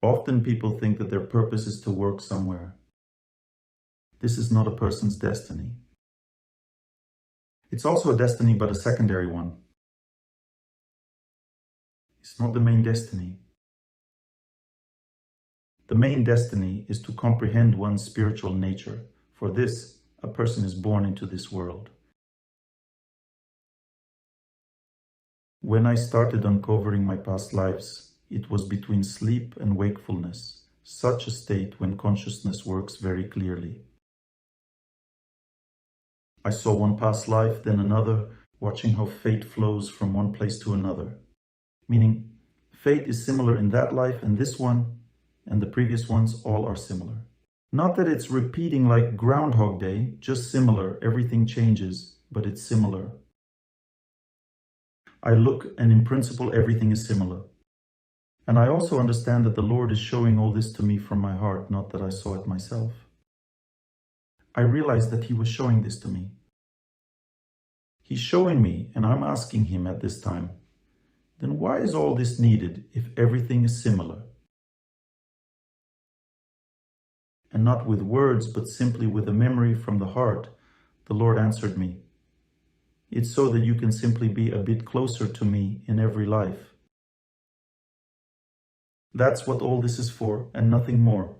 Often people think that their purpose is to work somewhere. This is not a person's destiny. It's also a destiny, but a secondary one. It's not the main destiny. The main destiny is to comprehend one's spiritual nature. For this, a person is born into this world. When I started uncovering my past lives, it was between sleep and wakefulness, such a state when consciousness works very clearly. I saw one past life, then another, watching how fate flows from one place to another. Meaning, fate is similar in that life and this one, and the previous ones all are similar. Not that it's repeating like Groundhog Day, just similar, everything changes, but it's similar. I look and in principle everything is similar. And I also understand that the Lord is showing all this to me from my heart, not that I saw it myself. I realized that He was showing this to me. He's showing me, and I'm asking Him at this time, then why is all this needed if everything is similar? And not with words, but simply with a memory from the heart, the Lord answered me. It's so that you can simply be a bit closer to me in every life. That's what all this is for, and nothing more.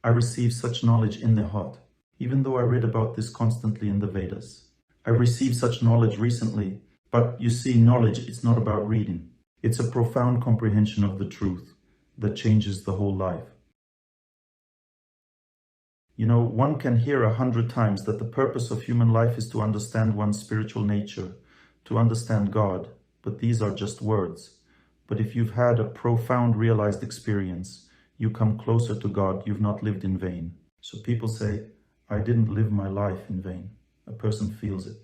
I received such knowledge in the heart, even though I read about this constantly in the Vedas. I received such knowledge recently, but you see, knowledge is not about reading. It's a profound comprehension of the truth that changes the whole life. You know, one can hear 100 times that the purpose of human life is to understand one's spiritual nature, to understand God, but these are just words. But if you've had a profound realized experience, you come closer to God, you've not lived in vain. So people say, I didn't live my life in vain. A person feels it.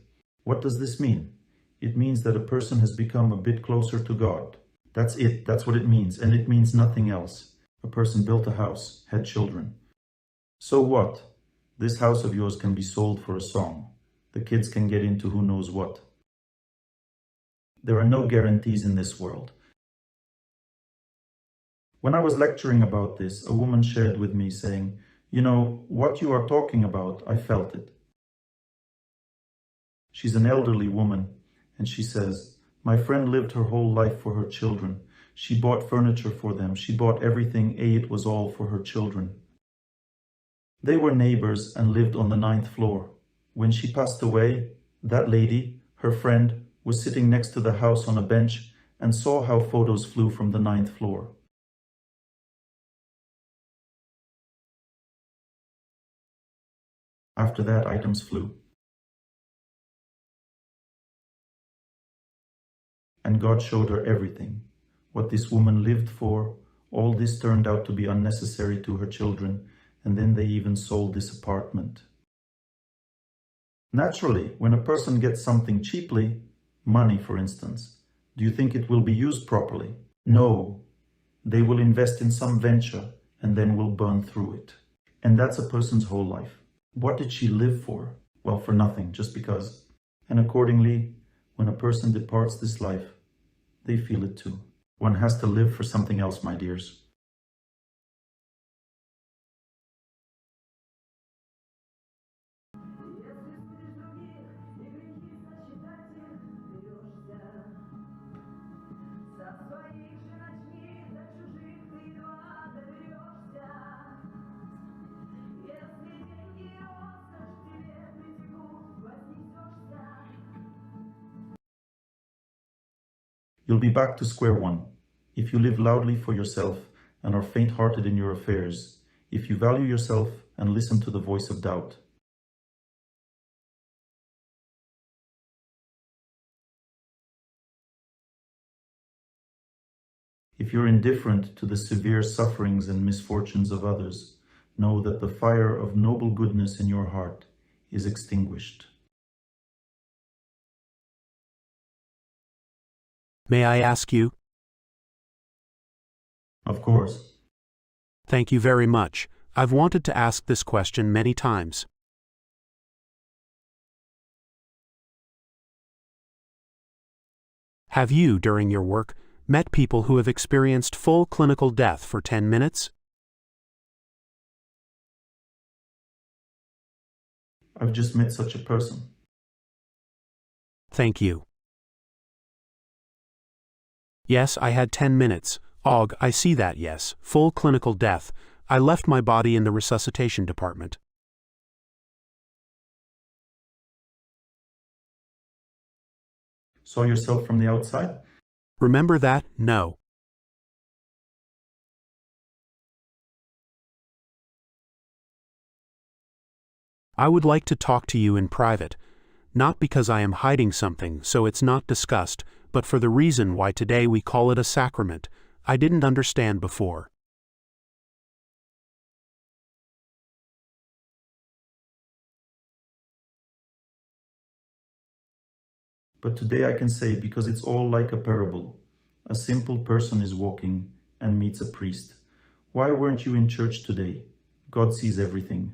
What does this mean? It means that a person has become a bit closer to God. That's it. That's what it means. And it means nothing else. A person built a house, had children. So what? This house of yours can be sold for a song. The kids can get into who knows what. There are no guarantees in this world. When I was lecturing about this, a woman shared with me saying, you know, what you are talking about, I felt it. She's an elderly woman, and she says, my friend lived her whole life for her children. She bought furniture for them. She bought everything, it was all for her children. They were neighbors and lived on the 9th floor. When she passed away, that lady, her friend, was sitting next to the house on a bench and saw how photos flew from the 9th floor. After that, items flew. And God showed her everything. What this woman lived for, all this turned out to be unnecessary to her children, and then they even sold this apartment. Naturally, when a person gets something cheaply, money for instance, do you think it will be used properly? No. They will invest in some venture and then will burn through it. And that's a person's whole life. What did she live for? Well, for nothing, just because. And accordingly, when a person departs this life, they feel it too. One has to live for something else, my dears. You'll be back to square one. If you live loudly for yourself and are faint-hearted in your affairs, if you value yourself and listen to the voice of doubt. If you're indifferent to the severe sufferings and misfortunes of others, know that the fire of noble goodness in your heart is extinguished. May I ask you? Of course. Thank you very much. I've wanted to ask this question many times. Have you, during your work, met people who have experienced full clinical death for 10 minutes? I've just met such a person. Thank you. Yes, I had 10 minutes. Og, I see that, yes. Full clinical death. I left my body in the resuscitation department. Saw yourself from the outside? Remember that? No. I would like to talk to you in private, not because I am hiding something so it's not discussed, but for the reason why today we call it a sacrament. I didn't understand before. But today I can say, because it's all like a parable. A simple person is walking and meets a priest. Why weren't you in church today? God sees everything.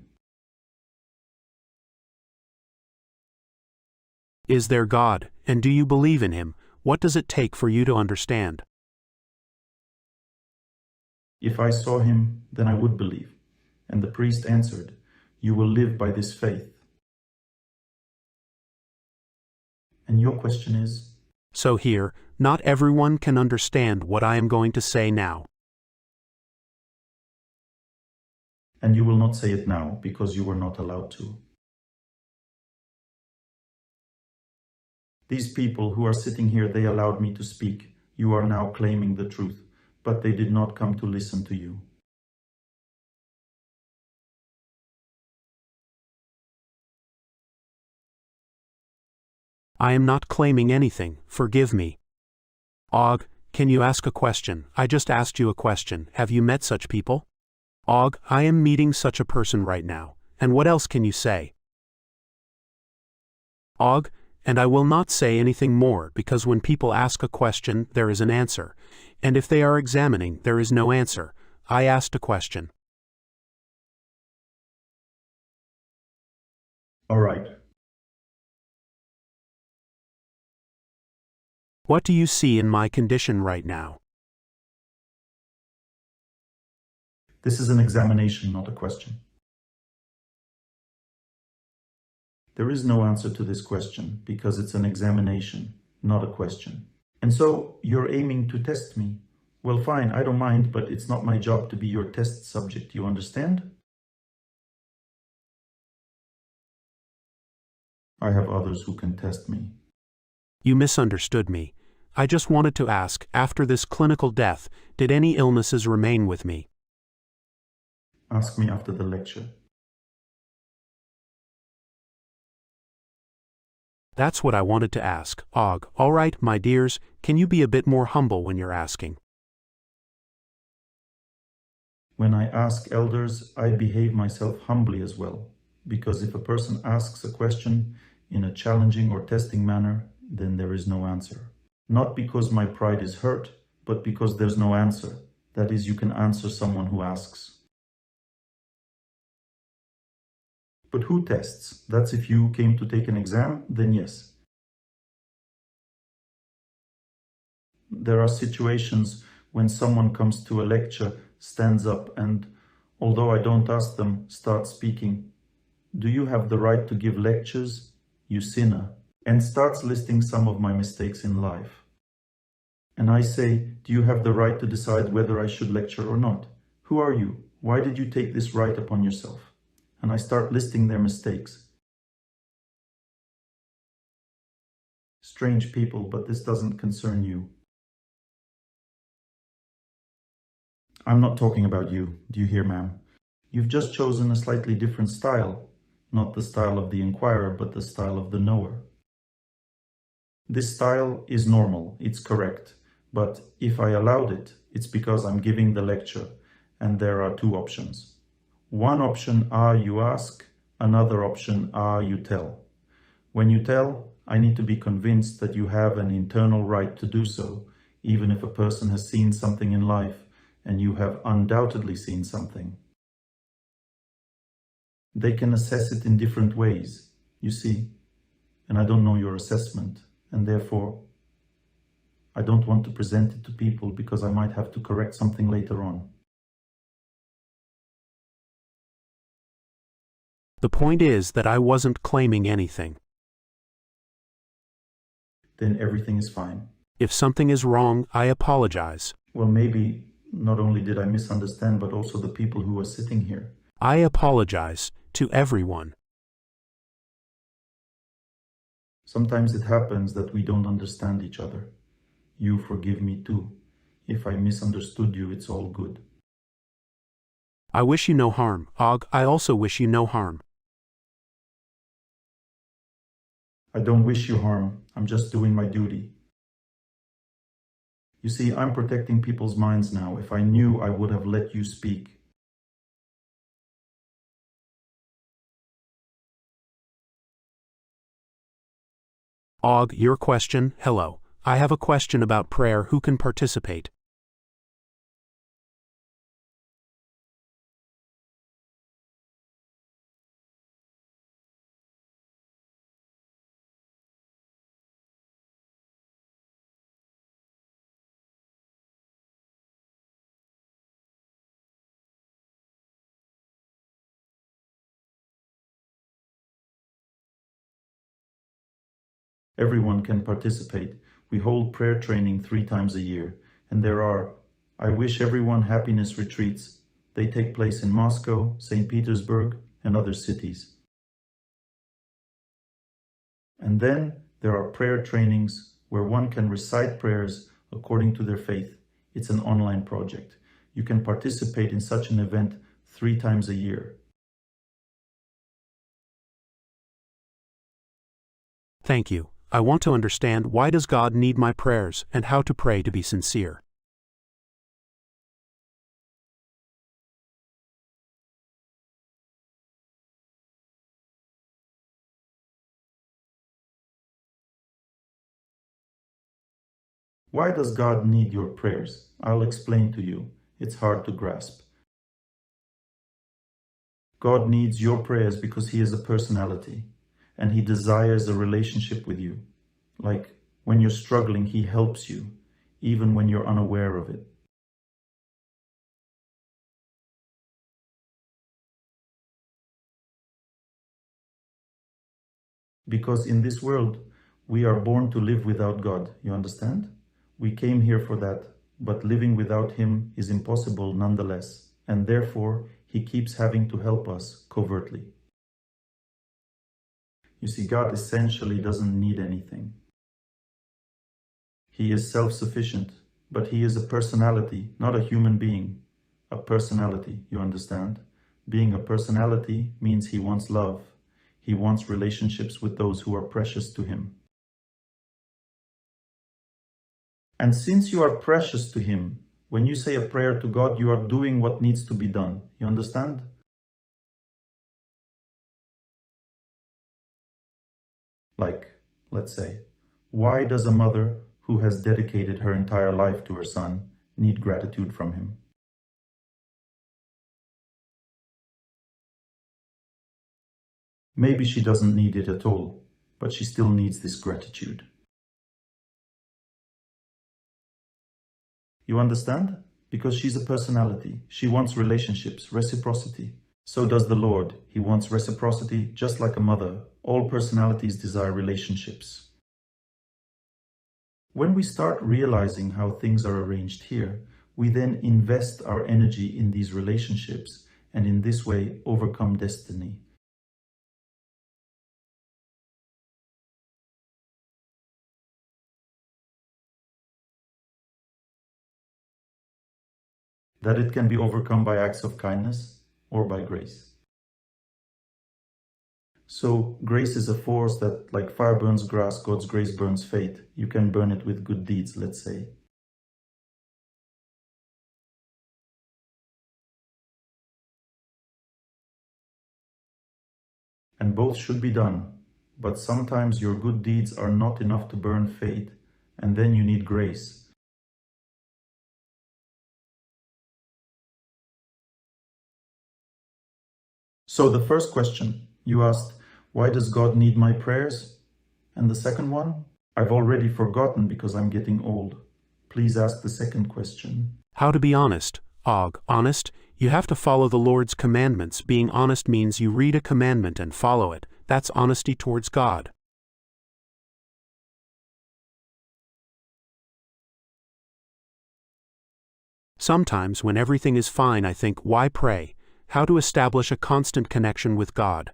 Is there God, and do you believe in Him? What does it take for you to understand? If I saw him, then I would believe. And the priest answered, "You will live by this faith." And your question is? So here, not everyone can understand what I am going to say now. And you will not say it now, because you were not allowed to. These people who are sitting here, they allowed me to speak. You are now claiming the truth, but they did not come to listen to you. I am not claiming anything, forgive me. Og, can you ask a question? I just asked you a question. Have you met such people? Og, I am meeting such a person right now. And what else can you say? Og, and I will not say anything more because when people ask a question, there is an answer. And if they are examining, there is no answer. I asked a question. All right. What do you see in my condition right now? This is an examination, not a question. There is no answer to this question because it's an examination, not a question. And so you're aiming to test me. Well, fine, I don't mind, but it's not my job to be your test subject, you understand? I have others who can test me. You misunderstood me. I just wanted to ask, after this clinical death, did any illnesses remain with me? Ask me after the lecture. That's what I wanted to ask. Og, all right, my dears, can you be a bit more humble when you're asking? When I ask elders, I behave myself humbly as well, because if a person asks a question in a challenging or testing manner, then there is no answer. Not because my pride is hurt, but because there's no answer. That is, you can answer someone who asks. But who tests? That's if you came to take an exam, then yes. There are situations when someone comes to a lecture, stands up, and although I don't ask them, starts speaking. Do you have the right to give lectures, you sinner? And starts listing some of my mistakes in life. And I say, do you have the right to decide whether I should lecture or not? Who are you? Why did you take this right upon yourself? And I start listing their mistakes. Strange people, but this doesn't concern you. I'm not talking about you, do you hear, ma'am? You've just chosen a slightly different style, not the style of the inquirer, but the style of the knower. This style is normal, it's correct, but if I allowed it, it's because I'm giving the lecture, and there are two options. One option, you ask, another option, you tell. When you tell, I need to be convinced that you have an internal right to do so, even if a person has seen something in life, and you have undoubtedly seen something. They can assess it in different ways, you see, and I don't know your assessment, and therefore, I don't want to present it to people because I might have to correct something later on. The point is that I wasn't claiming anything. Then everything is fine. If something is wrong, I apologize. Well, maybe not only did I misunderstand, but also the people who were sitting here. I apologize to everyone. Sometimes it happens that we don't understand each other. You forgive me too. If I misunderstood you, it's all good. I wish you no harm, Og. I also wish you no harm. I don't wish you harm. I'm just doing my duty. You see, I'm protecting people's minds now. If I knew, I would have let you speak. Og, your question. Hello. I have a question about prayer. Who can participate? Everyone can participate. We hold prayer training 3 times a year, and there are, I wish everyone happiness retreats. They take place in Moscow, St. Petersburg, and other cities. And then there are prayer trainings where one can recite prayers according to their faith. It's an online project. You can participate in such an event 3 times a year. Thank you. I want to understand, why does God need my prayers and how to pray to be sincere? Why does God need your prayers? I'll explain to you. It's hard to grasp. God needs your prayers because He is a personality, and He desires a relationship with you. Like when you're struggling, He helps you, even when you're unaware of it. Because in this world, we are born to live without God, you understand? We came here for that, but living without Him is impossible nonetheless, and therefore He keeps having to help us covertly. You see, God essentially doesn't need anything. He is self-sufficient, but He is a personality, not a human being. A personality, you understand? Being a personality means He wants love. He wants relationships with those who are precious to Him. And since you are precious to Him, when you say a prayer to God, you are doing what needs to be done. You understand? Like, let's say, why does a mother who has dedicated her entire life to her son need gratitude from him? Maybe she doesn't need it at all, but she still needs this gratitude. You understand? Because she's a personality. She wants relationships, reciprocity. So does the Lord. He wants reciprocity just like a mother. All personalities desire relationships. When we start realizing how things are arranged here, we then invest our energy in these relationships and in this way overcome destiny. That it can be overcome by acts of kindness or by grace. So grace is a force that, like fire burns grass, God's grace burns fate. You can burn it with good deeds, let's say. And both should be done. But sometimes your good deeds are not enough to burn fate, and then you need grace. So the first question, you asked, why does God need my prayers? And the second one, I've already forgotten because I'm getting old. Please ask the second question. How to be honest. Og, honest? You have to follow the Lord's commandments. Being honest means you read a commandment and follow it. That's honesty towards God. Sometimes, when everything is fine, I think, why pray? How to establish a constant connection with God.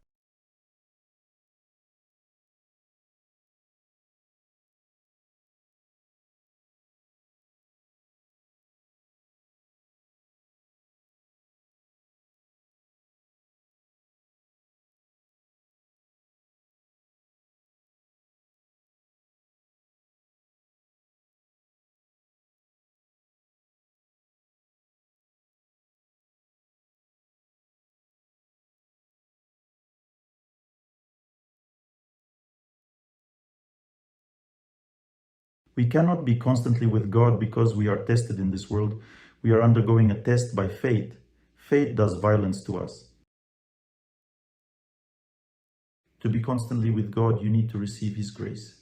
We cannot be constantly with God because we are tested in this world. We are undergoing a test by fate. Fate does violence to us. To be constantly with God, you need to receive His grace.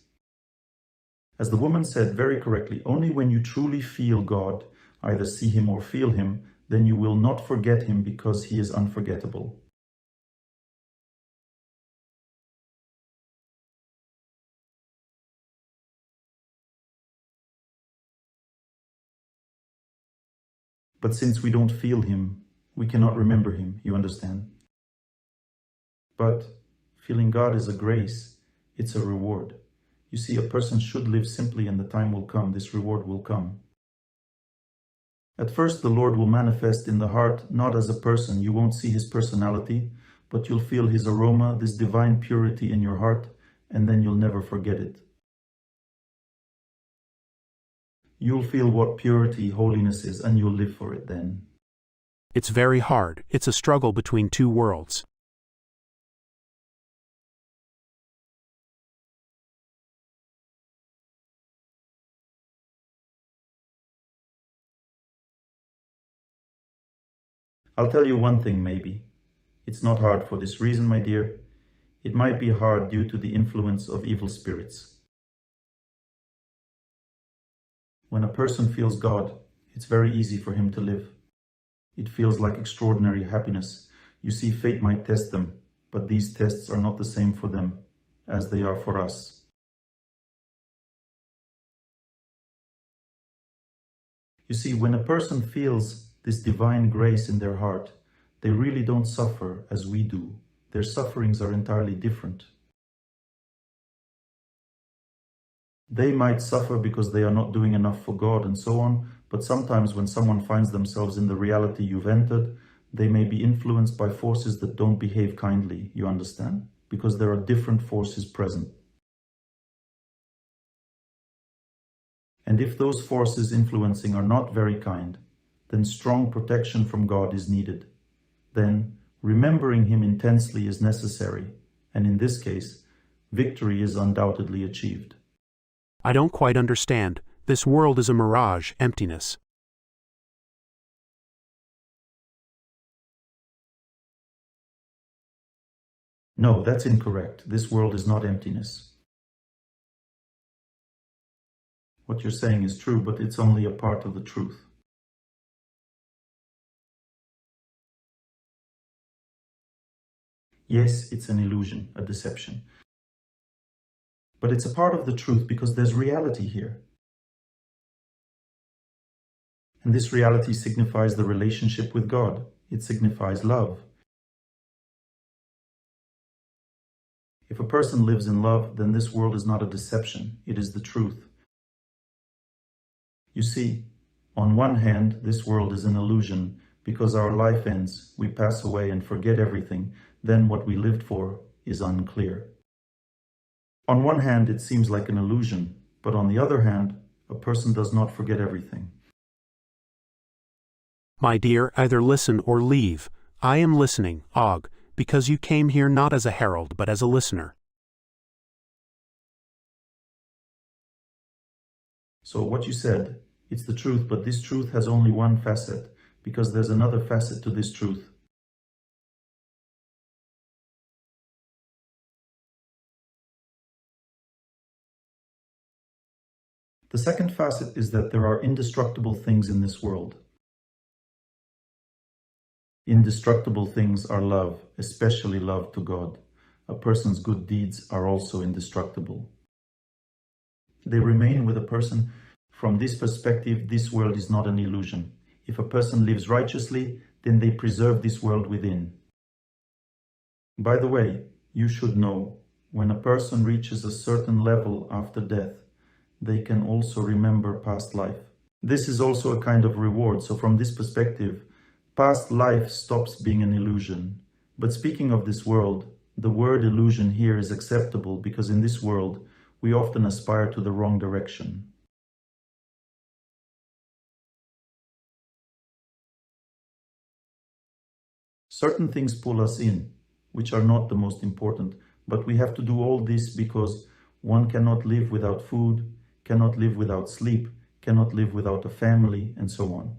As the woman said very correctly, only when you truly feel God, either see Him or feel Him, then you will not forget Him because He is unforgettable. But since we don't feel Him, we cannot remember Him, you understand? But feeling God is a grace, it's a reward. You see, a person should live simply and the time will come, this reward will come. At first, the Lord will manifest in the heart, not as a person. You won't see His personality, but you'll feel His aroma, this divine purity in your heart, and then you'll never forget it. You'll feel what purity, holiness is, and you'll live for it then. It's very hard. It's a struggle between two worlds. I'll tell you one thing maybe. It's not hard for this reason, my dear. It might be hard due to the influence of evil spirits. When a person feels God, it's very easy for him to live. It feels like extraordinary happiness. You see, fate might test them, but these tests are not the same for them as they are for us. You see, when a person feels this divine grace in their heart, they really don't suffer as we do. Their sufferings are entirely different. They might suffer because they are not doing enough for God and so on, but sometimes when someone finds themselves in the reality you've entered, they may be influenced by forces that don't behave kindly, you understand? Because there are different forces present. And if those forces influencing are not very kind, then strong protection from God is needed. Then remembering Him intensely is necessary, and in this case, victory is undoubtedly achieved. I don't quite understand. This world is a mirage, emptiness. No, that's incorrect. This world is not emptiness. What you're saying is true, but it's only a part of the truth. Yes, it's an illusion, a deception. But it's a part of the truth because there's reality here. And this reality signifies the relationship with God. It signifies love. If a person lives in love, then this world is not a deception, it is the truth. You see, on one hand, this world is an illusion because our life ends, we pass away and forget everything, then what we lived for is unclear. On one hand, it seems like an illusion, but on the other hand, a person does not forget everything. My dear, either listen or leave. I am listening, Og, because you came here not as a herald but as a listener. So what you said, it's the truth, but this truth has only one facet, because there's another facet to this truth. The second facet is that there are indestructible things in this world. Indestructible things are love, especially love to God. A person's good deeds are also indestructible. They remain with a person. From this perspective, this world is not an illusion. If a person lives righteously, then they preserve this world within. By the way, you should know, when a person reaches a certain level after death, they can also remember past life. This is also a kind of reward. So from this perspective, past life stops being an illusion. But speaking of this world, the word illusion here is acceptable because in this world, we often aspire to the wrong direction. Certain things pull us in, which are not the most important, but we have to do all this because one cannot live without food, cannot live without sleep, cannot live without a family, and so on.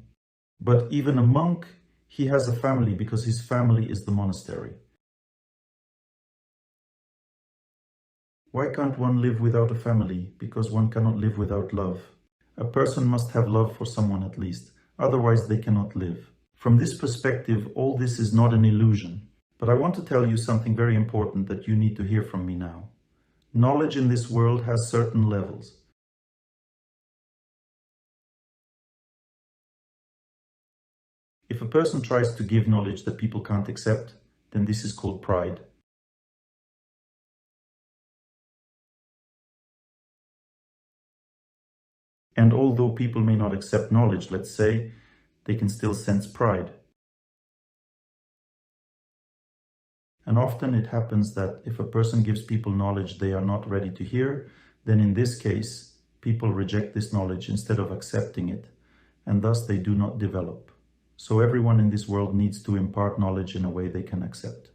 But even a monk, he has a family because his family is the monastery. Why can't one live without a family? Because one cannot live without love. A person must have love for someone at least, otherwise they cannot live. From this perspective, all this is not an illusion. But I want to tell you something very important that you need to hear from me now. Knowledge in this world has certain levels. If a person tries to give knowledge that people can't accept, then this is called pride. And although people may not accept knowledge, let's say, they can still sense pride. And often it happens that if a person gives people knowledge they are not ready to hear, then in this case, people reject this knowledge instead of accepting it, and thus they do not develop. So everyone in this world needs to impart knowledge in a way they can accept.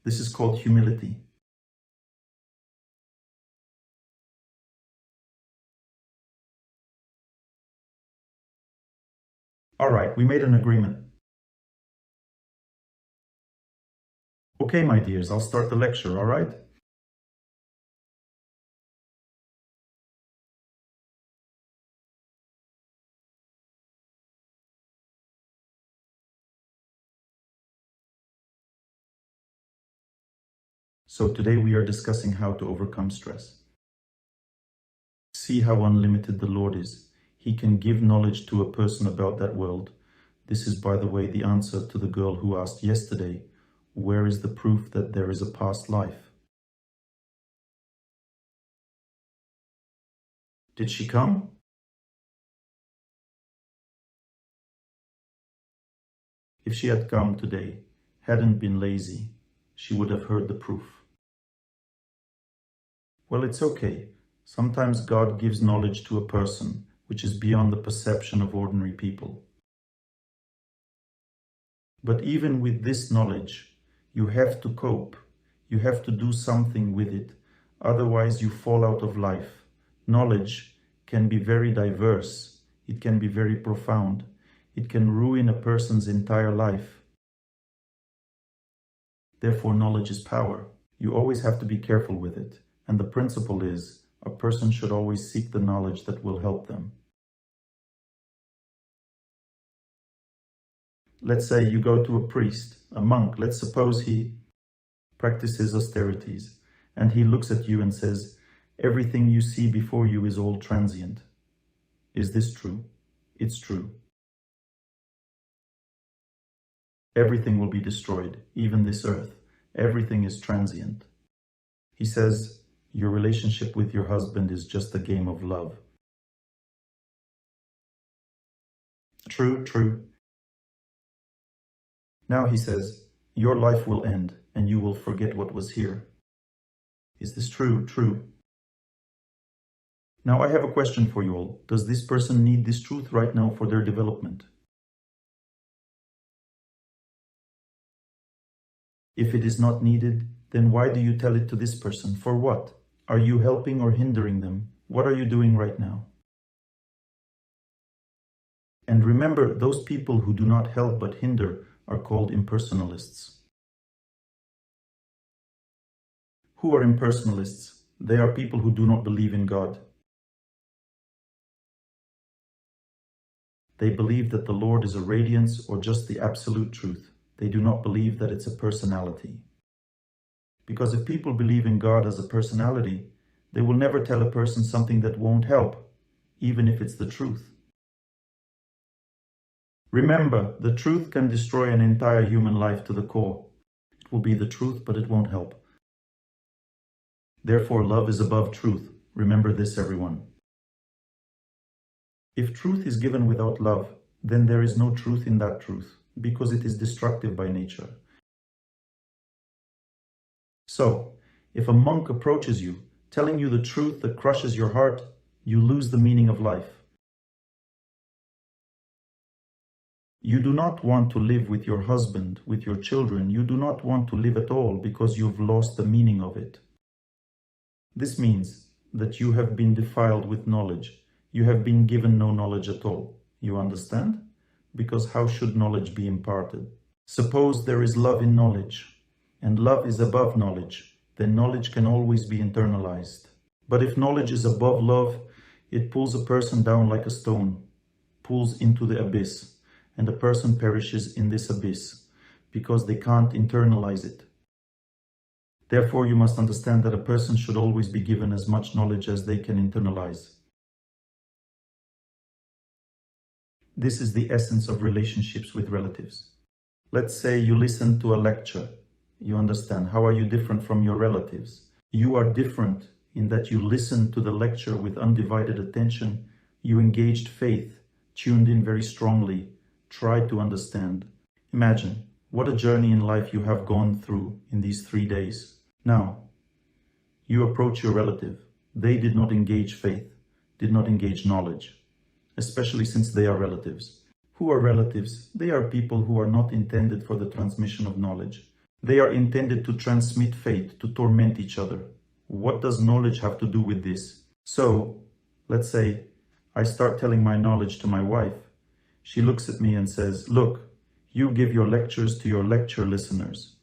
This is called humility. All right, we made an agreement. Okay, my dears, I'll start the lecture, all right? So today we are discussing how to overcome stress. See how unlimited the Lord is. He can give knowledge to a person about that world. This is, by the way, the answer to the girl who asked yesterday, where is the proof that there is a past life? Did she come? If she had come today, hadn't been lazy, she would have heard the proof. Well, it's okay. Sometimes God gives knowledge to a person which is beyond the perception of ordinary people. But even with this knowledge, you have to cope. You have to do something with it. Otherwise, you fall out of life. Knowledge can be very diverse. It can be very profound. It can ruin a person's entire life. Therefore, knowledge is power. You always have to be careful with it. And the principle is, a person should always seek the knowledge that will help them. Let's say you go to a priest, a monk. Let's suppose he practices austerities, and he looks at you and says, everything you see before you is all transient. Is this true? It's true. Everything will be destroyed, even this earth. Everything is transient. He says, your relationship with your husband is just a game of love. True, true. Now he says, your life will end and you will forget what was here. Is this true? True. Now I have a question for you all. Does this person need this truth right now for their development? If it is not needed, then why do you tell it to this person? For what? Are you helping or hindering them? What are you doing right now? And remember, those people who do not help but hinder are called impersonalists. Who are impersonalists? They are people who do not believe in God. They believe that the Lord is a radiance or just the absolute truth. They do not believe that it's a personality. Because if people believe in God as a personality, they will never tell a person something that won't help, even if it's the truth. Remember, the truth can destroy an entire human life to the core. It will be the truth, but it won't help. Therefore, love is above truth. Remember this, everyone. If truth is given without love, then there is no truth in that truth, because it is destructive by nature. So, if a monk approaches you, telling you the truth that crushes your heart, you lose the meaning of life. You do not want to live with your husband, with your children. You do not want to live at all because you've lost the meaning of it. This means that you have been defiled with knowledge. You have been given no knowledge at all. You understand? Because how should knowledge be imparted? Suppose there is love in knowledge, and love is above knowledge, then knowledge can always be internalized. But if knowledge is above love, it pulls a person down like a stone, pulls into the abyss, and a person perishes in this abyss, because they can't internalize it. Therefore, you must understand that a person should always be given as much knowledge as they can internalize. This is the essence of relationships with relatives. Let's say you listen to a lecture. You understand. How are you different from your relatives? You are different in that you listened to the lecture with undivided attention. You engaged faith, tuned in very strongly, tried to understand. Imagine what a journey in life you have gone through in these 3 days. Now, you approach your relative. They did not engage faith, did not engage knowledge, especially since they are relatives. Who are relatives? They are people who are not intended for the transmission of knowledge. They are intended to transmit faith, to torment each other. What does knowledge have to do with this? So, let's say I start telling my knowledge to my wife. She looks at me and says, "Look, you give your lectures to your lecture listeners."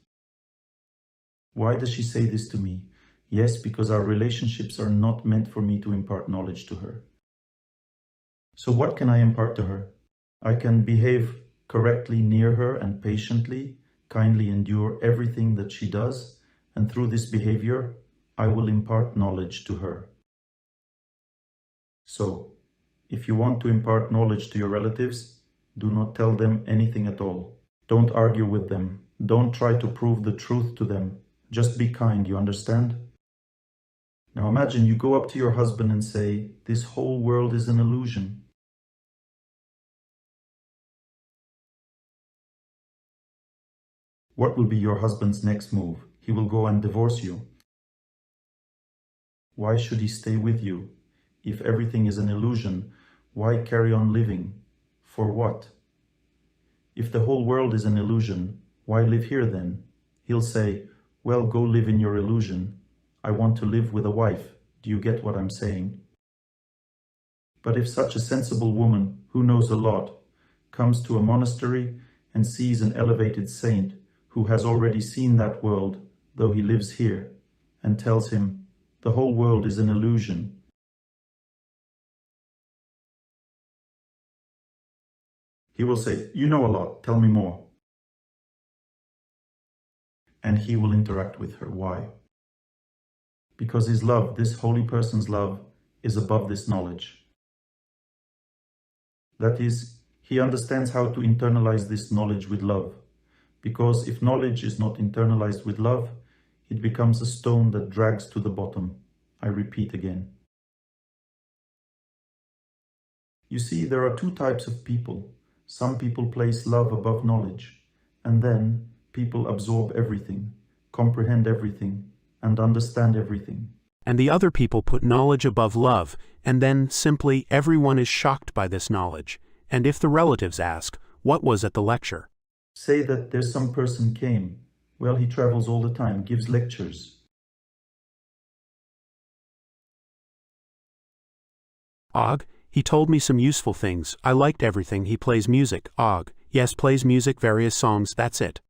Why does she say this to me? Yes, because our relationships are not meant for me to impart knowledge to her. So what can I impart to her? I can behave correctly near her and patiently, kindly endure everything that she does, and through this behavior, I will impart knowledge to her. So, if you want to impart knowledge to your relatives, do not tell them anything at all. Don't argue with them. Don't try to prove the truth to them. Just be kind, you understand? Now imagine you go up to your husband and say, "This whole world is an illusion." What will be your husband's next move? He will go and divorce you. Why should he stay with you? If everything is an illusion, why carry on living? For what? If the whole world is an illusion, why live here then? He'll say, "Well, go live in your illusion. I want to live with a wife." Do you get what I'm saying? But if such a sensible woman, who knows a lot, comes to a monastery and sees an elevated saint who has already seen that world, though he lives here, and tells him, "The whole world is an illusion," he will say, "You know a lot, tell me more." And he will interact with her. Why? Because his love, this holy person's love, is above this knowledge. That is, he understands how to internalize this knowledge with love. Because if knowledge is not internalized with love, it becomes a stone that drags to the bottom. I repeat again. You see, there are 2 types of people. Some people place love above knowledge, and then people absorb everything, comprehend everything, and understand everything. And the other people put knowledge above love, and then simply everyone is shocked by this knowledge. And if the relatives ask, "What was at the lecture?" Say that there's some person came. Well, he travels all the time, gives lectures. Og, he told me some useful things. I liked everything. He plays music. Og, yes, plays music, various songs, that's it.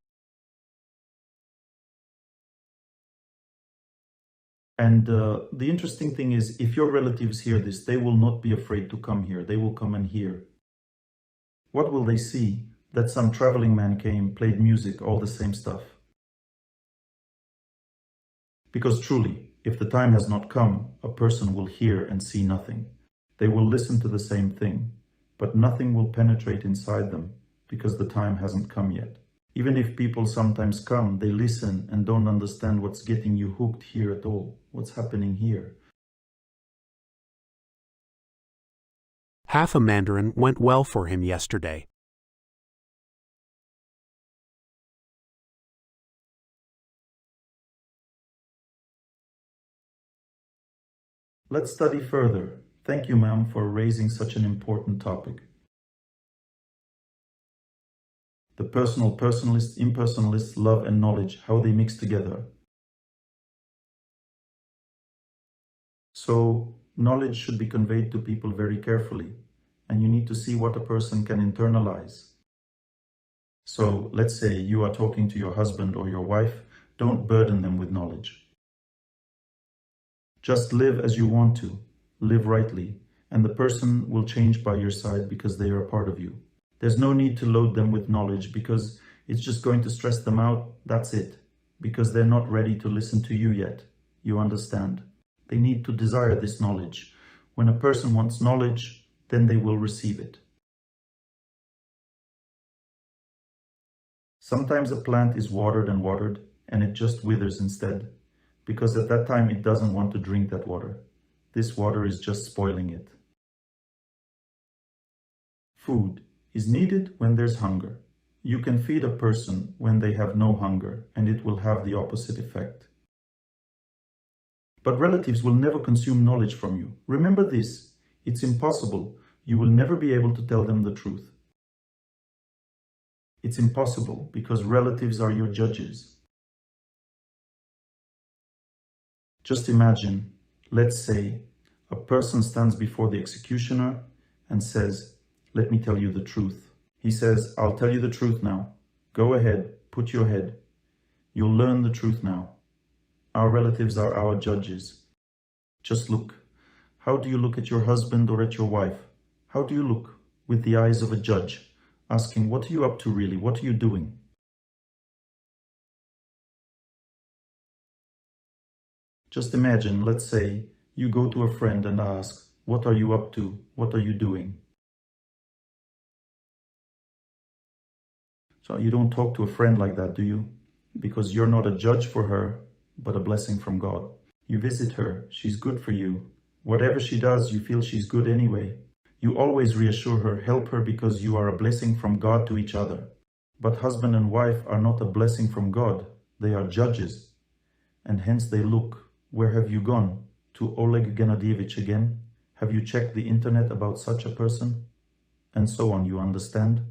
And the interesting thing is, if your relatives hear this, they will not be afraid to come here. They will come and hear. What will they see? That some traveling man came, played music, all the same stuff. Because truly, if the time has not come, a person will hear and see nothing. They will listen to the same thing, but nothing will penetrate inside them because the time hasn't come yet. Even if people sometimes come, they listen and don't understand what's getting you hooked here at all, what's happening here. Half a Mandarin went well for him yesterday. Let's study further. Thank you, ma'am, for raising such an important topic. The personal, personalist, impersonalist, love and knowledge, how they mix together. So, knowledge should be conveyed to people very carefully, and you need to see what a person can internalize. So, let's say you are talking to your husband or your wife, don't burden them with knowledge. Just live as you want to, live rightly, and the person will change by your side because they are a part of you. There's no need to load them with knowledge because it's just going to stress them out, that's it. Because they're not ready to listen to you yet, you understand. They need to desire this knowledge. When a person wants knowledge, then they will receive it. Sometimes a plant is watered and it just withers instead, because at that time it doesn't want to drink that water. This water is just spoiling it. Food is needed when there's hunger. You can feed a person when they have no hunger, and it will have the opposite effect. But relatives will never consume knowledge from you. Remember this, it's impossible. You will never be able to tell them the truth. It's impossible because relatives are your judges. Just imagine, let's say, a person stands before the executioner and says, "Let me tell you the truth." He says, "I'll tell you the truth now. Go ahead, put your head. You'll learn the truth now." Our relatives are our judges. Just look. How do you look at your husband or at your wife? How do you look? With the eyes of a judge, asking, "What are you up to really? What are you doing?" Just imagine, let's say, you go to a friend and ask, "What are you up to? What are you doing?" So you don't talk to a friend like that, do you? Because you're not a judge for her, but a blessing from God. You visit her, she's good for you. Whatever she does, you feel she's good anyway. You always reassure her, help her because you are a blessing from God to each other. But husband and wife are not a blessing from God, they are judges. And hence they look, where have you gone? To Oleg Gennadievich again? Have you checked the internet about such a person? And so on, you understand?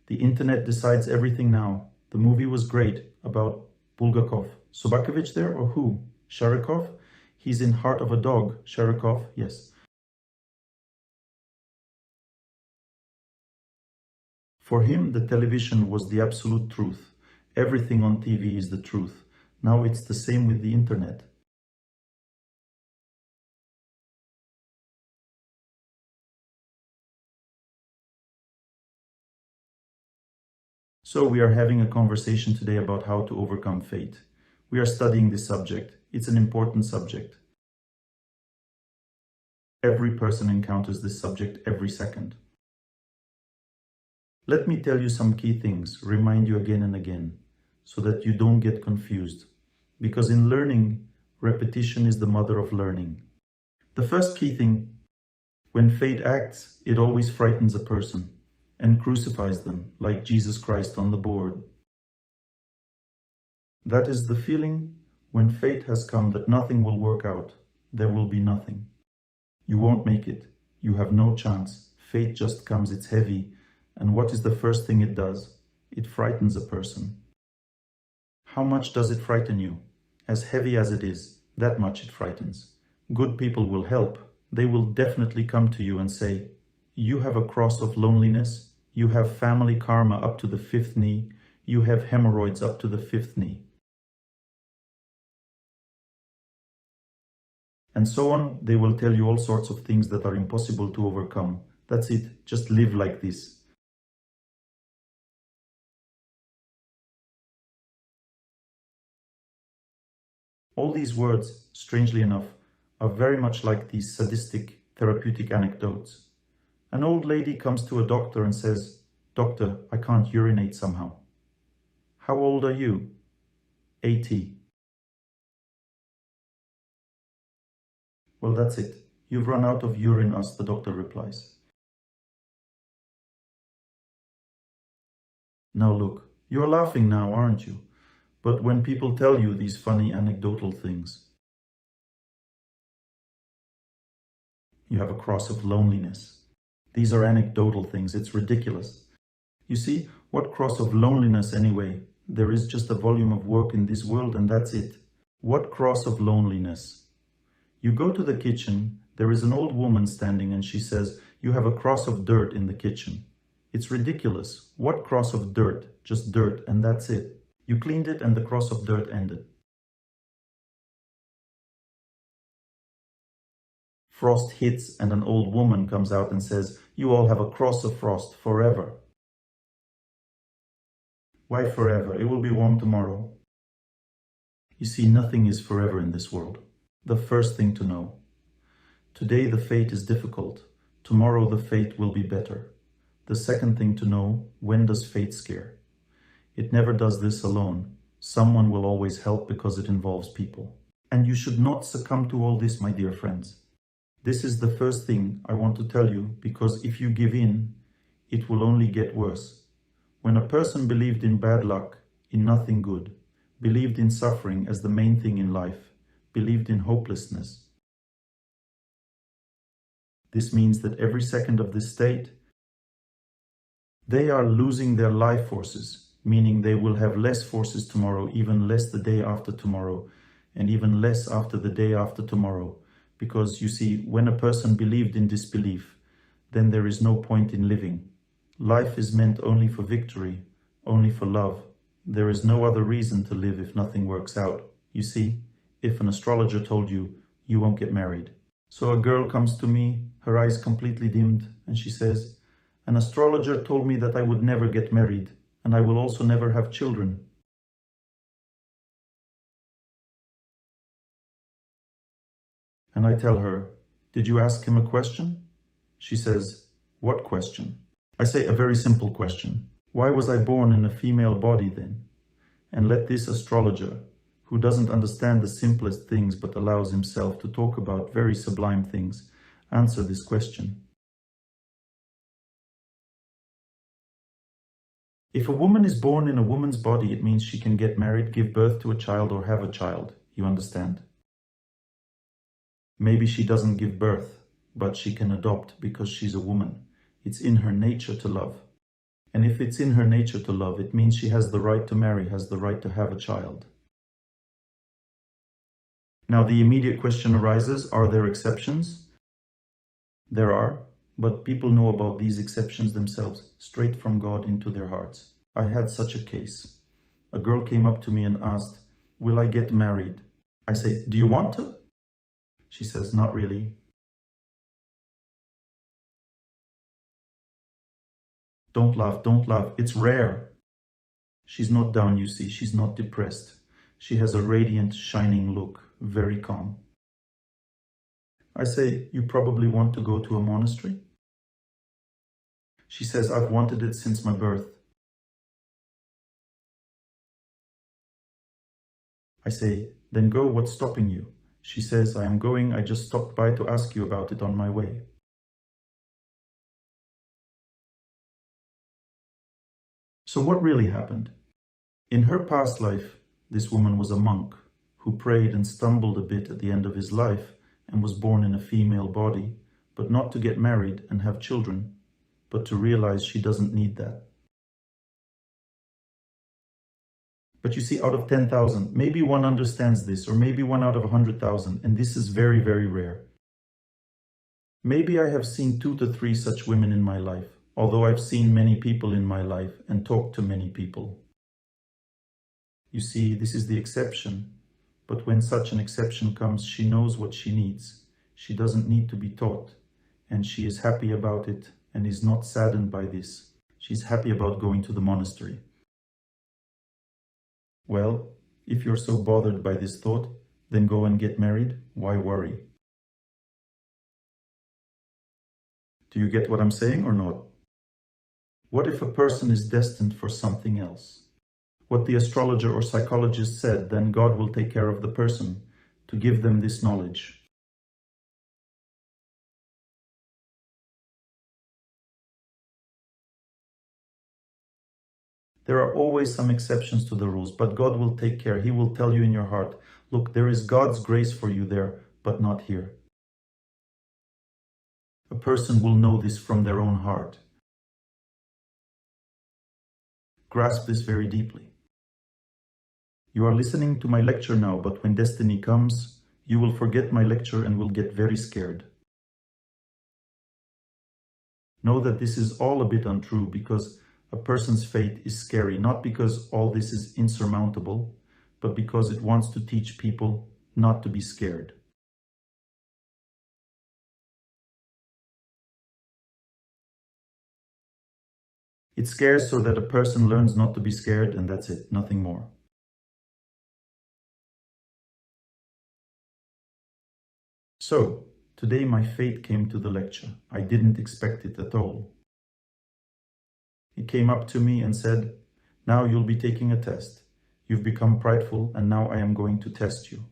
The internet decides everything now. The movie was great about Bulgakov. Sobakovich there or who? Sharikov? He's in Heart of a Dog. Sharikov, yes. For him, the television was the absolute truth. Everything on TV is the truth. Now it's the same with the internet. So we are having a conversation today about how to overcome fate. We are studying this subject. It's an important subject. Every person encounters this subject every second. Let me tell you some key things, remind you again and again, so that you don't get confused. Because in learning, repetition is the mother of learning. The first key thing, when fate acts, it always frightens a person and crucifies them, like Jesus Christ on the board. That is the feeling when fate has come that nothing will work out, there will be nothing. You won't make it, you have no chance, fate just comes, it's heavy, and what is the first thing it does? It frightens a person. How much does it frighten you? As heavy as it is, that much it frightens. Good people will help, they will definitely come to you and say, "You have a cross of loneliness, You have family karma up to the fifth knee. You have hemorrhoids up to the fifth knee. And so on. They will tell you all sorts of things that are impossible to overcome. That's it. Just live like this. All these words, strangely enough, are very much like these sadistic therapeutic anecdotes. An old lady comes to a doctor and says, "Doctor, I can't urinate somehow." "How old are you?" 80. "Well, that's it. You've run out of urine us," the doctor replies. Now look, you're laughing now, aren't you? But when people tell you these funny anecdotal things, you have a cross of loneliness. These are anecdotal things. It's ridiculous. You see, what cross of loneliness anyway? There is just a volume of work in this world and that's it. What cross of loneliness? You go to the kitchen, there is an old woman standing and she says, "You have a cross of dirt in the kitchen." It's ridiculous. What cross of dirt? Just dirt and that's it. You cleaned it and the cross of dirt ended. Frost hits and an old woman comes out and says, "You all have a cross of frost forever." Why forever? It will be warm tomorrow. You see, nothing is forever in this world. The first thing to know. Today the fate is difficult. Tomorrow the fate will be better. The second thing to know, when does fate scare? It never does this alone. Someone will always help because it involves people. And you should not succumb to all this, my dear friends. This is the first thing I want to tell you, because if you give in, it will only get worse. When a person believed in bad luck, in nothing good, believed in suffering as the main thing in life, believed in hopelessness, this means that every second of this state, they are losing their life forces, meaning they will have less forces tomorrow, even less the day after tomorrow, and even less after the day after tomorrow. Because you see, when a person believed in disbelief, then there is no point in living. Life is meant only for victory, only for love. There is no other reason to live if nothing works out. You see, if an astrologer told you, you won't get married. So a girl comes to me, her eyes completely dimmed, and she says, "An astrologer told me that I would never get married, and I will also never have children." And I tell her, "Did you ask him a question?" She says, "What question?" I say, "A very simple question. Why was I born in a female body then?" And let this astrologer, who doesn't understand the simplest things but allows himself to talk about very sublime things, answer this question. If a woman is born in a woman's body, it means she can get married, give birth to a child, or have a child. You understand? Maybe she doesn't give birth, but she can adopt because she's a woman. It's in her nature to love. And if it's in her nature to love, it means she has the right to marry, has the right to have a child. Now the immediate question arises, are there exceptions? There are, but people know about these exceptions themselves, straight from God into their hearts. I had such a case. A girl came up to me and asked, "Will I get married?" I say, "Do you want to?" She says, "Not really." Don't laugh, it's rare. She's not down, you see, she's not depressed. She has a radiant, shining look, very calm. I say, "You probably want to go to a monastery?" She says, "I've wanted it since my birth." I say, "Then go, what's stopping you?" She says, "I am going, I just stopped by to ask you about it on my way." So what really happened? In her past life, this woman was a monk who prayed and stumbled a bit at the end of his life and was born in a female body, but not to get married and have children, but to realize she doesn't need that. But you see, out of 10,000, maybe one understands this, or maybe 1 out of 100,000, and this is very, very rare. Maybe I have seen 2 to 3 such women in my life, although I've seen many people in my life and talked to many people. You see, this is the exception, but when such an exception comes, she knows what she needs. She doesn't need to be taught, and she is happy about it and is not saddened by this. She's happy about going to the monastery. Well, if you're so bothered by this thought, then go and get married. Why worry? Do you get what I'm saying or not? What if a person is destined for something else? What the astrologer or psychologist said, then God will take care of the person to give them this knowledge. There are always some exceptions to the rules, but God will take care. He will tell you in your heart, look, there is God's grace for you there, but not here. A person will know this from their own heart. Grasp this very deeply. You are listening to my lecture now, but when destiny comes, you will forget my lecture and will get very scared. Know that this is all a bit untrue, because a person's fate is scary, not because all this is insurmountable, but because it wants to teach people not to be scared. It scares so that a person learns not to be scared, and that's it, nothing more. So, today my fate came to the lecture. I didn't expect it at all. He came up to me and said, now you'll be taking a test. You've become prideful, and now I am going to test you.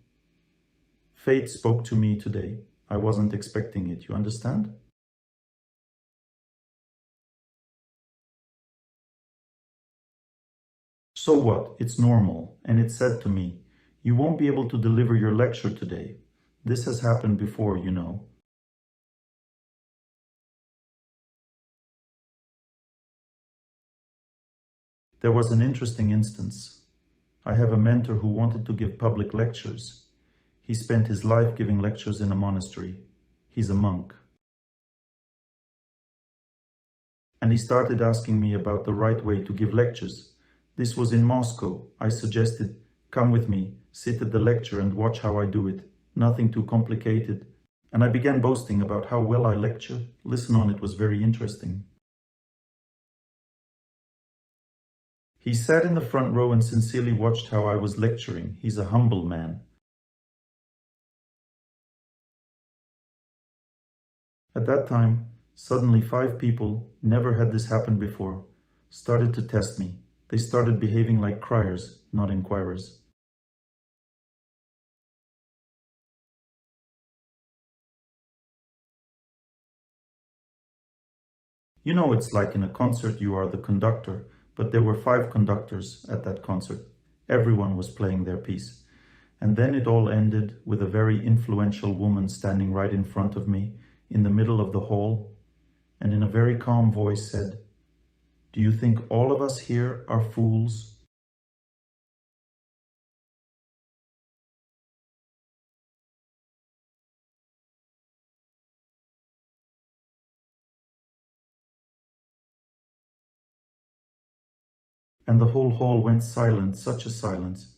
Fate spoke to me today. I wasn't expecting it, you understand? So what? It's normal. And it said to me, you won't be able to deliver your lecture today. This has happened before, you know. There was an interesting instance. I have a mentor who wanted to give public lectures. He spent his life giving lectures in a monastery. He's a monk. And he started asking me about the right way to give lectures. This was in Moscow. I suggested, come with me, sit at the lecture and watch how I do it. Nothing too complicated. And I began boasting about how well I lecture. Listen on, it was very interesting. He sat in the front row and sincerely watched how I was lecturing. He's a humble man. At that time, suddenly 5 people, never had this happened before, started to test me. They started behaving like criers, not inquirers. You know, it's like in a concert you are the conductor, but there were 5 conductors at that concert. Everyone was playing their piece. And then it all ended with a very influential woman standing right in front of me, in the middle of the hall, and in a very calm voice said, do you think all of us here are fools? And the whole hall went silent, such a silence.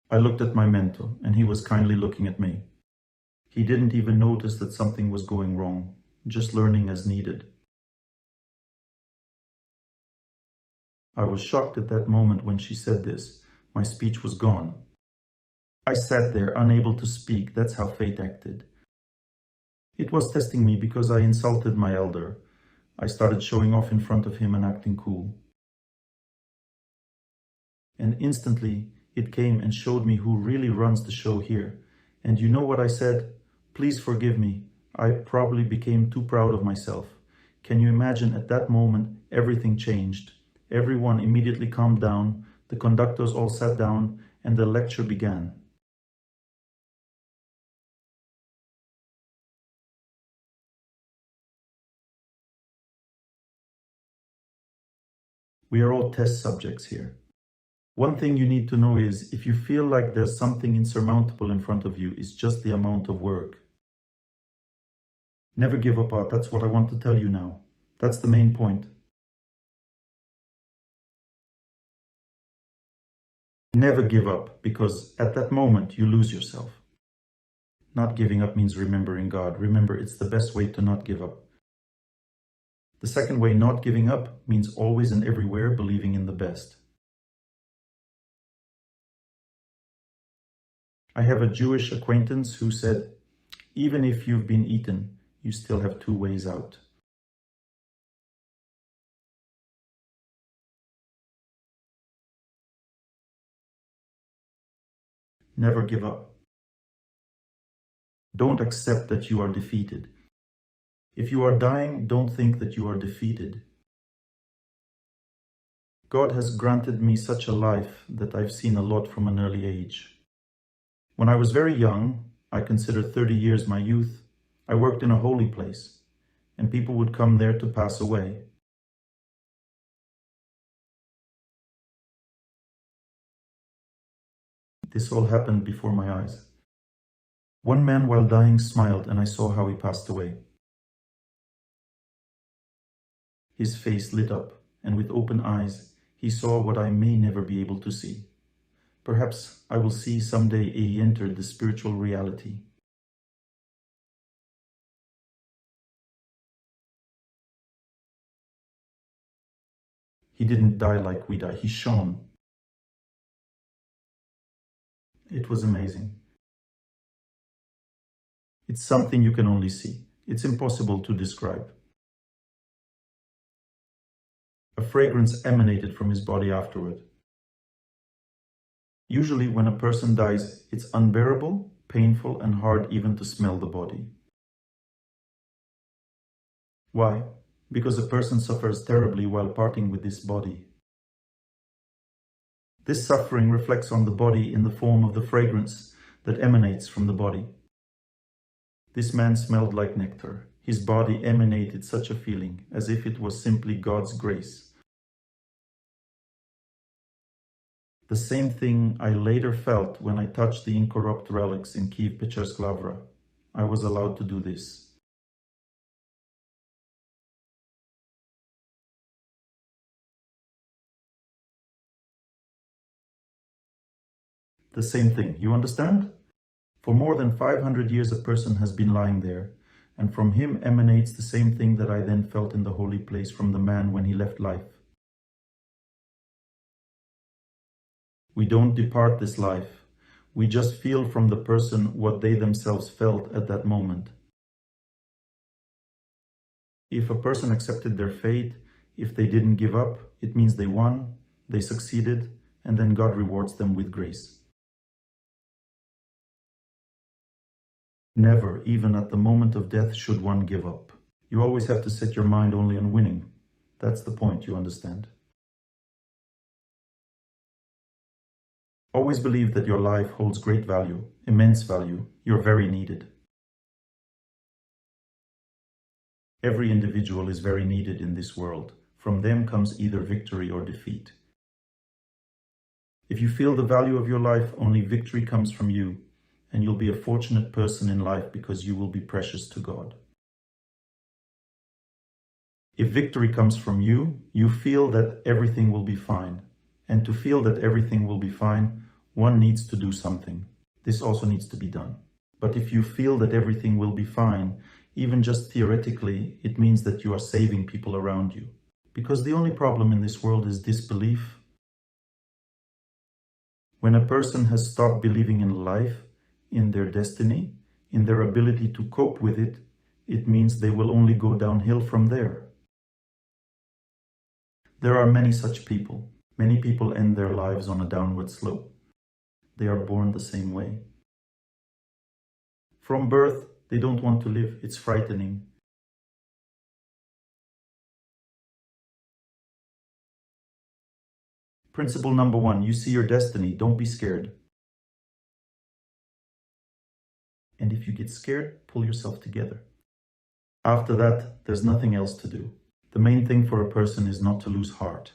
I looked at my mentor, and he was kindly looking at me. He didn't even notice that something was going wrong, just learning as needed. I was shocked at that moment when she said this. My speech was gone. I sat there, unable to speak. That's how fate acted. It was testing me because I insulted my elder. I started showing off in front of him and acting cool. And instantly, it came and showed me who really runs the show here. And you know what I said? Please forgive me. I probably became too proud of myself. Can you imagine at that moment, everything changed. Everyone immediately calmed down, the conductors all sat down, and the lecture began. We are all test subjects here. One thing you need to know is, if you feel like there's something insurmountable in front of you, it's just the amount of work. Never give up. That's what I want to tell you now. That's the main point. Never give up, because at that moment you lose yourself. Not giving up means remembering God. Remember, it's the best way to not give up. The second way, not giving up, means always and everywhere believing in the best. I have a Jewish acquaintance who said, even if you've been eaten, you still have two ways out. Never give up. Don't accept that you are defeated. If you are dying, don't think that you are defeated. God has granted me such a life that I've seen a lot from an early age. When I was very young, I consider 30 years my youth, I worked in a holy place, and people would come there to pass away. This all happened before my eyes. One man while dying smiled, and I saw how he passed away. His face lit up, and with open eyes, he saw what I may never be able to see. Perhaps I will see someday he entered the spiritual reality. He didn't die like we die, he shone. It was amazing. It's something you can only see. It's impossible to describe. A fragrance emanated from his body afterward. Usually when a person dies, it's unbearable, painful, and hard even to smell the body. Why? Because a person suffers terribly while parting with this body. This suffering reflects on the body in the form of the fragrance that emanates from the body. This man smelled like nectar. His body emanated such a feeling, as if it was simply God's grace. The same thing I later felt when I touched the incorrupt relics in Kiev-Pechersk Lavra. I was allowed to do this. The same thing, you understand? For more than 500 years a person has been lying there, and from him emanates the same thing that I then felt in the holy place from the man when he left life. We don't depart this life. We just feel from the person what they themselves felt at that moment. If a person accepted their fate, if they didn't give up, it means they won, they succeeded, and then God rewards them with grace. Never, even at the moment of death, should one give up. You always have to set your mind only on winning. That's the point, you understand. Always believe that your life holds great value, immense value. You're very needed. Every individual is very needed in this world. From them comes either victory or defeat. If you feel the value of your life, only victory comes from you, and you'll be a fortunate person in life because you will be precious to God. If victory comes from you, you feel that everything will be fine. And to feel that everything will be fine, one needs to do something. This also needs to be done. But if you feel that everything will be fine, even just theoretically, it means that you are saving people around you. Because the only problem in this world is disbelief. When a person has stopped believing in life, in their destiny, in their ability to cope with it, it means they will only go downhill from there. There are many such people. Many people end their lives on a downward slope. They are born the same way. From birth, they don't want to live. It's frightening. Principle number 1, you see your destiny. Don't be scared. And if you get scared, pull yourself together. After that, there's nothing else to do. The main thing for a person is not to lose heart.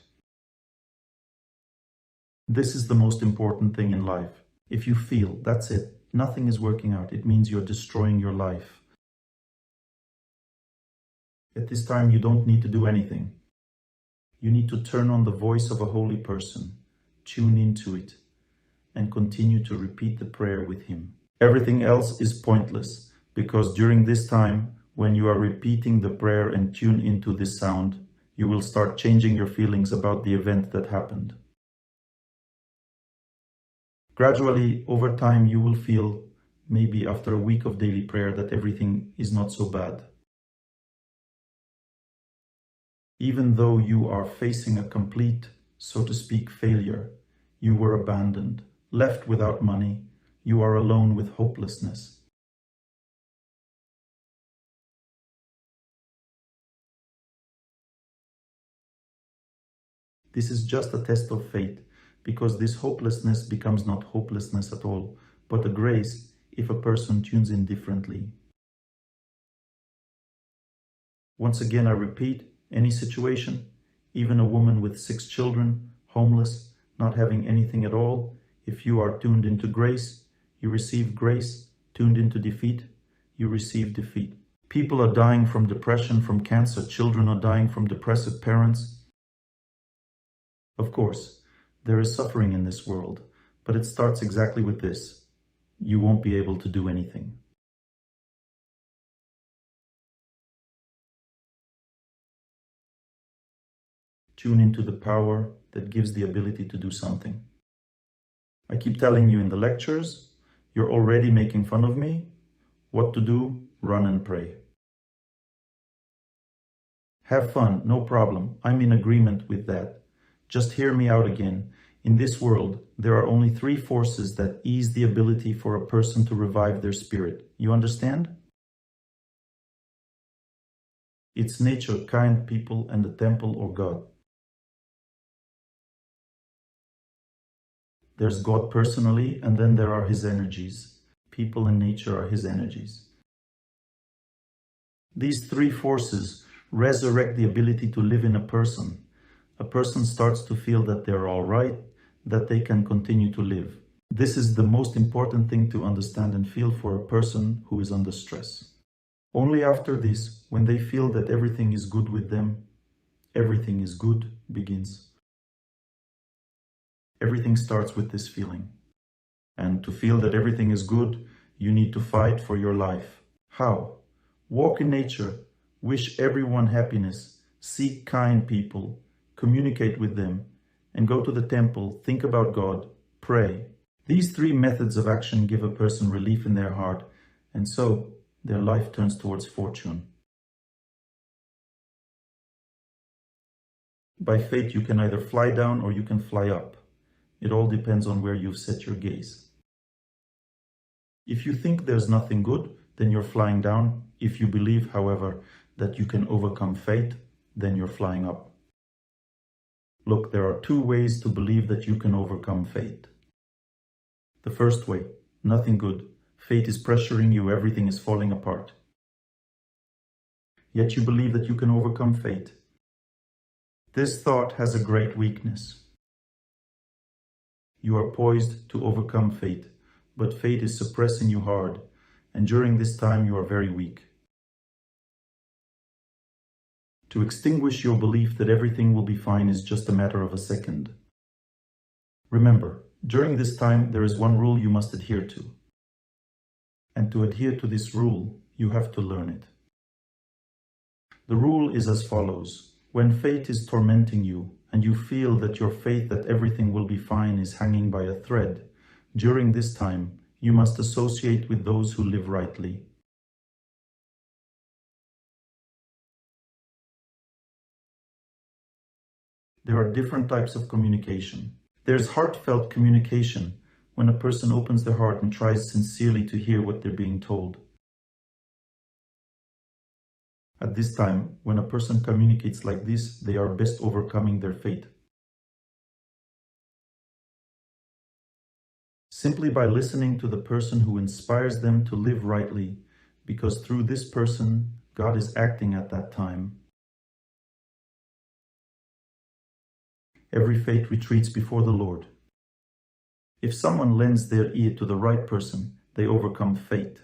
This is the most important thing in life. If you feel, that's it, nothing is working out, it means you're destroying your life. At this time, you don't need to do anything. You need to turn on the voice of a holy person, tune into it, and continue to repeat the prayer with him. Everything else is pointless, because during this time, when you are repeating the prayer and tune into this sound, you will start changing your feelings about the event that happened. Gradually, over time, you will feel, maybe after a week of daily prayer, that everything is not so bad. Even though you are facing a complete, so to speak, failure, you were abandoned, left without money, you are alone with hopelessness. This is just a test of faith, because this hopelessness becomes not hopelessness at all, but a grace if a person tunes in differently. Once again, I repeat, any situation, even a woman with 6 children, homeless, not having anything at all, if you are tuned into grace, you receive grace. Tuned into defeat, you receive defeat. People are dying from depression, from cancer. Children are dying from depressive parents. Of course, there is suffering in this world, but it starts exactly with this. You won't be able to do anything. Tune into the power that gives the ability to do something. I keep telling you in the lectures, you're already making fun of me. What to do? Run and pray. Have fun, no problem. I'm in agreement with that. Just hear me out again. In this world, there are only 3 forces that ease the ability for a person to revive their spirit. You understand? It's nature, kind people, and the temple or God. There's God personally, and then there are his energies. People and nature are his energies. These 3 forces resurrect the ability to live in a person. A person starts to feel that they're all right, that they can continue to live. This is the most important thing to understand and feel for a person who is under stress. Only after this, when they feel that everything is good with them, everything is good begins. Everything starts with this feeling. And to feel that everything is good, you need to fight for your life. How? Walk in nature, wish everyone happiness, seek kind people, communicate with them, and go to the temple, think about God, pray. These 3 methods of action give a person relief in their heart, and so their life turns towards fortune. By faith, you can either fly down or you can fly up. It all depends on where you've set your gaze. If you think there's nothing good, then you're flying down. If you believe, however, that you can overcome fate, then you're flying up. Look, there are 2 ways to believe that you can overcome fate. The first way, nothing good. Fate is pressuring you, everything is falling apart. Yet you believe that you can overcome fate. This thought has a great weakness. You are poised to overcome fate, but fate is suppressing you hard, and during this time you are very weak. To extinguish your belief that everything will be fine is just a matter of a second. Remember, during this time there is one rule you must adhere to. And to adhere to this rule, you have to learn it. The rule is as follows. When fate is tormenting you, and you feel that your faith that everything will be fine is hanging by a thread, during this time, you must associate with those who live rightly. There are different types of communication. There's heartfelt communication, when a person opens their heart and tries sincerely to hear what they're being told. At this time, when a person communicates like this, they are best overcoming their fate. Simply by listening to the person who inspires them to live rightly, because through this person, God is acting at that time. Every fate retreats before the Lord. If someone lends their ear to the right person, they overcome fate.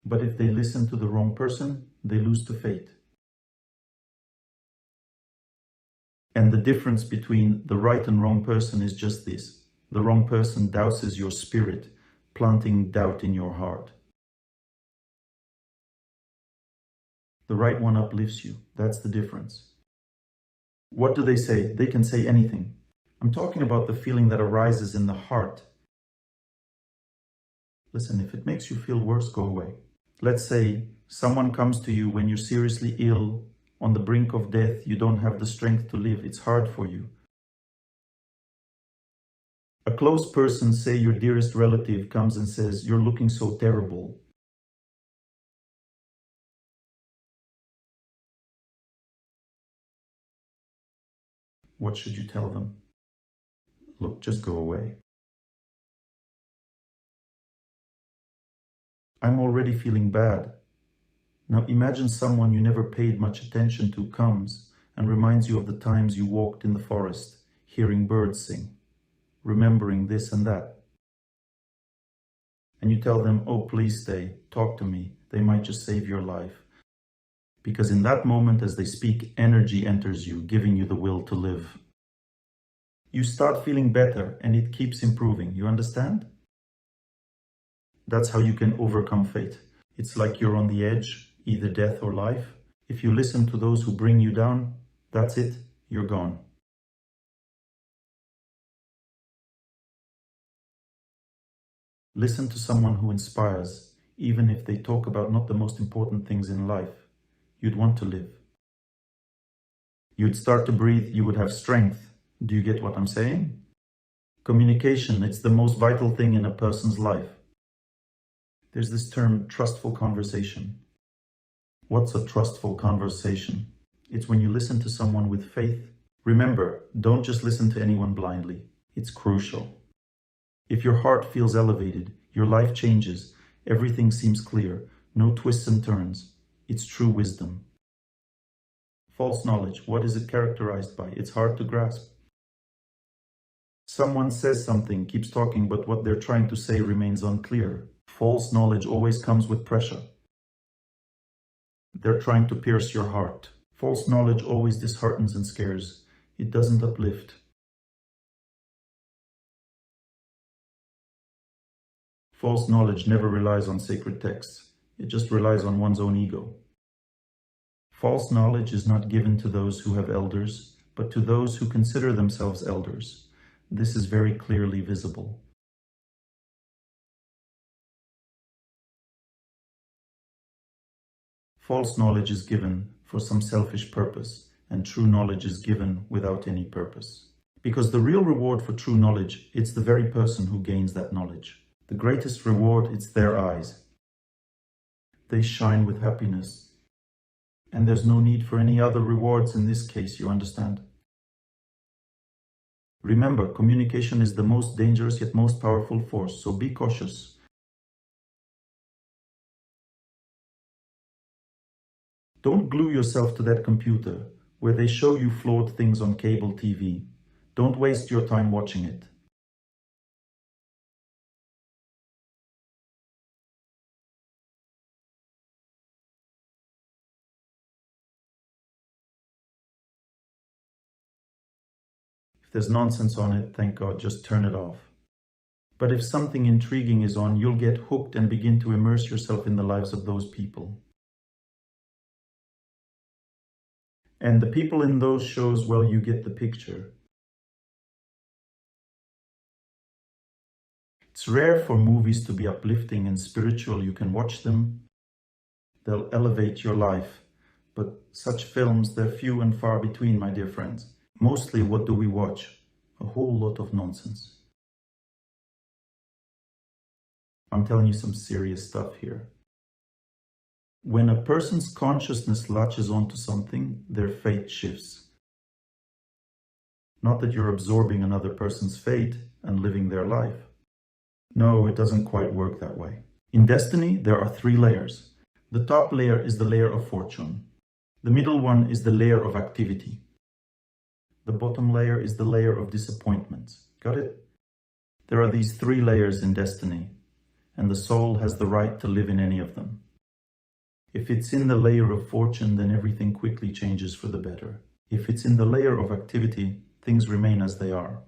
But if they listen to the wrong person, they lose to fate. And the difference between the right and wrong person is just this. The wrong person douses your spirit, planting doubt in your heart. The right one uplifts you. That's the difference. What do they say? They can say anything. I'm talking about the feeling that arises in the heart. Listen, if it makes you feel worse, go away. Let's say someone comes to you when you're seriously ill, on the brink of death, you don't have the strength to live, it's hard for you. A close person, say your dearest relative, comes and says, "You're looking so terrible." What should you tell them? Look, just go away. I'm already feeling bad. Now imagine someone you never paid much attention to comes and reminds you of the times you walked in the forest, hearing birds sing, remembering this and that. And you tell them, "Oh, please stay, talk to me, they might just save your life." Because in that moment, as they speak, energy enters you, giving you the will to live. You start feeling better and it keeps improving, you understand? That's how you can overcome fate. It's like you're on the edge, either death or life. If you listen to those who bring you down, that's it, you're gone. Listen to someone who inspires, even if they talk about not the most important things in life. You'd want to live. You'd start to breathe, you would have strength. Do you get what I'm saying? Communication, it's the most vital thing in a person's life. There's this term, trustful conversation. What's a trustful conversation? It's when you listen to someone with faith. Remember, don't just listen to anyone blindly. It's crucial. If your heart feels elevated, your life changes, everything seems clear, no twists and turns. It's true wisdom. False knowledge, what is it characterized by? It's hard to grasp. Someone says something, keeps talking, but what they're trying to say remains unclear. False knowledge always comes with pressure. They're trying to pierce your heart. False knowledge always disheartens and scares. It doesn't uplift. False knowledge never relies on sacred texts. It just relies on one's own ego. False knowledge is not given to those who have elders, but to those who consider themselves elders. This is very clearly visible. False knowledge is given for some selfish purpose, and true knowledge is given without any purpose. Because the real reward for true knowledge, it's the very person who gains that knowledge. The greatest reward, it's their eyes. They shine with happiness. And there's no need for any other rewards in this case, you understand? Remember, communication is the most dangerous yet most powerful force, so be cautious. Don't glue yourself to that computer where they show you flawed things on cable TV. Don't waste your time watching it. If there's nonsense on it, thank God, just turn it off. But if something intriguing is on, you'll get hooked and begin to immerse yourself in the lives of those people. And the people in those shows, well, you get the picture. It's rare for movies to be uplifting and spiritual. You can watch them. They'll elevate your life. But such films, they're few and far between, my dear friends. Mostly, what do we watch? A whole lot of nonsense. I'm telling you some serious stuff here. When a person's consciousness latches onto something, their fate shifts. Not that you're absorbing another person's fate and living their life. No, it doesn't quite work that way. In destiny, there are 3 layers. The top layer is the layer of fortune. The middle one is the layer of activity. The bottom layer is the layer of disappointments. Got it? There are these 3 layers in destiny, and the soul has the right to live in any of them. If it's in the layer of fortune, then everything quickly changes for the better. If it's in the layer of activity, things remain as they are.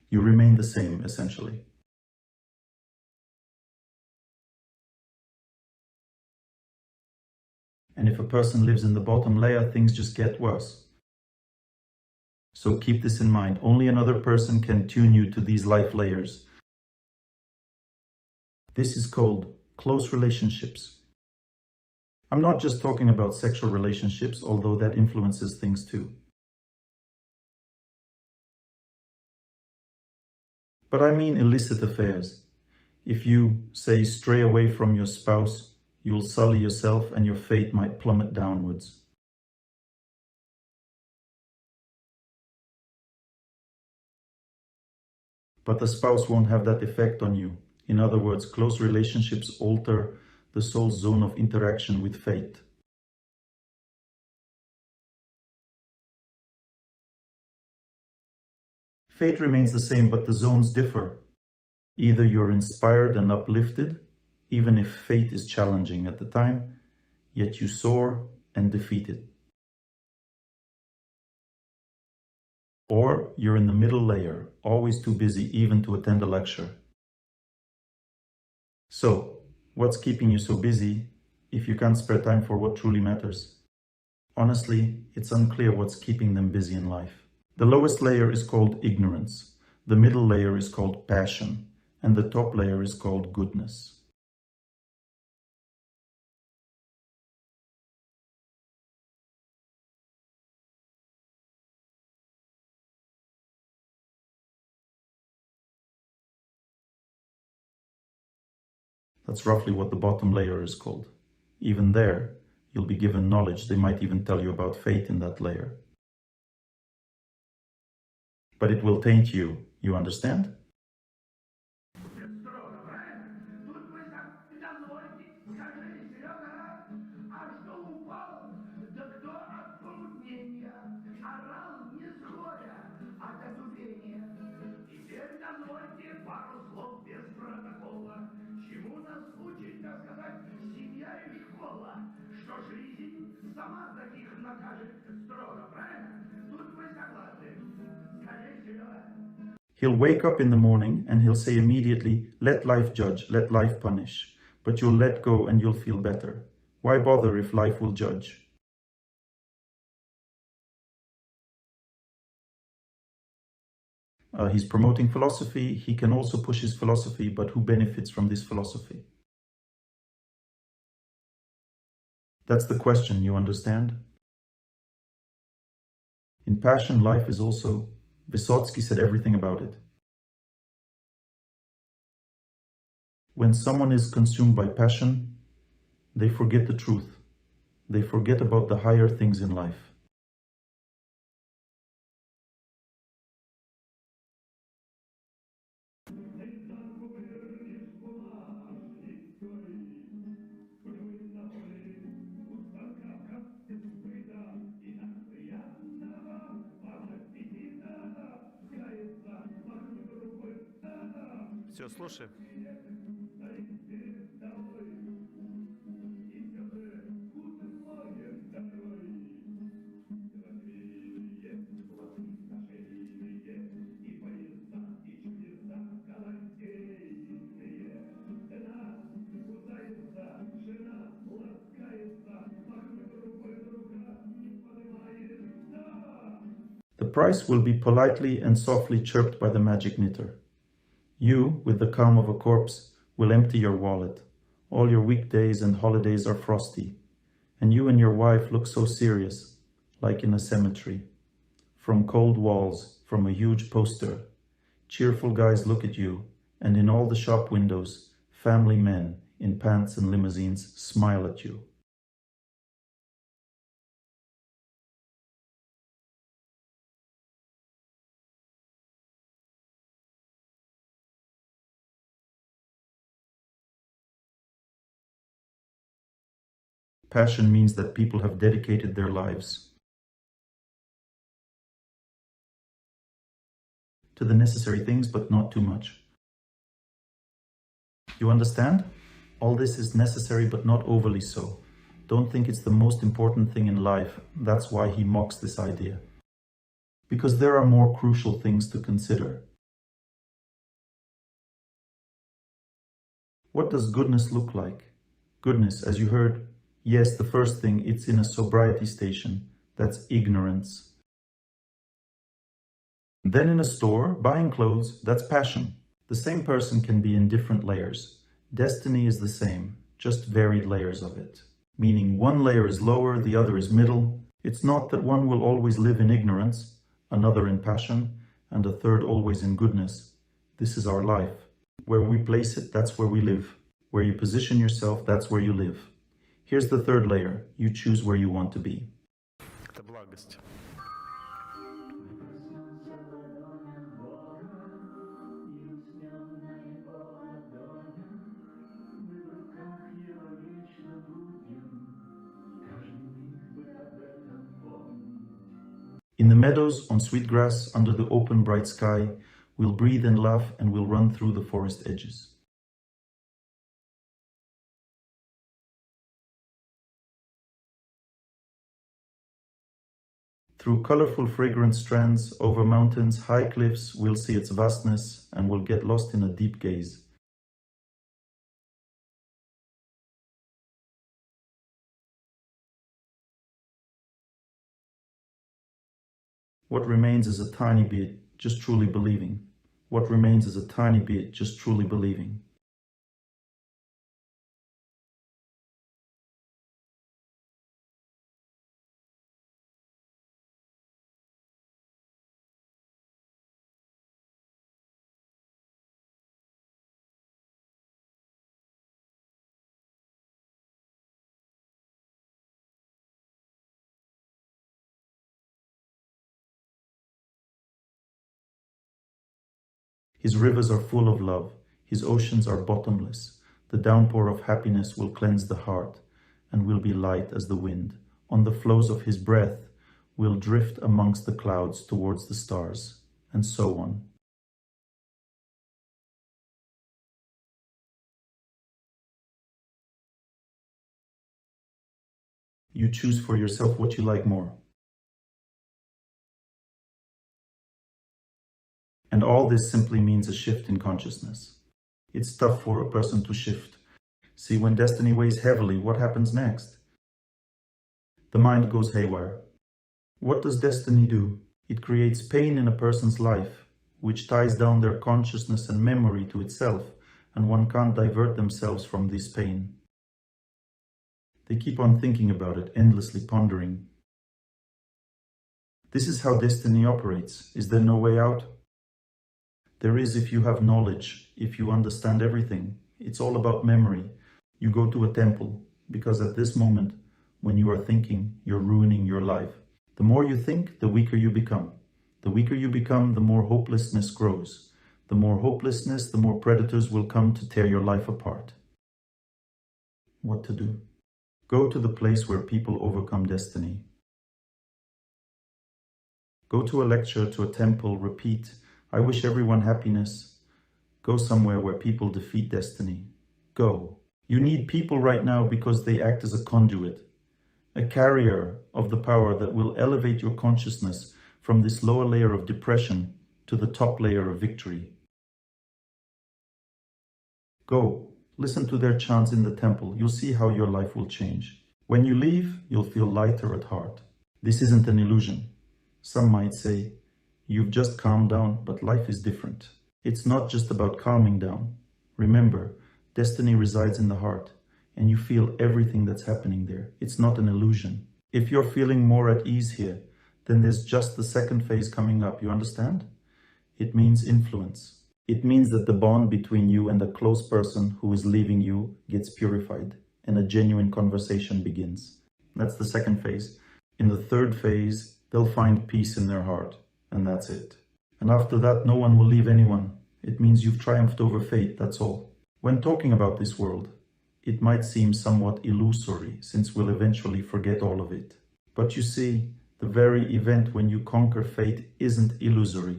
You remain the same, essentially. And if a person lives in the bottom layer, things just get worse. So keep this in mind. Only another person can tune you to these life layers. This is called close relationships. I'm not just talking about sexual relationships, although that influences things too. But I mean illicit affairs. If you, say, stray away from your spouse, you'll sully yourself and your fate might plummet downwards. But the spouse won't have that effect on you. In other words, close relationships alter the soul's zone of interaction with fate. Fate remains the same, but the zones differ. Either you're inspired and uplifted, even if fate is challenging at the time, yet you soar and defeat it. Or you're in the middle layer, always too busy even to attend a lecture. So, what's keeping you so busy if you can't spare time for what truly matters? Honestly, it's unclear what's keeping them busy in life. The lowest layer is called ignorance, the middle layer is called passion, and the top layer is called goodness. That's roughly what the bottom layer is called. Even there, you'll be given knowledge. They might even tell you about fate in that layer. But it will taint you. You understand? Теперь дозвольте пару слов без протокола. Чему нас учит, так сказать, семья и школа? Что жизнь сама таких накажет строго, правильно? Тут вы согласны? Скажи, Серега. He'll wake up in the morning and he'll say immediately, let life judge, let life punish. But you'll let go and you'll feel better. Why bother if life will judge? He's promoting philosophy. He can also push his philosophy, but who benefits from this philosophy? That's the question, you understand? In passion, life is also... Vysotsky said everything about it. When someone is consumed by passion, they forget the truth. They forget about the higher things in life. Все, слушай. The price will be politely and softly chirped by the magic knitter. You, with the calm of a corpse, will empty your wallet. All your weekdays and holidays are frosty. And you and your wife look so serious, like in a cemetery. From cold walls, from a huge poster, cheerful guys look at you, and in all the shop windows, family men in pants and limousines smile at you. Passion means that people have dedicated their lives to the necessary things, but not too much. You understand? All this is necessary, but not overly so. don't think it's the most important thing in life. That's why he mocks this idea. Because there are more crucial things to consider. What does goodness look like? Goodness, as you heard, yes, the first thing, it's in a sobriety station. That's ignorance. Then in a store, buying clothes, that's passion. The same person can be in different layers. Destiny is the same, just varied layers of it. Meaning one layer is lower, the other is middle. It's not that one will always live in ignorance, another in passion, and a third always in goodness. This is our life. Where we place it, that's where we live. Where you position yourself, that's where you live. Here's the third layer. You choose where you want to be. Это благость. In the meadows, on sweet grass, under the open bright sky, we'll breathe and laugh and we'll run through the forest edges. Through colorful fragrant strands, over mountains, high cliffs, we'll see its vastness and we'll get lost in a deep gaze. What remains is a tiny bit, just truly believing. What remains is a tiny bit, just truly believing. His rivers are full of love, his oceans are bottomless. The downpour of happiness will cleanse the heart, and will be light as the wind. On the flows of his breath, we'll drift amongst the clouds towards the stars, and so on. You choose for yourself what you like more. And all this simply means a shift in consciousness. It's tough for a person to shift. See, when destiny weighs heavily, what happens next? The mind goes haywire. What does destiny do? It creates pain in a person's life, which ties down their consciousness and memory to itself, and one can't divert themselves from this pain. They keep on thinking about it, endlessly pondering. This is how destiny operates. Is there no way out? There is if you have knowledge, if you understand everything. It's all about memory. You go to a temple, because at this moment, when you are thinking, you're ruining your life. The more you think, the weaker you become. The weaker you become, the more hopelessness grows. The more hopelessness, the more predators will come to tear your life apart. What to do? Go to the place where people overcome destiny. Go to a lecture, to a temple, repeat, I wish everyone happiness. Go somewhere where people defeat destiny. Go. You need people right now because they act as a conduit, a carrier of the power that will elevate your consciousness from this lower layer of depression to the top layer of victory. Go. Listen to their chants in the temple. You'll see how your life will change. When you leave, you'll feel lighter at heart. This isn't an illusion. Some might say, you've just calmed down, but life is different. It's not just about calming down. Remember, destiny resides in the heart, and you feel everything that's happening there. It's not an illusion. If you're feeling more at ease here, then there's just the second phase coming up, you understand? It means influence. It means that the bond between you and a close person who is leaving you gets purified, and a genuine conversation begins. That's the second phase. In the third phase, they'll find peace in their heart. And that's it. And after that, no one will leave anyone. It means you've triumphed over fate, that's all. When talking about this world, it might seem somewhat illusory, since we'll eventually forget all of it. But you see, the very event when you conquer fate isn't illusory.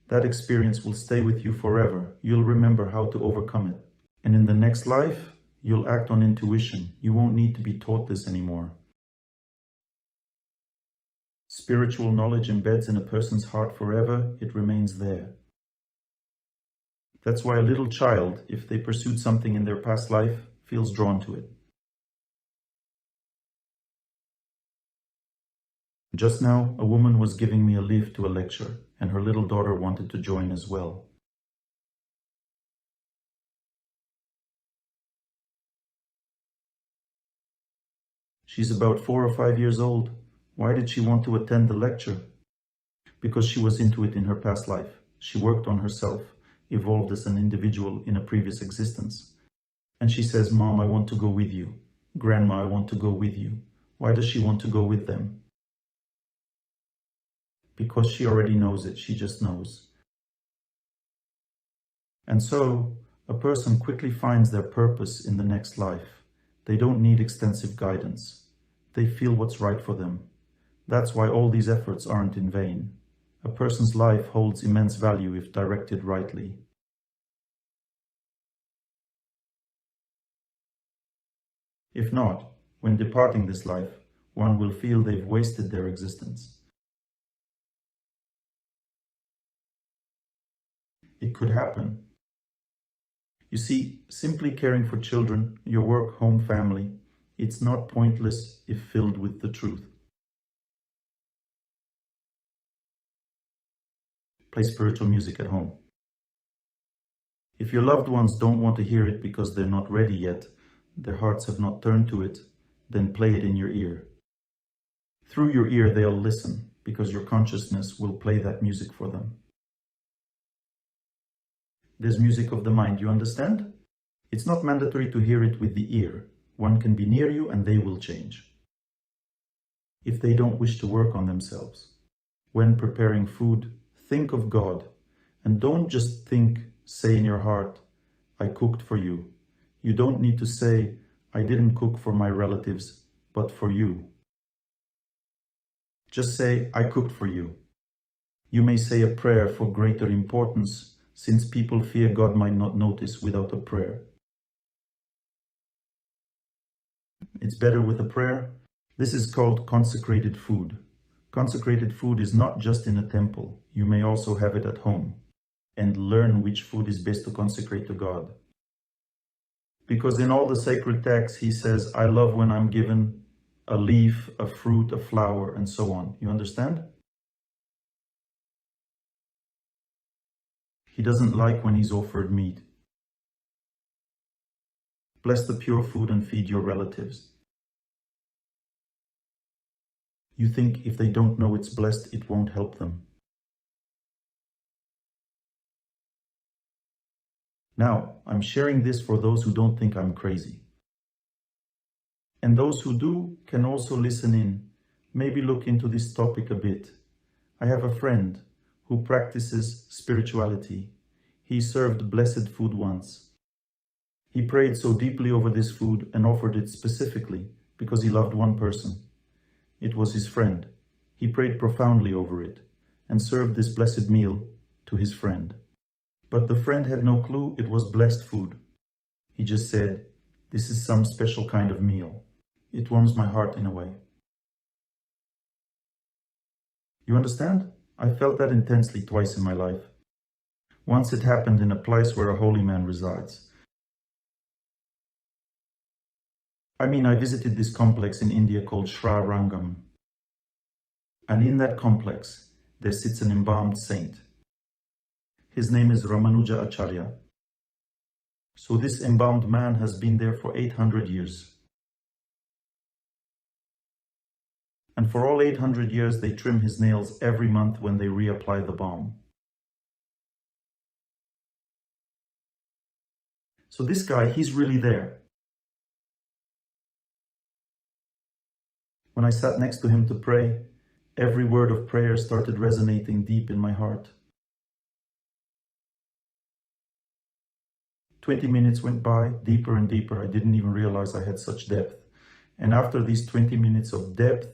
That experience will stay with you forever. You'll remember how to overcome it. And in the next life, You'll act on intuition. You won't need to be taught this anymore. Spiritual knowledge embeds in a person's heart forever. It remains there. That's why a little child, if they pursued something in their past life, feels drawn to it. Just now, a woman was giving me a lift to a lecture, and her little daughter wanted to join as well. She's about 4 or 5 years old. Why did she want to attend the lecture? Because she was into it in her past life. She worked on herself, evolved as an individual in a previous existence. And she says, "Mom, I want to go with you. Grandma, I want to go with you." Why does she want to go with them? Because she already knows it. She just knows. And so, a person quickly finds their purpose in the next life. They don't need extensive guidance. They feel what's right for them. That's why all these efforts aren't in vain. A person's life holds immense value if directed rightly. If not, when departing this life, one will feel they've wasted their existence. It could happen. You see, simply caring for children, your work, home, family, it's not pointless if filled with the truth. Play spiritual music at home. If your loved ones don't want to hear it because they're not ready yet, their hearts have not turned to it, then play it in your ear. Through your ear they'll listen, because your consciousness will play that music for them. There's music of the mind, you understand? It's not mandatory to hear it with the ear. One can be near you and they will change. If they don't wish to work on themselves. When preparing food, think of God. And don't just say in your heart, "I cooked for you." You don't need to say, "I didn't cook for my relatives, but for you." Just say, "I cooked for you." You may say a prayer for greater importance, since people fear God might not notice without a prayer. It's better with a prayer. This is called consecrated food. Consecrated food is not just in a temple. You may also have it at home and learn which food is best to consecrate to God. Because in all the sacred texts, he says, "I love when I'm given a leaf, a fruit, a flower," and so on. You understand? He doesn't like when he's offered meat. Bless the pure food and feed your relatives. You think if they don't know it's blessed, it won't help them. Now, I'm sharing this for those who don't think I'm crazy. And those who do can also listen in, maybe look into this topic a bit. I have a friend who practices spirituality. He served blessed food once. He prayed so deeply over this food and offered it specifically because he loved one person. It was his friend. He prayed profoundly over it and served this blessed meal to his friend. But the friend had no clue it was blessed food. He just said, "This is some special kind of meal. It warms my heart in a way." You understand? I felt that intensely twice in my life. Once it happened in a place where a holy man resides. I visited this complex in India called Srirangam. And in that complex, there sits an embalmed saint. His name is Ramanuja Acharya. So this embalmed man has been there for 800 years. And for all 800 years, they trim his nails every month when they reapply the balm. So this guy, he's really there. When I sat next to him to pray, every word of prayer started resonating deep in my heart. 20 minutes went by, deeper and deeper. I didn't even realize I had such depth. And after these 20 minutes of depth,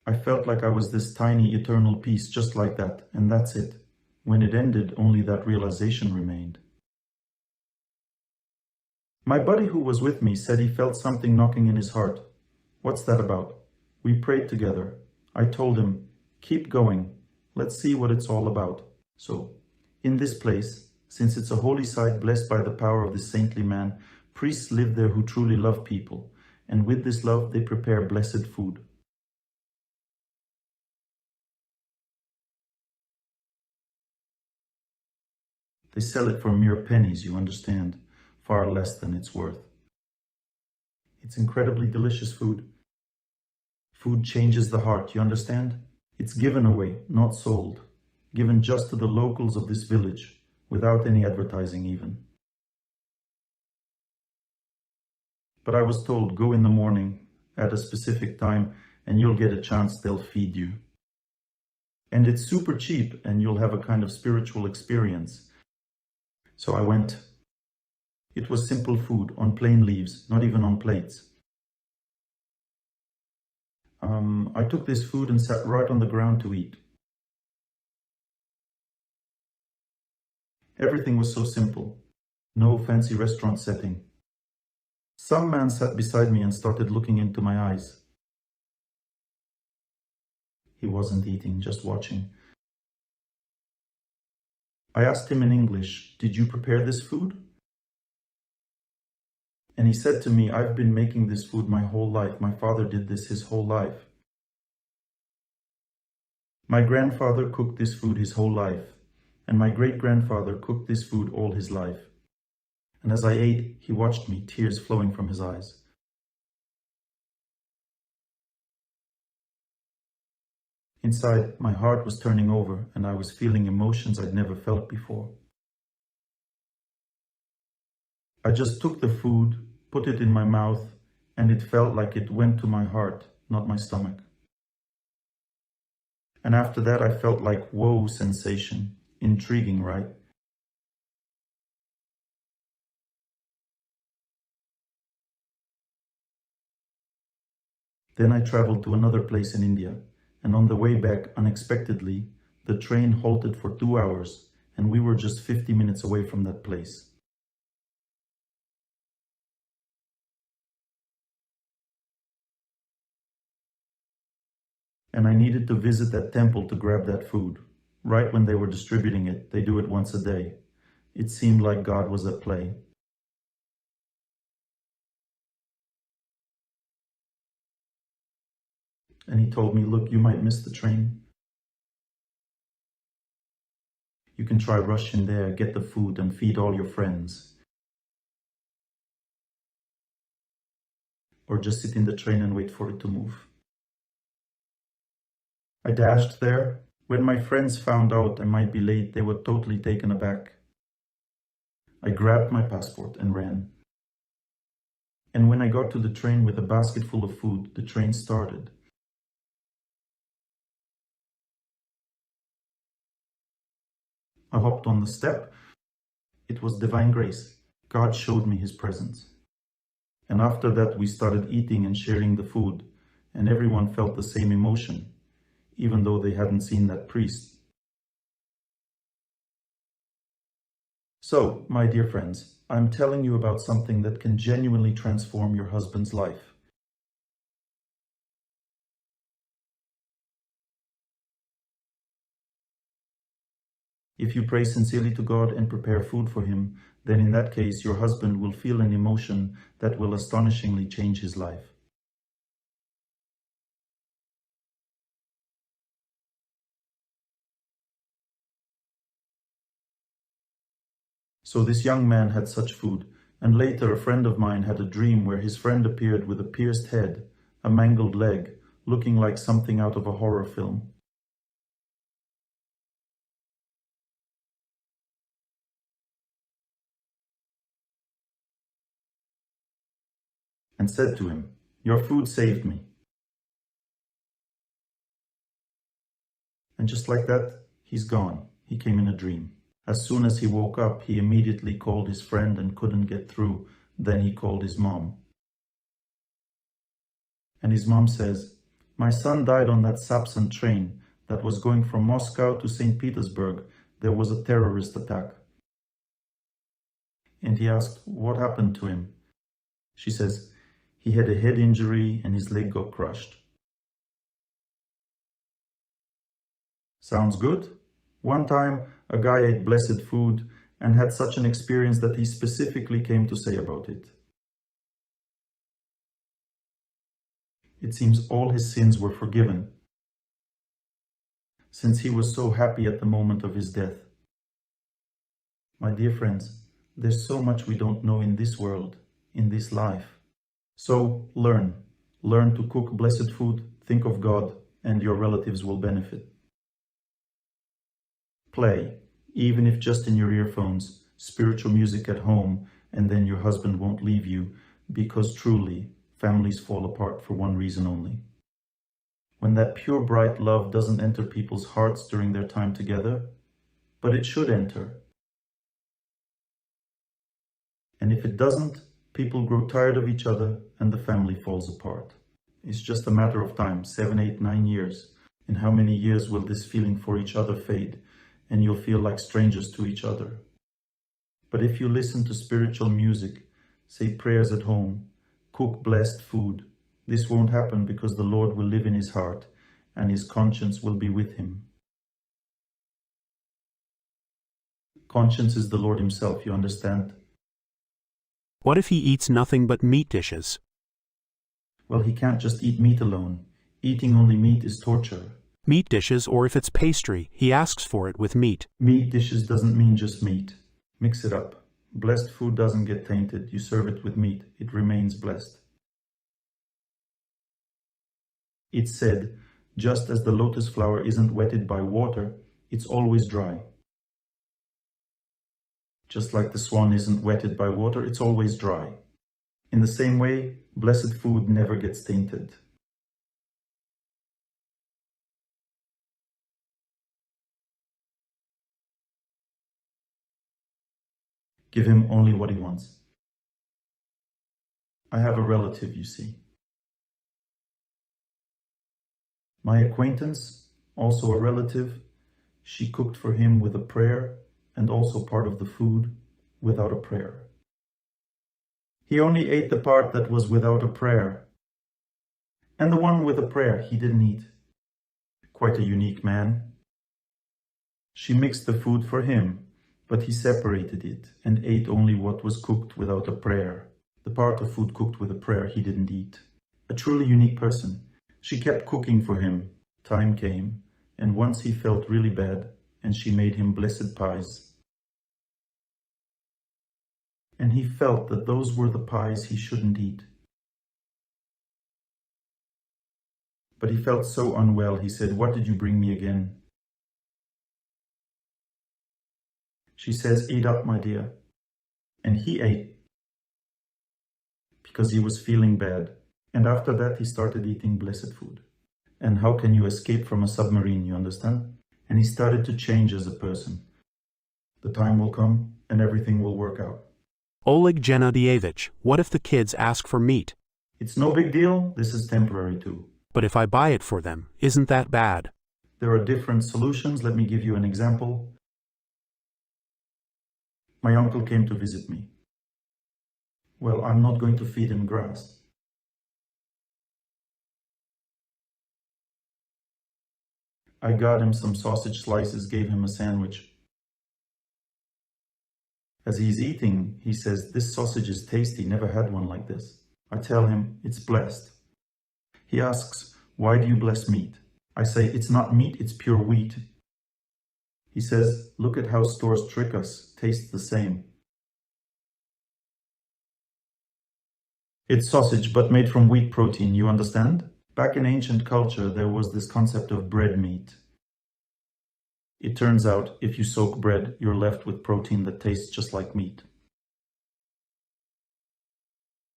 I felt like I was this tiny eternal piece, just like that, and that's it. When it ended, only that realization remained. My buddy who was with me said he felt something knocking in his heart. What's that about? We prayed together. I told him, keep going. Let's see what it's all about. So, in this place, since it's a holy site blessed by the power of this saintly man, priests live there who truly love people, and with this love they prepare blessed food. They sell it for mere pennies, you understand, far less than it's worth. It's incredibly delicious food. Food changes the heart, you understand? It's given away, not sold. Given just to the locals of this village, without any advertising even. But I was told, go in the morning, at a specific time, and you'll get a chance, they'll feed you. And it's super cheap, and you'll have a kind of spiritual experience. So I went. It was simple food, on plain leaves, not even on plates. I took this food and sat right on the ground to eat. Everything was so simple. No fancy restaurant setting. Some man sat beside me and started looking into my eyes. He wasn't eating, just watching. I asked him in English, did you prepare this food? And he said to me, I've been making this food my whole life. My father did this his whole life. My grandfather cooked this food his whole life. And my great-grandfather cooked this food all his life. And as I ate, he watched me, tears flowing from his eyes. Inside, my heart was turning over, and I was feeling emotions I'd never felt before. I just took the food, put it in my mouth, and it felt like it went to my heart, not my stomach. And after that, I felt like whoa sensation. Intriguing, right? Then I traveled to another place in India, and on the way back, unexpectedly, the train halted for 2 hours, and we were just 50 minutes away from that place. And I needed to visit that temple to grab that food. Right when they were distributing it, they do it once a day. It seemed like God was at play. And he told me, look, you might miss the train. You can try rush in there, get the food, and feed all your friends. Or just sit in the train and wait for it to move. I dashed there. When my friends found out I might be late, they were totally taken aback. I grabbed my passport and ran. And when I got to the train with a basket full of food, the train started. I hopped on the step. It was divine grace. God showed me his presence. And after that, we started eating and sharing the food, and everyone felt the same emotion, even though they hadn't seen that priest. So, my dear friends, I'm telling you about something that can genuinely transform your husband's life. If you pray sincerely to God and prepare food for him, then in that case your husband will feel an emotion that will astonishingly change his life. So this young man had such food, and later a friend of mine had a dream where his friend appeared with a pierced head, a mangled leg, looking like something out of a horror film. And said to him, "Your food saved me." And just like that, he's gone. He came in a dream. As soon as he woke up, he immediately called his friend and couldn't get through. Then he called his mom. And his mom says, "My son died on that Sapsan train that was going from Moscow to St. Petersburg. There was a terrorist attack." And he asked, "What happened to him?" She says, he had a head injury and his leg got crushed. Sounds good? One time, a guy ate blessed food and had such an experience that he specifically came to say about it. It seems all his sins were forgiven, since he was so happy at the moment of his death. My dear friends, there's so much we don't know in this world, in this life. So learn to cook blessed food, think of God, and your relatives will benefit. Play, even if just in your earphones, spiritual music at home, and then your husband won't leave you, because truly, families fall apart for one reason only. When that pure, bright love doesn't enter people's hearts during their time together, but it should enter. And if it doesn't, people grow tired of each other and the family falls apart. It's just a matter of time, 7, 8, 9 years. In how many years will this feeling for each other fade, and you'll feel like strangers to each other? But if you listen to spiritual music, say prayers at home, cook blessed food, this won't happen because the Lord will live in his heart and his conscience will be with him. Conscience is the Lord himself, you understand? What if he eats nothing but meat dishes? Well, he can't just eat meat alone. Eating only meat is torture. Meat dishes, or if it's pastry, he asks for it with meat. Meat dishes doesn't mean just meat. Mix it up. Blessed food doesn't get tainted. You serve it with meat. It remains blessed. It's said, just as the lotus flower isn't wetted by water, it's always dry. Just like the swan isn't wetted by water, it's always dry. In the same way, blessed food never gets tainted. Give him only what he wants. I have a relative, you see. My acquaintance, also a relative, she cooked for him with a prayer and also part of the food without a prayer. He only ate the part that was without a prayer, and the one with a prayer he didn't eat. Quite a unique man. She mixed the food for him, but he separated it and ate only what was cooked without a prayer. The part of food cooked with a prayer he didn't eat. A truly unique person. She kept cooking for him. Time came, and once he felt really bad, and she made him blessed pies. And he felt that those were the pies he shouldn't eat. But he felt so unwell, he said, "What did you bring me again?" She says, "Eat up, my dear." And he ate, because he was feeling bad. And after that, he started eating blessed food. And how can you escape from a submarine, you understand? And he started to change as a person. The time will come and everything will work out. Oleg Gennadievich, what if the kids ask for meat? It's no big deal. This is temporary too. But if I buy it for them, isn't that bad? There are different solutions. Let me give you an example. My uncle came to visit me. Well, I'm not going to feed him grass. I got him some sausage slices, gave him a sandwich. As he's eating, he says, "This sausage is tasty, never had one like this." I tell him, "It's blessed." He asks, "Why do you bless meat?" I say, "It's not meat, it's pure wheat." He says, "Look at how stores trick us, tastes the same." It's sausage, but made from wheat protein, you understand? Back in ancient culture, there was this concept of bread meat. It turns out, if you soak bread, you're left with protein that tastes just like meat.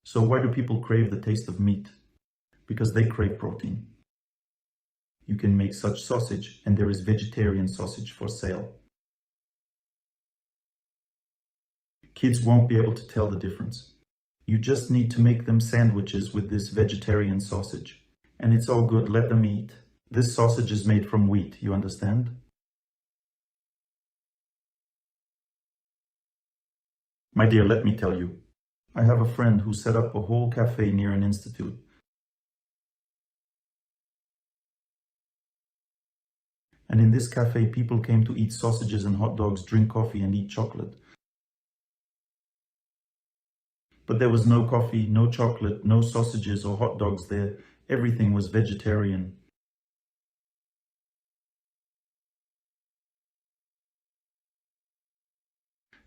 So why do people crave the taste of meat? Because they crave protein. You can make such sausage, and there is vegetarian sausage for sale. Kids won't be able to tell the difference. You just need to make them sandwiches with this vegetarian sausage. And it's all good, let them eat. This sausage is made from wheat, you understand? My dear, let me tell you. I have a friend who set up a whole cafe near an institute. And in this cafe, people came to eat sausages and hot dogs, drink coffee, and eat chocolate. But there was no coffee, no chocolate, no sausages or hot dogs there. Everything was vegetarian.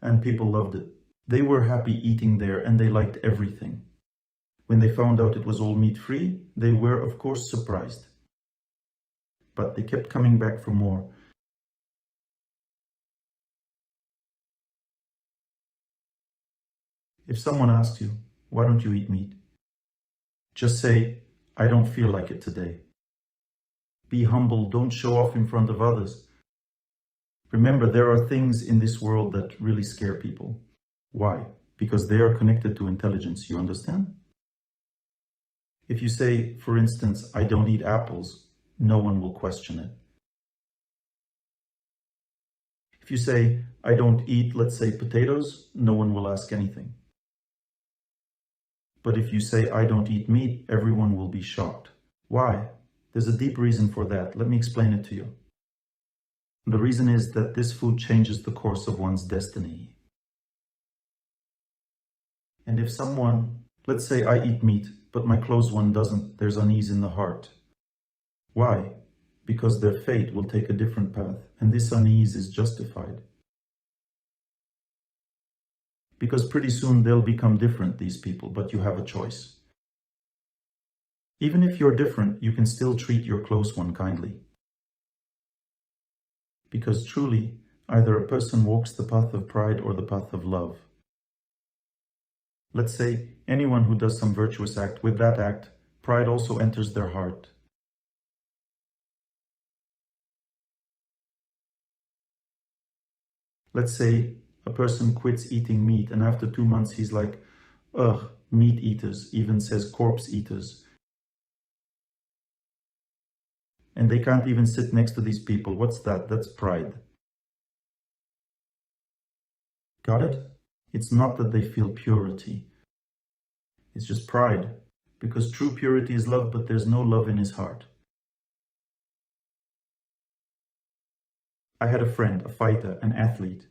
And people loved it. They were happy eating there and they liked everything. When they found out it was all meat-free, they were, of course, surprised. But they kept coming back for more. If someone asks you, why don't you eat meat? Just say, I don't feel like it today. Be humble, don't show off in front of others. Remember, there are things in this world that really scare people. Why? Because they are connected to intelligence, you understand? If you say, for instance, I don't eat apples, no one will question it. If you say, I don't eat, let's say, potatoes, no one will ask anything. But if you say, I don't eat meat, everyone will be shocked. Why? There's a deep reason for that. Let me explain it to you. The reason is that this food changes the course of one's destiny. And if someone, let's say I eat meat, but my close one doesn't, there's unease in the heart. Why? Because their fate will take a different path, and this unease is justified. Because pretty soon they'll become different, these people, but you have a choice. Even if you're different, you can still treat your close one kindly. Because truly, either a person walks the path of pride or the path of love. Let's say anyone who does some virtuous act, with that act, pride also enters their heart. Let's say a person quits eating meat and after 2 months he's like, ugh, meat eaters, even says corpse eaters. And they can't even sit next to these people. What's that? That's pride. Got it? It's not that they feel purity. It's just pride. Because true purity is love, but there's no love in his heart. I had a friend, a fighter, an athlete.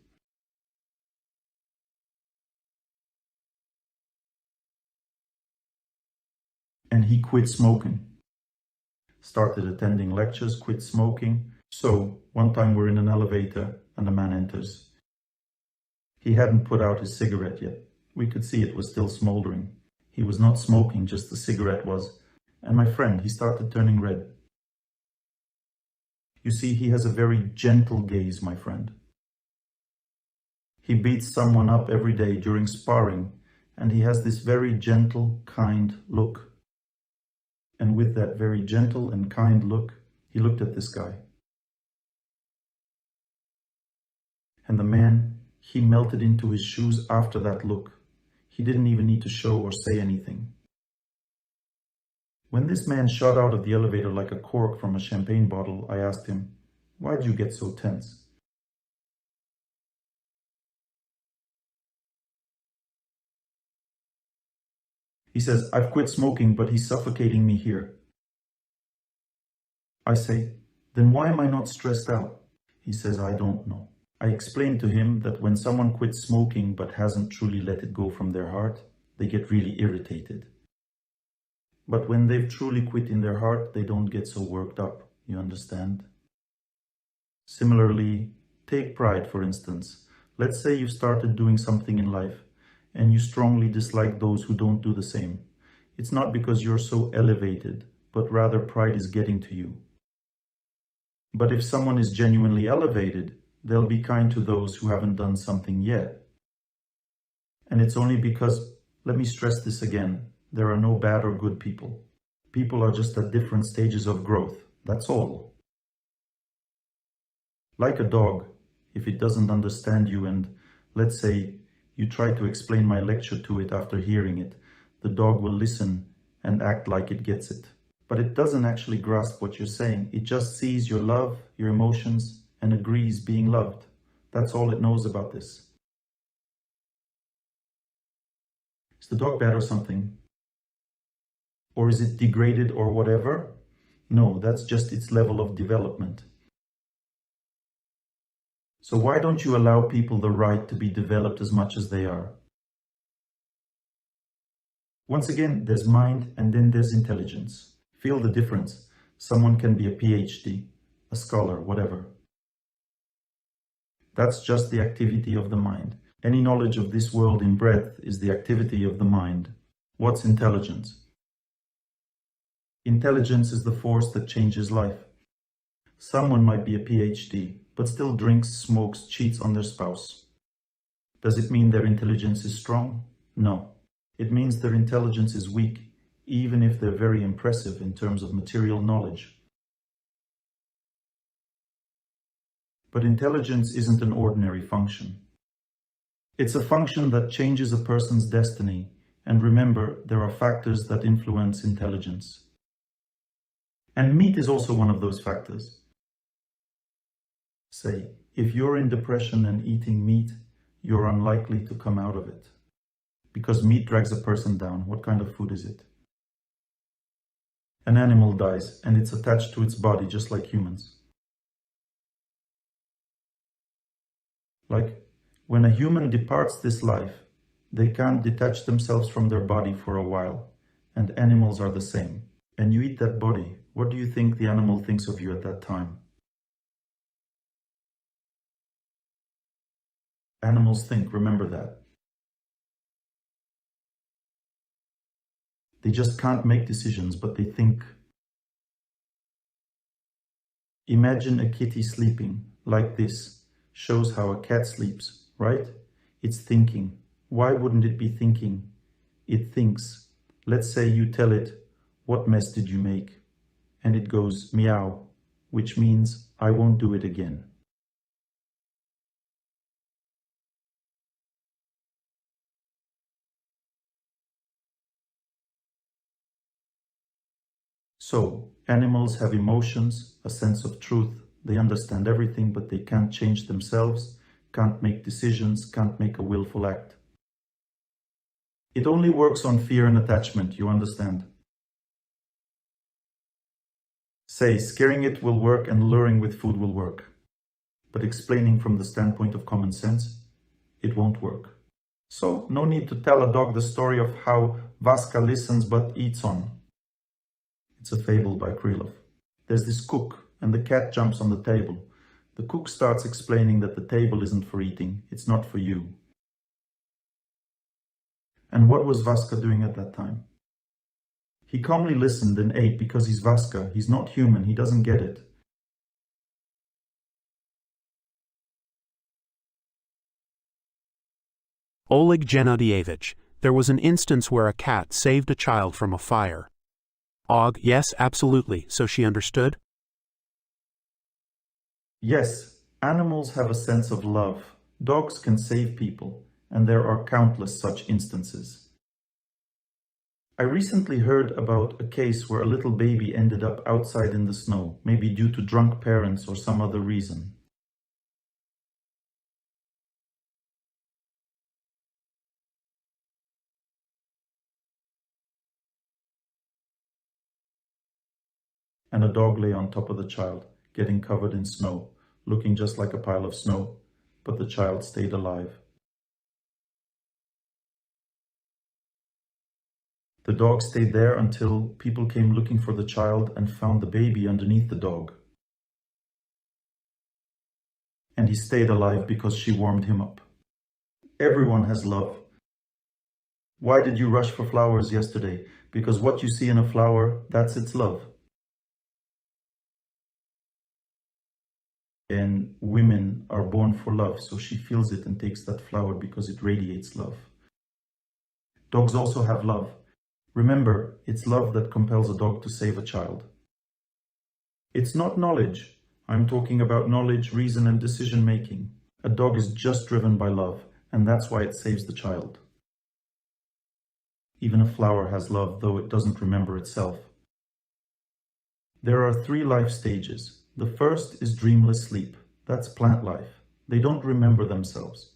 And he quit smoking. Started attending lectures, quit smoking. So, one time we're in an elevator and a man enters. He hadn't put out his cigarette yet. We could see it was still smoldering. He was not smoking, just the cigarette was. And my friend, he started turning red. You see, he has a very gentle gaze, my friend. He beats someone up every day during sparring, and he has this very gentle, kind look. And with that very gentle and kind look, he looked at this guy. And the man, he melted into his shoes after that look. He didn't even need to show or say anything. When this man shot out of the elevator like a cork from a champagne bottle, I asked him, "Why did you get so tense?" He says, "I've quit smoking, but he's suffocating me here." I say, "Then why am I not stressed out?" He says, "I don't know." I explained to him that when someone quits smoking but hasn't truly let it go from their heart, they get really irritated. But when they've truly quit in their heart, they don't get so worked up, you understand? Similarly, take pride, for instance. Let's say you've started doing something in life and you strongly dislike those who don't do the same. It's not because you're so elevated, but rather pride is getting to you. But if someone is genuinely elevated, they'll be kind to those who haven't done something yet. And it's only because, let me stress this again, there are no bad or good people. People are just at different stages of growth, that's all. Like a dog, if it doesn't understand you and, let's say, you try to explain my lecture to it after hearing it, the dog will listen and act like it gets it. But it doesn't actually grasp what you're saying. It just sees your love, your emotions, and agrees being loved. That's all it knows about this. Is the dog bad or something? Or is it degraded or whatever? No, that's just its level of development. So why don't you allow people the right to be developed as much as they are? Once again, there's mind and then there's intelligence. Feel the difference. Someone can be a PhD, a scholar, whatever. That's just the activity of the mind. Any knowledge of this world in breadth is the activity of the mind. What's intelligence? Intelligence is the force that changes life. Someone might be a PhD, but still drinks, smokes, cheats on their spouse. Does it mean their intelligence is strong? No. It means their intelligence is weak, even if they're very impressive in terms of material knowledge. But intelligence isn't an ordinary function. It's a function that changes a person's destiny, and remember, there are factors that influence intelligence. And meat is also one of those factors. Say, if you're in depression and eating meat, you're unlikely to come out of it. Because meat drags a person down. What kind of food is it? An animal dies, and it's attached to its body just like humans. Like, when a human departs this life, they can't detach themselves from their body for a while, and animals are the same. And you eat that body, what do you think the animal thinks of you at that time? Animals think, remember that. They just can't make decisions, but they think. Imagine a kitty sleeping, like this. Shows how a cat sleeps, right? It's thinking. Why wouldn't it be thinking? It thinks. Let's say you tell it, what mess did you make? And it goes, meow, which means, I won't do it again. So, animals have emotions, a sense of truth. They understand everything, but they can't change themselves, can't make decisions, can't make a willful act. It only works on fear and attachment, you understand? Say, scaring it will work and luring with food will work. But explaining from the standpoint of common sense, it won't work. So, no need to tell a dog the story of how Vaska listens but eats on. It's a fable by Krylov. There's this cook, and the cat jumps on the table. The cook starts explaining that the table isn't for eating, it's not for you. And what was Vaska doing at that time? He calmly listened and ate because he's Vaska, he's not human, he doesn't get it. Oleg Gennadievich, there was an instance where a cat saved a child from a fire. Og, yes, absolutely, so she understood? Yes, animals have a sense of love. Dogs can save people, and there are countless such instances. I recently heard about a case where a little baby ended up outside in the snow, maybe due to drunk parents or some other reason. And a dog lay on top of the child, getting covered in snow, looking just like a pile of snow, but the child stayed alive. The dog stayed there until people came looking for the child and found the baby underneath the dog. And he stayed alive because she warmed him up. Everyone has love. Why did you rush for flowers yesterday? Because what you see in a flower, that's its love. And women are born for love, so she feels it and takes that flower because it radiates love. Dogs also have love. Remember, it's love that compels a dog to save a child. It's not knowledge. I'm talking about knowledge, reason, and decision-making. A dog is just driven by love, and that's why it saves the child. Even a flower has love, though it doesn't remember itself. There are 3 life stages. The first is dreamless sleep. That's plant life. They don't remember themselves.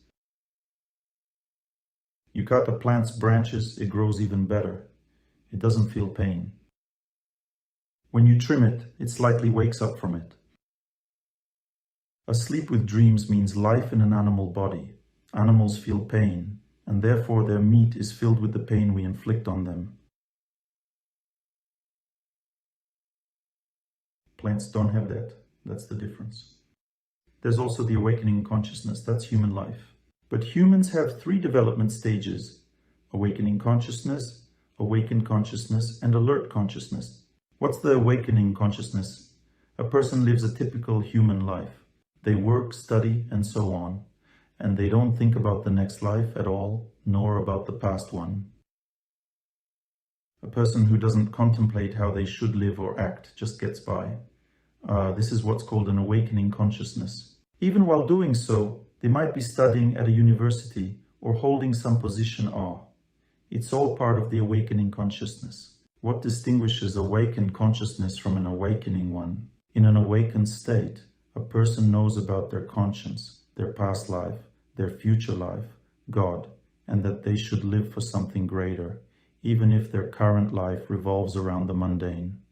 You cut a plant's branches, it grows even better. It doesn't feel pain. When you trim it, it slightly wakes up from it. Asleep with dreams means life in an animal body. Animals feel pain, and therefore their meat is filled with the pain we inflict on them. Plants don't have that. That's the difference. There's also the awakening consciousness. That's human life. But humans have 3 development stages: awakening consciousness, awakened consciousness, and alert consciousness. What's the awakening consciousness? A person lives a typical human life. They work, study, and so on, and they don't think about the next life at all, nor about the past one. A person who doesn't contemplate how they should live or act just gets by. This is what's called an awakening consciousness. Even while doing so, they might be studying at a university or holding some position. It's all part of the awakening consciousness. What distinguishes awakened consciousness from an awakening one? In an awakened state, a person knows about their conscience, their past life, their future life, God, and that they should live for something greater, even if their current life revolves around the mundane.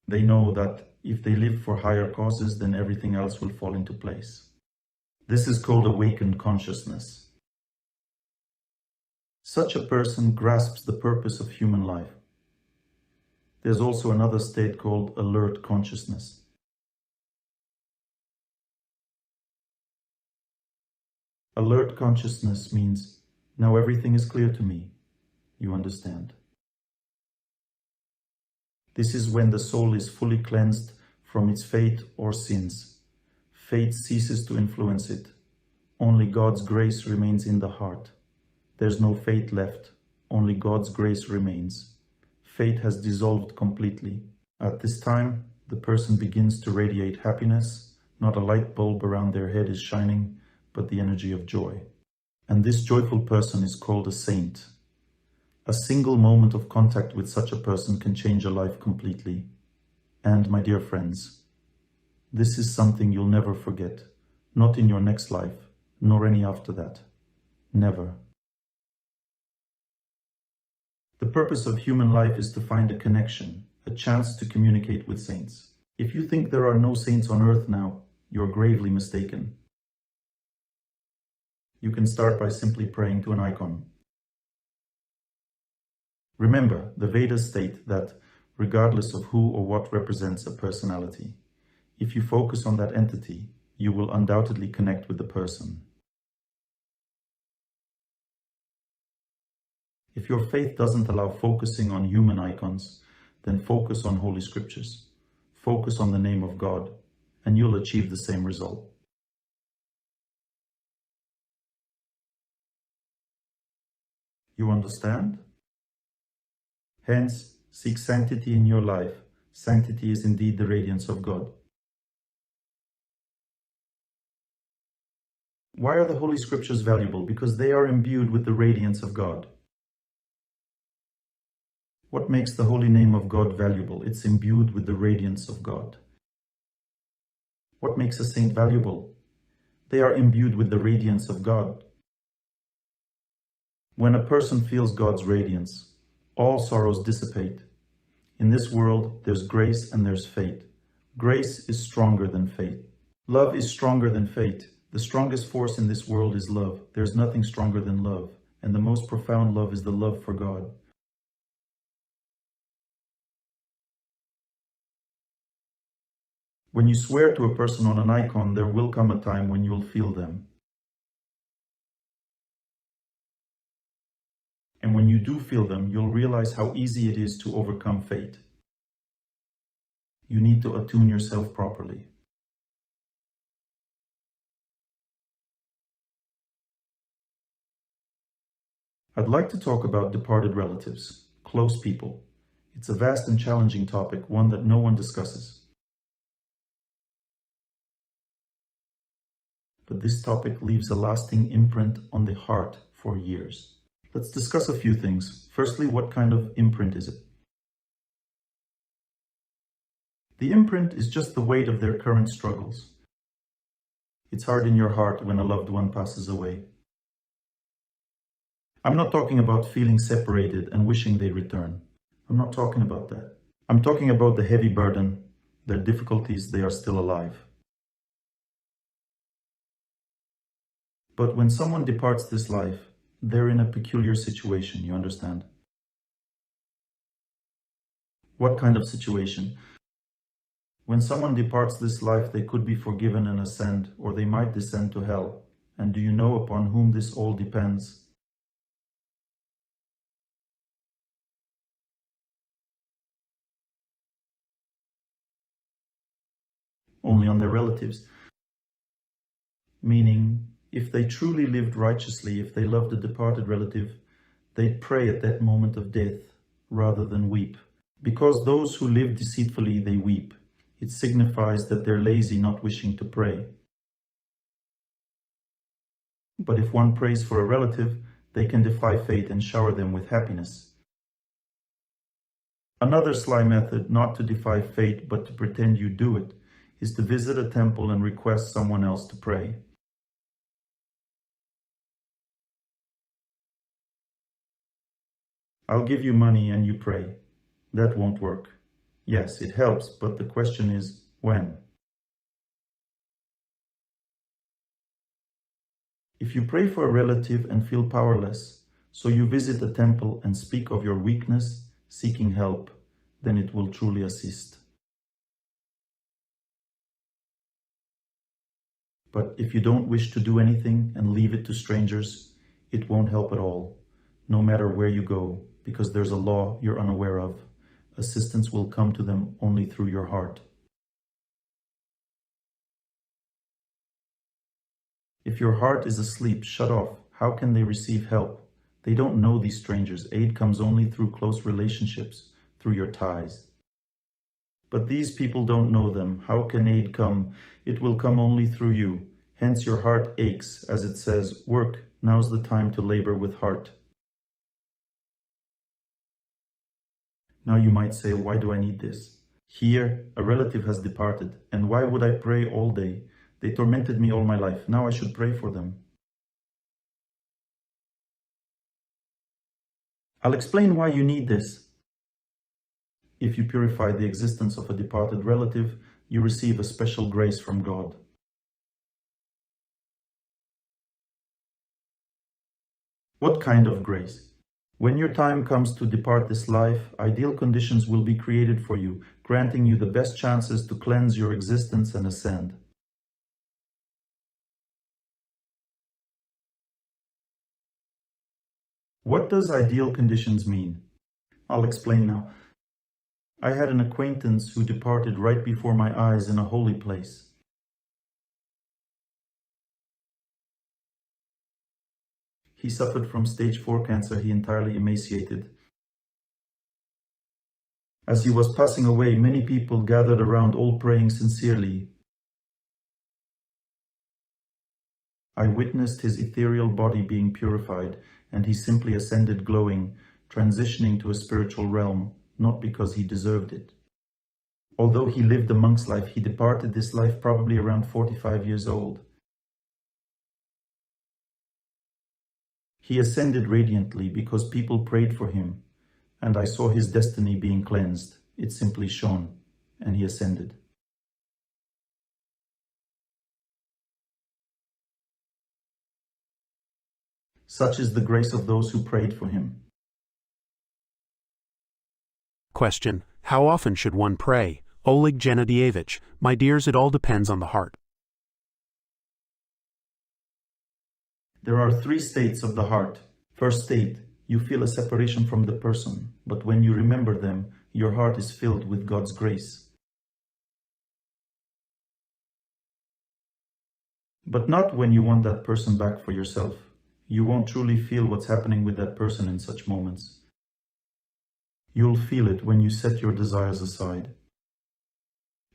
They know that if they live for higher causes, then everything else will fall into place. This is called awakened consciousness. Such a person grasps the purpose of human life. There's also another state called alert consciousness. Alert consciousness means, now everything is clear to me. You understand. This is when the soul is fully cleansed from its fate or sins. Fate ceases to influence it. Only God's grace remains in the heart. There's no fate left. Only God's grace remains. Fate has dissolved completely. At this time, the person begins to radiate happiness. Not a light bulb around their head is shining, but the energy of joy. And this joyful person is called a saint. A single moment of contact with such a person can change a life completely. And, my dear friends, this is something you'll never forget. Not in your next life, nor any after that. Never. The purpose of human life is to find a connection, a chance to communicate with saints. If you think there are no saints on earth now, you're gravely mistaken. You can start by simply praying to an icon. Remember, the Vedas state that regardless of who or what represents a personality, if you focus on that entity, you will undoubtedly connect with the person. If your faith doesn't allow focusing on human icons, then focus on Holy Scriptures. Focus on the name of God, and you'll achieve the same result. You understand? Hence, seek sanctity in your life. Sanctity is indeed the radiance of God. Why are the Holy Scriptures valuable? Because they are imbued with the radiance of God. What makes the holy name of God valuable? It's imbued with the radiance of God. What makes a saint valuable? They are imbued with the radiance of God. When a person feels God's radiance, all sorrows dissipate. In this world, there's grace and there's fate. Grace is stronger than fate. Love is stronger than fate. The strongest force in this world is love. There's nothing stronger than love. And the most profound love is the love for God. When you swear to a person on an icon, there will come a time when you'll feel them. And when you do feel them, you'll realize how easy it is to overcome fate. You need to attune yourself properly. I'd like to talk about departed relatives, close people. It's a vast and challenging topic, one that no one discusses. But this topic leaves a lasting imprint on the heart for years. Let's discuss a few things. Firstly, what kind of imprint is it? The imprint is just the weight of their current struggles. It's hard in your heart when a loved one passes away. I'm not talking about feeling separated and wishing they return. I'm not talking about that. I'm talking about the heavy burden, their difficulties, they are still alive. But when someone departs this life, they're in a peculiar situation, you understand? What kind of situation? When someone departs this life, they could be forgiven and ascend, or they might descend to hell. And do you know upon whom this all depends? Only on their relatives. Meaning, if they truly lived righteously, if they loved a departed relative, they'd pray at that moment of death rather than weep. Because those who live deceitfully, they weep. It signifies that they're lazy, not wishing to pray. But if one prays for a relative, they can defy fate and shower them with happiness. Another sly method, not to defy fate, but to pretend you do it, is to visit a temple and request someone else to pray. I'll give you money and you pray. That won't work. Yes, it helps, but the question is, when? If you pray for a relative and feel powerless, so you visit the temple and speak of your weakness, seeking help, then it will truly assist. But if you don't wish to do anything and leave it to strangers, it won't help at all, no matter where you go, because there's a law you're unaware of. Assistance will come to them only through your heart. If your heart is asleep, shut off. How can they receive help? They don't know these strangers. Aid comes only through close relationships, through your ties. But these people don't know them. How can aid come? It will come only through you. Hence your heart aches, as it says, work, now's the time to labor with heart. Now you might say, why do I need this? Here, a relative has departed, and why would I pray all day? They tormented me all my life. Now I should pray for them. I'll explain why you need this. If you purify the existence of a departed relative, you receive a special grace from God. What kind of grace? When your time comes to depart this life, ideal conditions will be created for you, granting you the best chances to cleanse your existence and ascend. What does ideal conditions mean? I'll explain now. I had an acquaintance who departed right before my eyes in a holy place. He suffered from stage 4 cancer. He entirely emaciated. As he was passing away, many people gathered around, all praying sincerely. I witnessed his ethereal body being purified, and he simply ascended glowing, transitioning to a spiritual realm, not because he deserved it. Although he lived a monk's life, he departed this life probably around 45 years old. He ascended radiantly because people prayed for him, and I saw his destiny being cleansed. It simply shone, and he ascended. Such is the grace of those who prayed for him. Question: how often should one pray? Oleg Genadievich, my dears, it all depends on the heart. There are 3 states of the heart. First state, you feel a separation from the person, but when you remember them, your heart is filled with God's grace. But not when you want that person back for yourself. You won't truly feel what's happening with that person in such moments. You'll feel it when you set your desires aside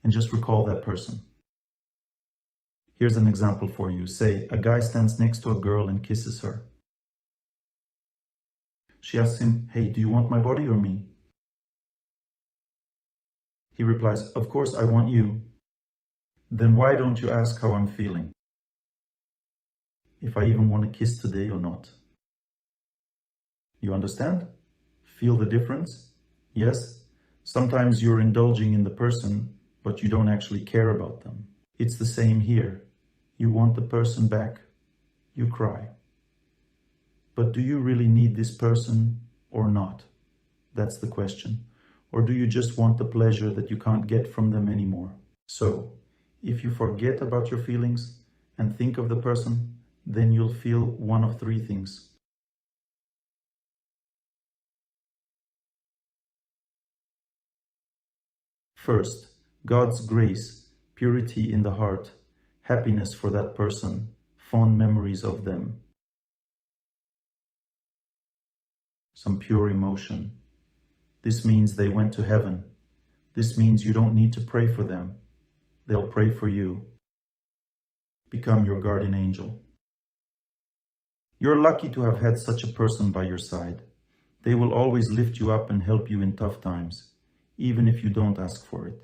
and just recall that person. Here's an example for you. Say, a guy stands next to a girl and kisses her. She asks him, hey, do you want my body or me? He replies, of course I want you. Then why don't you ask how I'm feeling? if I even want to kiss today or not. You understand? Feel the difference? Yes? Sometimes you're indulging in the person, but you don't actually care about them. It's the same here. You want the person back. You cry. But do you really need this person or not? That's the question. Or do you just want the pleasure that you can't get from them anymore? So, if you forget about your feelings and think of the person, then you'll feel one of three things. First, God's grace, purity in the heart, happiness for that person, fond memories of them. Some pure emotion. This means they went to heaven. This means you don't need to pray for them. They'll pray for you. Become your guardian angel. You're lucky to have had such a person by your side. They will always lift you up and help you in tough times, even if you don't ask for it.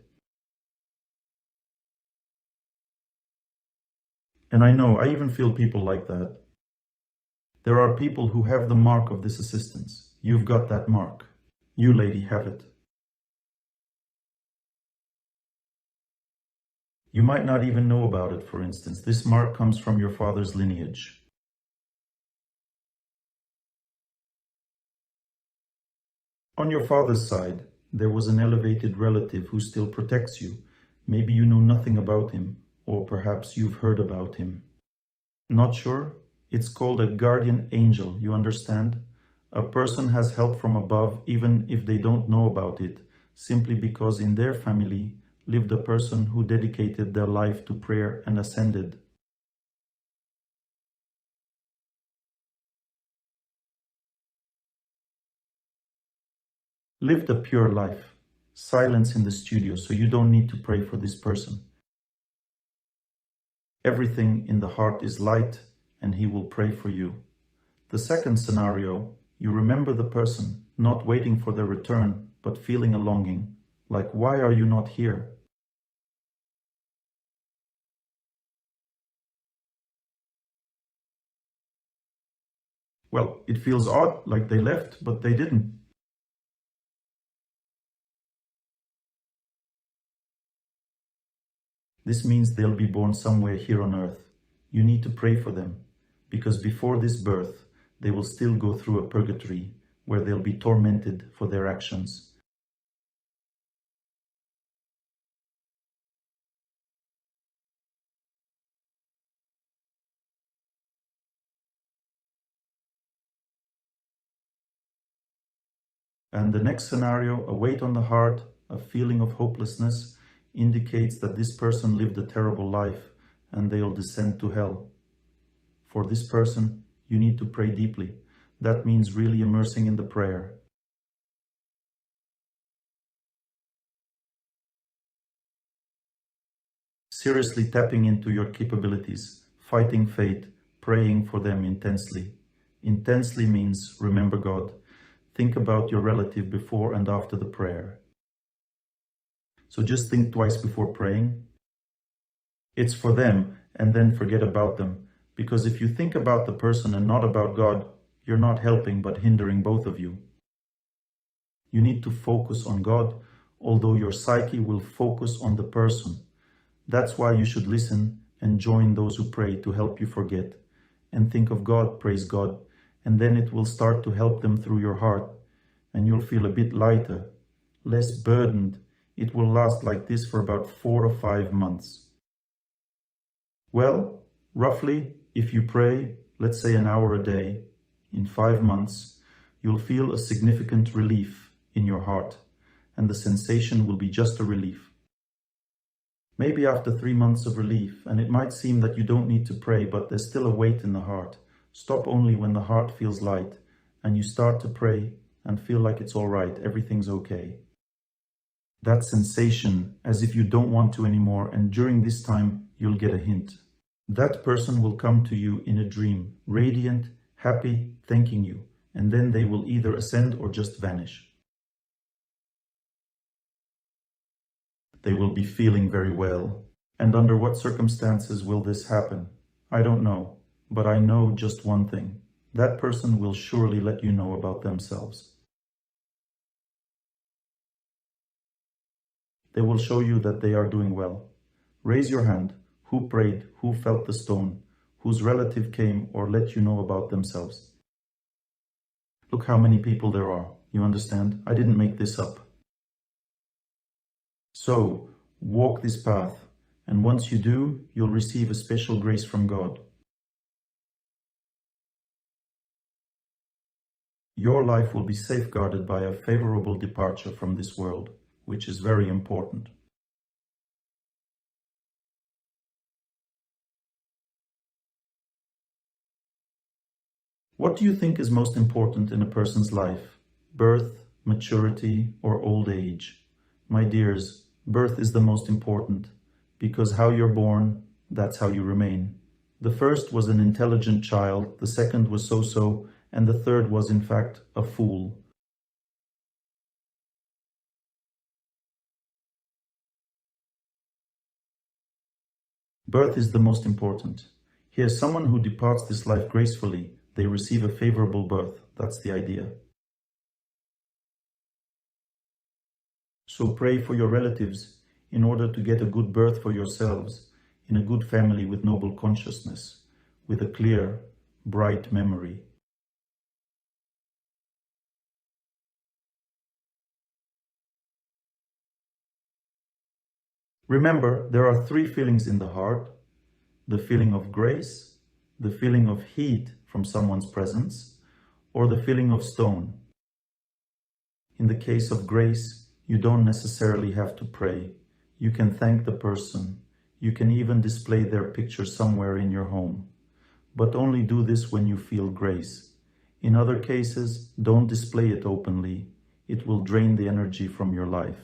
And I know, I even feel people like that. There are people who have the mark of this assistance. You've got that mark. You, lady, have it. You might not even know about it, for instance. This mark comes from your father's lineage. On your father's side, there was an elevated relative who still protects you. Maybe you know nothing about him, or perhaps you've heard about him. Not sure? It's called a guardian angel, you understand? A person has help from above even if they don't know about it, simply because in their family lived a person who dedicated their life to prayer and ascended. Lived a pure life. Silence in the studio, so you don't need to pray for this person. Everything in the heart is light, and he will pray for you. The second scenario, you remember the person, not waiting for their return, but feeling a longing, like, why are you not here? Well, it feels odd, like they left, but they didn't. This means they'll be born somewhere here on earth. You need to pray for them, because before this birth, they will still go through a purgatory where they'll be tormented for their actions. And the next scenario, a weight on the heart, a feeling of hopelessness, indicates that this person lived a terrible life and they'll descend to hell. For this person, you need to pray deeply. That means really immersing in the prayer. Seriously tapping into your capabilities, fighting fate, praying for them intensely. Intensely means remember God. Think about your relative before and after the prayer. So just think twice before praying. It's for them, and then forget about them. Because if you think about the person and not about God, you're not helping but hindering both of you. You need to focus on God, although your psyche will focus on the person. That's why you should listen and join those who pray to help you forget. And think of God, praise God, and then it will start to help them through your heart, and you'll feel a bit lighter, less burdened. It will last like this for about 4 or 5 months. Well, roughly, if you pray, let's say an hour a day, in 5 months, you'll feel a significant relief in your heart, and the sensation will be just a relief. Maybe after 3 months of relief, and it might seem that you don't need to pray, but there's still a weight in the heart. Stop only when the heart feels light, and you start to pray and feel like it's all right, everything's okay. That sensation, as if you don't want to anymore, and during this time, you'll get a hint. That person will come to you in a dream, radiant, happy, thanking you, and then they will either ascend or just vanish. They will be feeling very well. And under what circumstances will this happen? I don't know. But I know just one thing. That person will surely let you know about themselves. They will show you that they are doing well. Raise your hand. Who prayed? Who felt the stone? Whose relative came or let you know about themselves? Look how many people there are. You understand? I didn't make this up. So, walk this path, and once you do, you'll receive a special grace from God. Your life will be safeguarded by a favorable departure from this world, which is very important. What do you think is most important in a person's life? Birth, maturity, or old age? My dears, birth is the most important, because how you're born, that's how you remain. The first was an intelligent child, the second was so-so, and the third was, in fact, a fool. Birth is the most important. Here's someone who departs this life gracefully. They receive a favorable birth. That's the idea. So pray for your relatives in order to get a good birth for yourselves, in a good family with noble consciousness, with a clear, bright memory. Remember, there are three feelings in the heart: the feeling of grace, the feeling of heat from someone's presence, or the feeling of stone. In the case of grace, you don't necessarily have to pray. You can thank the person. You can even display their picture somewhere in your home. But only do this when you feel grace. In other cases, don't display it openly. It will drain the energy from your life.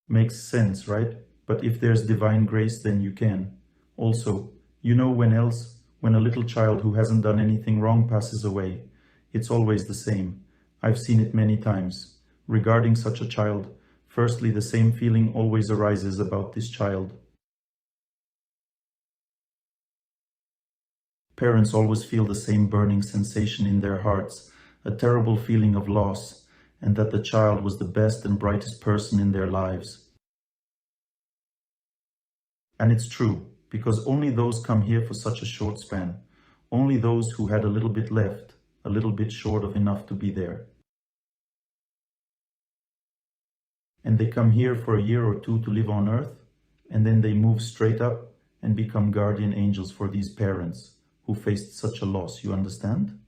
Makes sense, right? But if there's divine grace, then you can. Also, you know when a little child who hasn't done anything wrong passes away, it's always the same. I've seen it many times. Regarding such a child, firstly, the same feeling always arises about this child. Parents always feel the same burning sensation in their hearts, a terrible feeling of loss, and that the child was the best and brightest person in their lives. And it's true, because only those come here for such a short span, only those who had a little bit left, a little bit short of enough to be there. And they come here for a year or two to live on earth, and then they move straight up and become guardian angels for these parents who faced such a loss, you understand?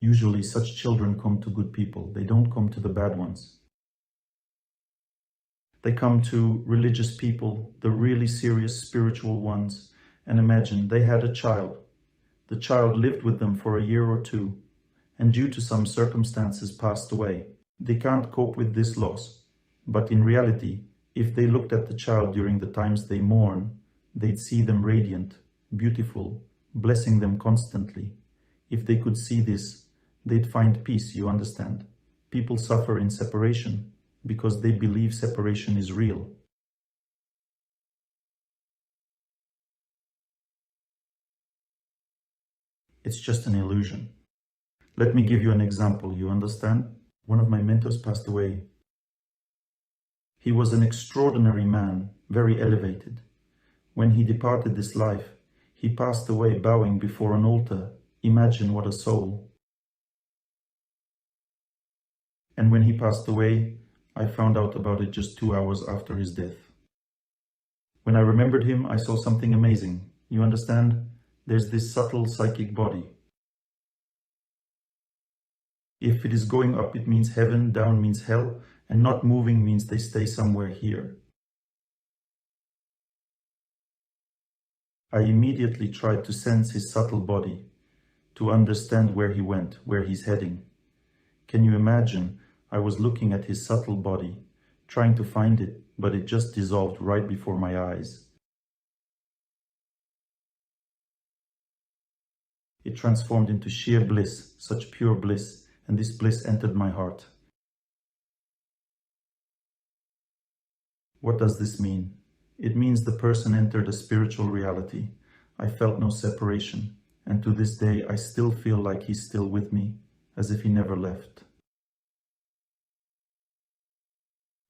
Usually such children come to good people, they don't come to the bad ones. They come to religious people, the really serious spiritual ones, and imagine they had a child. The child lived with them for a year or two, and due to some circumstances passed away. They can't cope with this loss. But in reality, if they looked at the child during the times they mourn, they'd see them radiant, beautiful, blessing them constantly. If they could see this, they'd find peace, you understand? People suffer in separation because they believe separation is real. It's just an illusion. Let me give you an example, you understand? One of my mentors passed away. He was an extraordinary man, very elevated. When he departed this life, he passed away bowing before an altar. Imagine what a soul. And when he passed away, I found out about it just 2 hours after his death. When I remembered him, I saw something amazing. You understand? There's this subtle psychic body. If it is going up, it means heaven, down means hell, and not moving means they stay somewhere here. I immediately tried to sense his subtle body, to understand where he went, where he's heading. Can you imagine? I was looking at his subtle body, trying to find it, but it just dissolved right before my eyes. It transformed into sheer bliss, such pure bliss, and this bliss entered my heart. What does this mean? It means the person entered a spiritual reality. I felt no separation, and to this day I still feel like he's still with me, as if he never left.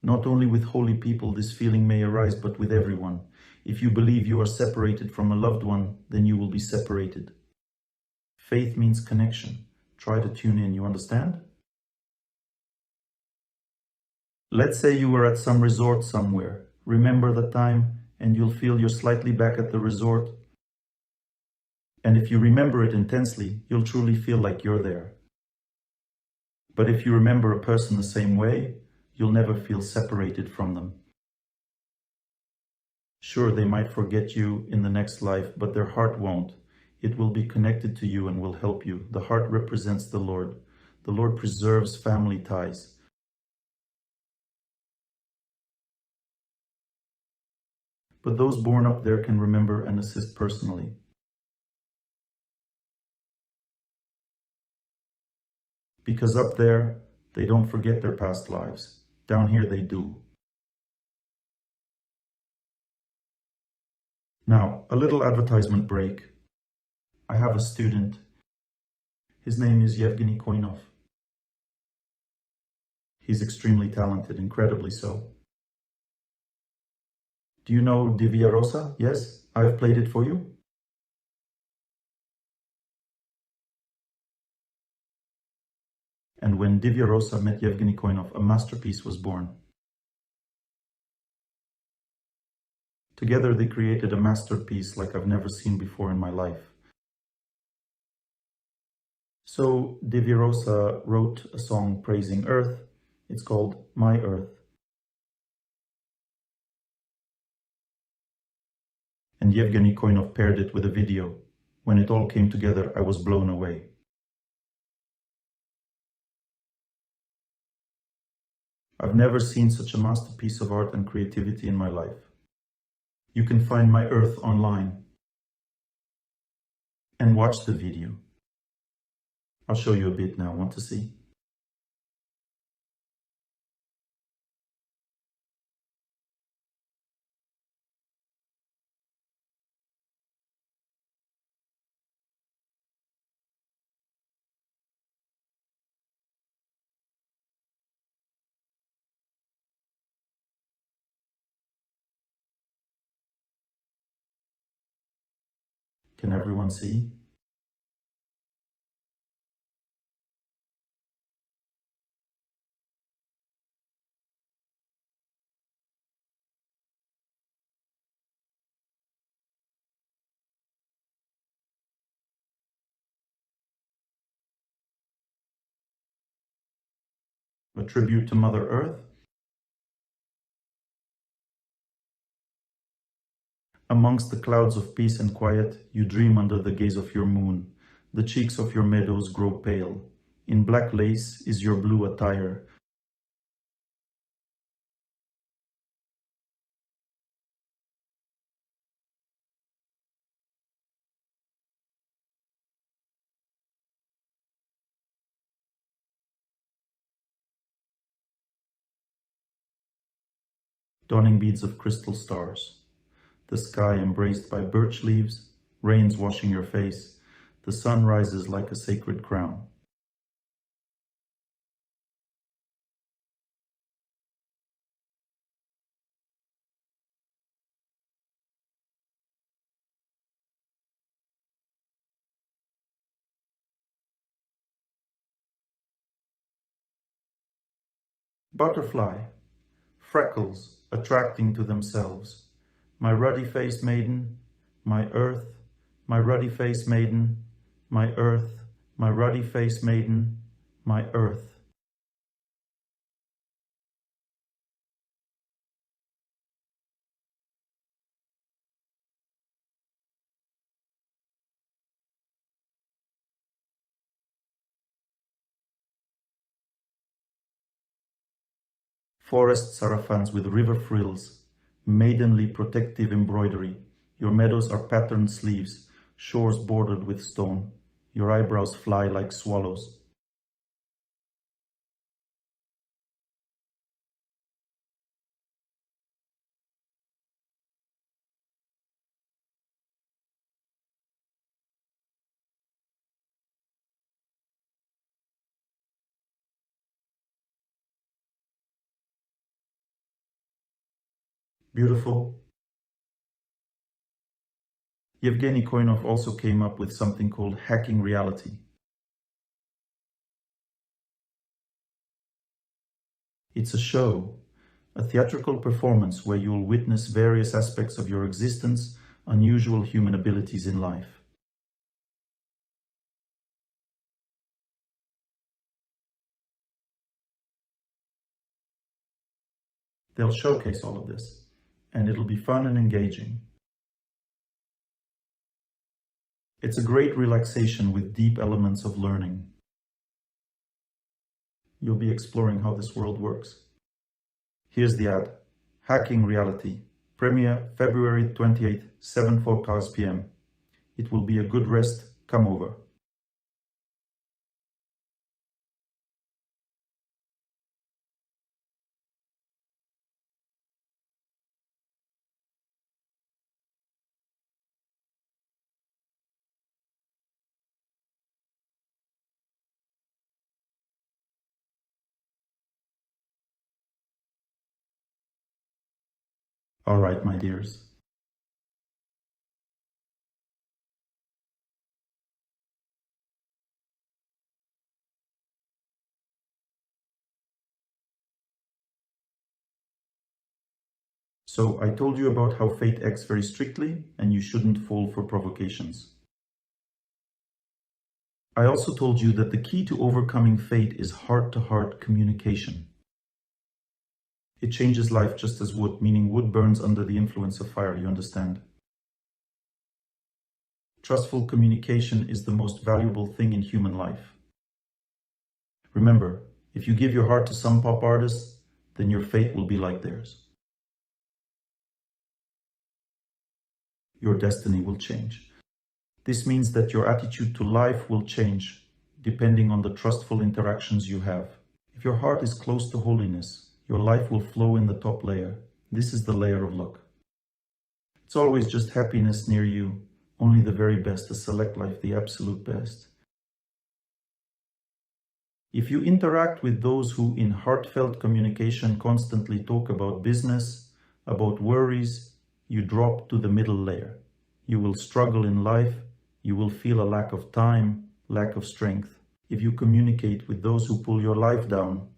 Not only with holy people this feeling may arise, but with everyone. If you believe you are separated from a loved one, then you will be separated. Faith means connection. Try to tune in, you understand? Let's say you were at some resort somewhere. Remember the time, and you'll feel you're slightly back at the resort. And if you remember it intensely, you'll truly feel like you're there. But if you remember a person the same way, you'll never feel separated from them. Sure, they might forget you in the next life, but their heart won't. It will be connected to you and will help you. The heart represents the Lord. The Lord preserves family ties. But those born up there can remember and assist personally. Because up there, they don't forget their past lives. Down here, they do. Now, a little advertisement break. I have a student. His name is Yevgeny Koinov. He's extremely talented, incredibly so. Do you know Divya Rosa? Yes, I've played it for you. And when Divya Rosa met Yevgeny Koinov, a masterpiece was born. Together they created a masterpiece like I've never seen before in my life. So Divya Rosa wrote a song praising Earth. It's called My Earth. And Yevgeny Koinov paired it with a video. When it all came together, I was blown away. I've never seen such a masterpiece of art and creativity in my life. You can find My Earth online and watch the video. I'll show you a bit now. Want to see? Can everyone see? A tribute to Mother Earth? Amongst the clouds of peace and quiet, you dream under the gaze of your moon. The cheeks of your meadows grow pale. In black lace is your blue attire. Dawning beads of crystal stars. The sky embraced by birch leaves, rains washing your face. The sun rises like a sacred crown. Butterfly, freckles attracting to themselves. My ruddy-faced maiden, my earth, my ruddy-faced maiden, my earth, my ruddy-faced maiden, my earth. Forest sarafans with river frills, maidenly protective embroidery. Your meadows are patterned sleeves, shores bordered with stone. Your eyebrows fly like swallows. Beautiful. Yevgeny Koinov also came up with something called hacking reality. It's a show, a theatrical performance where you'll witness various aspects of your existence, unusual human abilities in life. They'll showcase all of this, and it'll be fun and engaging. It's a great relaxation with deep elements of learning. You'll be exploring how this world works. Here's the ad. Hacking Reality. Premiere February 28th, 7:04 p.m. It will be a good rest. Come over. All right, my dears. So I told you about how fate acts very strictly, and you shouldn't fall for provocations. I also told you that the key to overcoming fate is heart-to-heart communication. It changes life just as wood, meaning wood burns under the influence of fire, you understand? Trustful communication is the most valuable thing in human life. Remember, if you give your heart to some pop artist, then your fate will be like theirs. Your destiny will change. This means that your attitude to life will change depending on the trustful interactions you have. If your heart is close to holiness, your life will flow in the top layer. This is the layer of luck. It's always just happiness near you, only the very best, a select life, the absolute best. If you interact with those who in heartfelt communication constantly talk about business, about worries, you drop to the middle layer. You will struggle in life, you will feel a lack of time, lack of strength. If you communicate with those who pull your life down,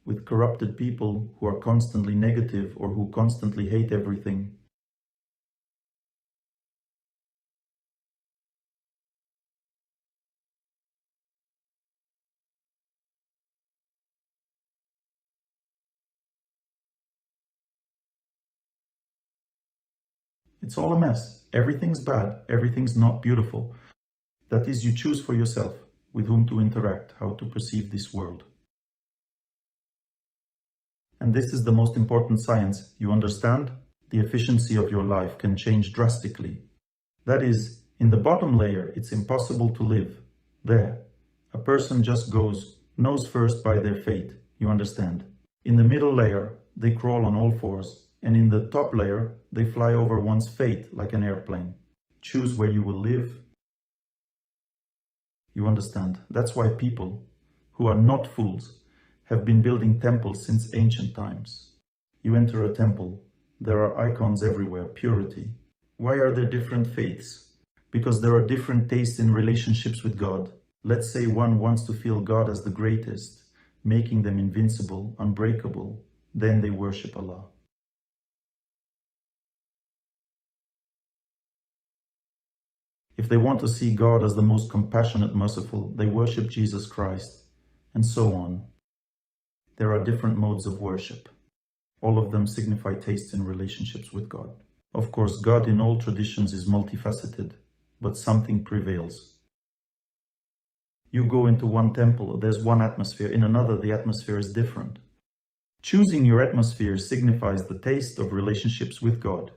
with corrupted people who are constantly negative or who constantly hate everything, it's all a mess. Everything's bad, everything's not beautiful. That is, you choose for yourself with whom to interact, how to perceive this world. And this is the most important science, you understand? The efficiency of your life can change drastically. That is, in the bottom layer, it's impossible to live. There, a person just goes nose first by their fate, you understand? In the middle layer, they crawl on all fours, and in the top layer, they fly over one's fate like an airplane. Choose where you will live. You understand? That's why people who are not fools have been building temples since ancient times. You enter a temple, there are icons everywhere, purity. Why are there different faiths? Because there are different tastes in relationships with God. Let's say one wants to feel God as the greatest, making them invincible, unbreakable. Then they worship Allah. If they want to see God as the most compassionate, merciful, they worship Jesus Christ, and so on. There are different modes of worship. All of them signify tastes in relationships with God. Of course, God in all traditions is multifaceted, but something prevails. You go into one temple, there's one atmosphere. In another, the atmosphere is different. Choosing your atmosphere signifies the taste of relationships with God.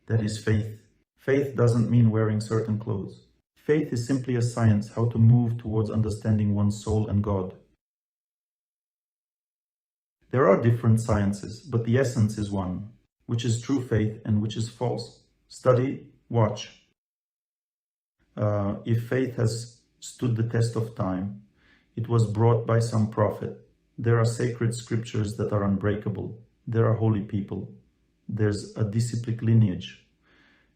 That is faith. Faith doesn't mean wearing certain clothes. Faith is simply a science how to move towards understanding one's soul and God. There are different sciences, but the essence is one, which is true faith and which is false. Study, watch. If faith has stood the test of time, it was brought by some prophet. There are sacred scriptures that are unbreakable. There are holy people. there's a disciplic lineage.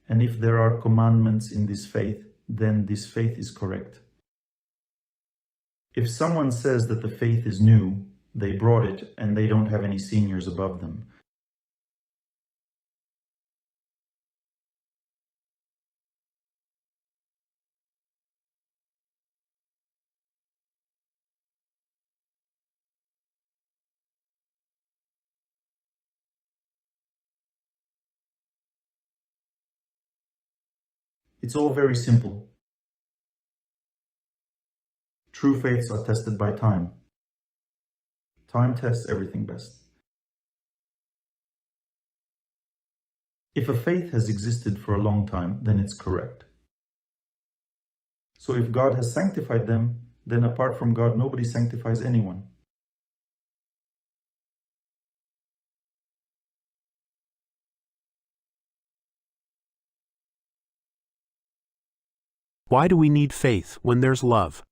And if there are commandments in this faith, then this faith is correct. If someone says that the faith is new, they brought it and they don't have any seniors above them. It's all very simple. True faiths are tested by time. Time tests everything best. If a faith has existed for a long time, then it's correct. So if God has sanctified them, then apart from God, nobody sanctifies anyone. Why do we need faith when there's love?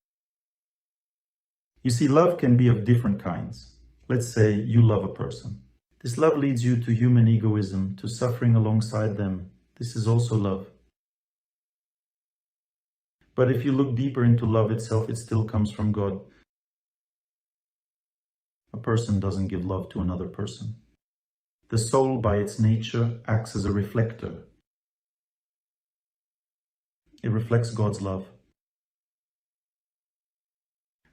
You see, love can be of different kinds. Let's say you love a person. This love leads you to human egoism, to suffering alongside them. This is also love. But if you look deeper into love itself, it still comes from God. A person doesn't give love to another person. The soul, by its nature, acts as a reflector. It reflects God's love.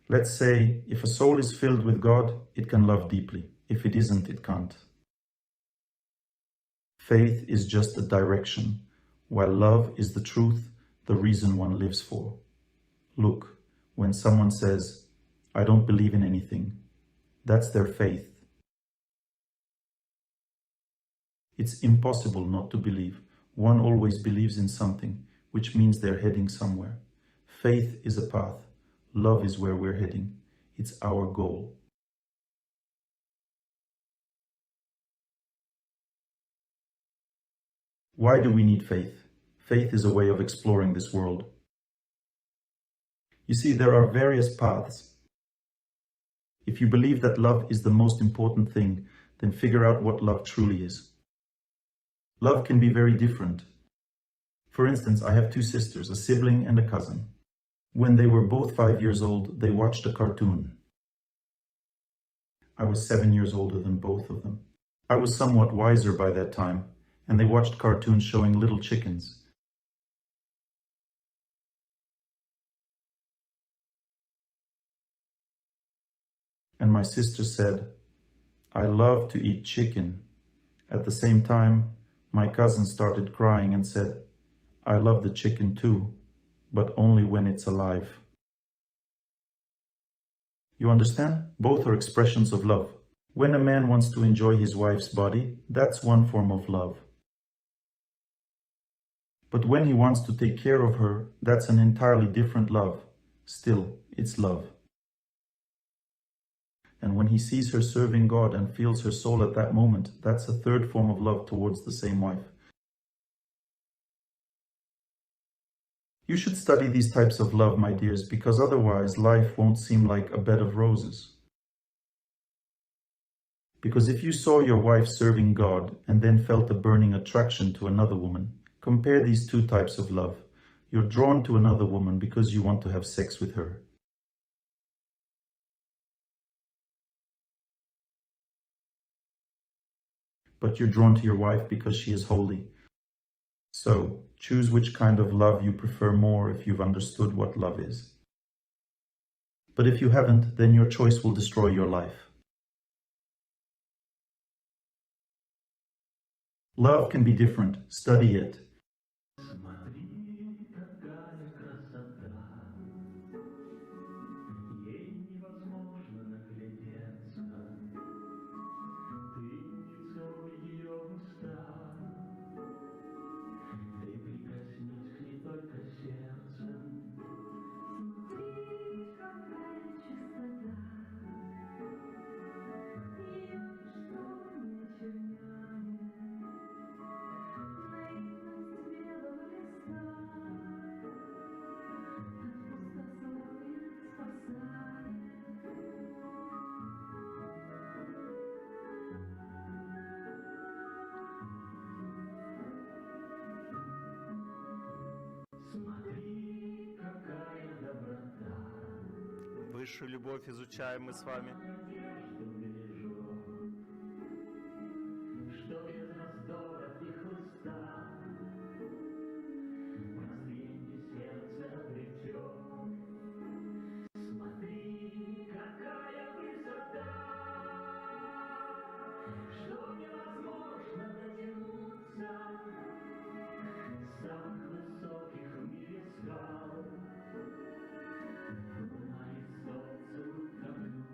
Let's say, if a soul is filled with God, it can love deeply. If it isn't, it can't. Faith is just a direction, while love is the truth, the reason one lives for. Look, when someone says, "I don't believe in anything," that's their faith. It's impossible not to believe. One always believes in something, which means they're heading somewhere. Faith is a path. Love is where we're heading. It's our goal. Why do we need faith? Faith is a way of exploring this world. You see, there are various paths. If you believe that love is the most important thing, then figure out what love truly is. Love can be very different. For instance, I have two sisters, a sibling and a cousin. When they were both 5 years old, they watched a cartoon. I was 7 years older than both of them. I was somewhat wiser by that time, and they watched cartoons showing little chickens. And my sister said, "I love to eat chicken." At the same time, my cousin started crying and said, "I love the chicken too, but only when it's alive." You understand? Both are expressions of love. When a man wants to enjoy his wife's body, that's one form of love. But when he wants to take care of her, that's an entirely different love. Still, it's love. And when he sees her serving God and feels her soul at that moment, that's a third form of love towards the same wife. You should study these types of love, my dears, because otherwise life won't seem like a bed of roses. Because if you saw your wife serving God and then felt a burning attraction to another woman, compare these two types of love. You're drawn to another woman because you want to have sex with her. But you're drawn to your wife because she is holy. So, choose which kind of love you prefer more if you've understood what love is. But if you haven't, then your choice will destroy your life. Love can be different. Study it. Высшую любовь изучаем мы с вами. Что без раздоров и хлыста прозрение сердце обретет. Смотри, какая высота, что невозможно дотянуться самых высоких в мире скал. Луна и солнце утомлются.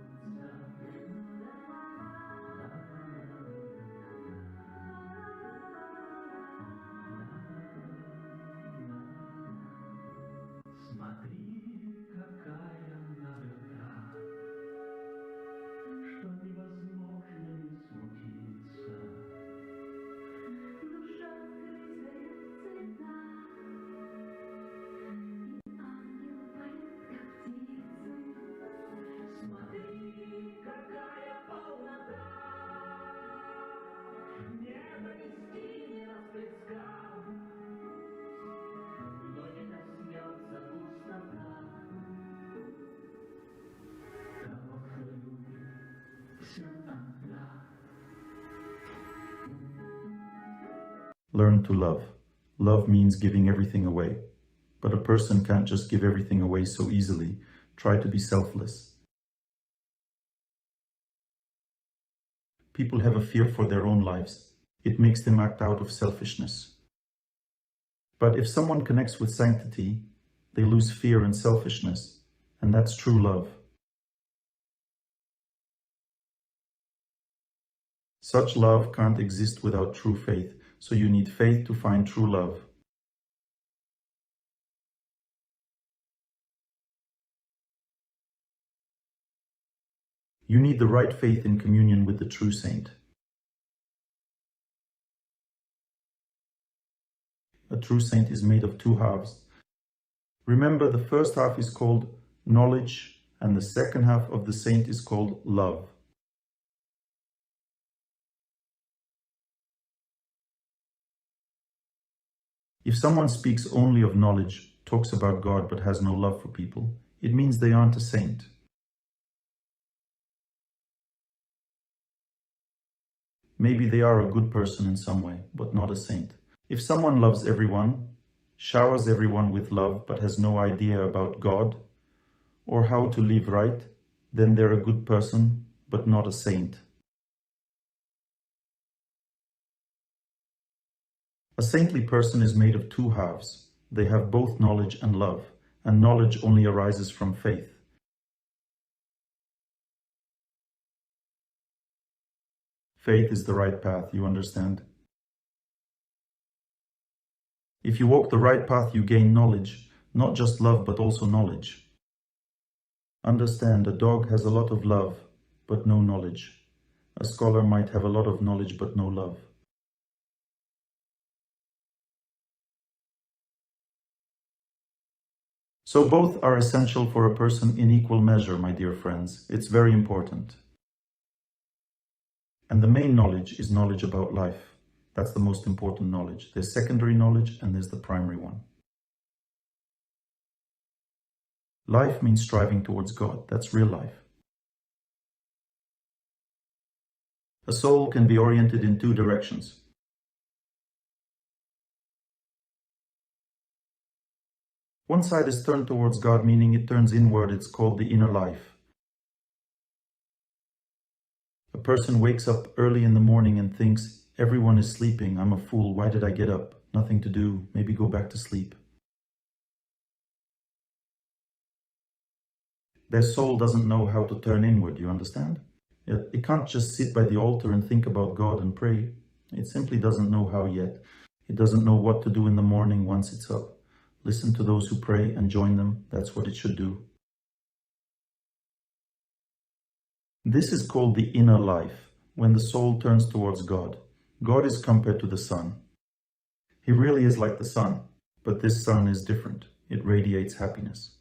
Смотри, какая нагота, что невозможно не смутиться. Душа рыцаря цвета, и ангел поет, как птицы. Смотри, какая полнота, небо нести не расплескал, но не коснется пустота того, кто любит, все отдав. Learn to love. Love means giving everything away. But a person can't just give everything away so easily. Try to be selfless. People have a fear for their own lives. It makes them act out of selfishness. But if someone connects with sanctity, they lose fear and selfishness, and that's true love. Such love can't exist without true faith, so you need faith to find true love. You need the right faith in communion with the true saint. A true saint is made of two halves. Remember, the first half is called knowledge, and the second half of the saint is called love. If someone speaks only of knowledge, talks about God but has no love for people, it means they aren't a saint. Maybe they are a good person in some way, but not a saint. If someone loves everyone, showers everyone with love, but has no idea about God or how to live right, then they're a good person, but not a saint. A saintly person is made of two halves. They have both knowledge and love, and knowledge only arises from faith. Faith is the right path, you understand? If you walk the right path, you gain knowledge, not just love, but also knowledge. Understand, a dog has a lot of love, but no knowledge. A scholar might have a lot of knowledge, but no love. So both are essential for a person in equal measure, my dear friends. It's very important. And the main knowledge is knowledge about life. That's the most important knowledge. There's secondary knowledge and there's the primary one. Life means striving towards God. That's real life. A soul can be oriented in two directions. One side is turned towards God, meaning it turns inward. It's called the inner life. A person wakes up early in the morning and thinks, everyone is sleeping, I'm a fool, why did I get up? Nothing to do, maybe go back to sleep. Their soul doesn't know how to turn inward, you understand? It can't just sit by the altar and think about God and pray. It simply doesn't know how yet. It doesn't know what to do in the morning once it's up. Listen to those who pray and join them. That's what it should do. This is called the inner life, when the soul turns towards God. God is compared to the sun. He really is like the sun, but this sun is different. It radiates happiness.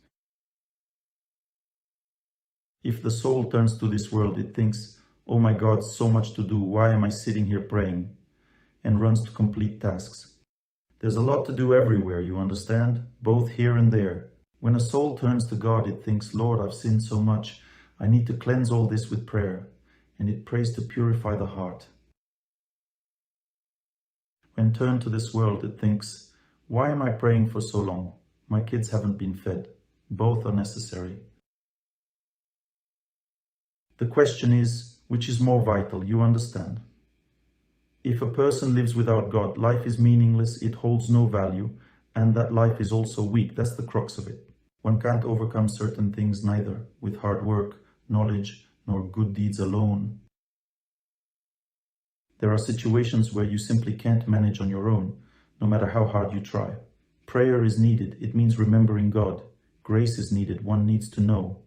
If the soul turns to this world, it thinks, oh my God, so much to do, why am I sitting here praying? And runs to complete tasks. There's a lot to do everywhere, you understand? Both here and there. When a soul turns to God, it thinks, Lord, I've sinned so much. I need to cleanse all this with prayer. And it prays to purify the heart. When turned to this world, it thinks, why am I praying for so long? My kids haven't been fed. Both are necessary. The question is, which is more vital? You understand? If a person lives without God, life is meaningless, it holds no value, and that life is also weak. That's the crux of it. One can't overcome certain things neither with hard work, knowledge, nor good deeds alone. There are situations where you simply can't manage on your own, no matter how hard you try. Prayer is needed. It means remembering God. Grace is needed. One needs to know.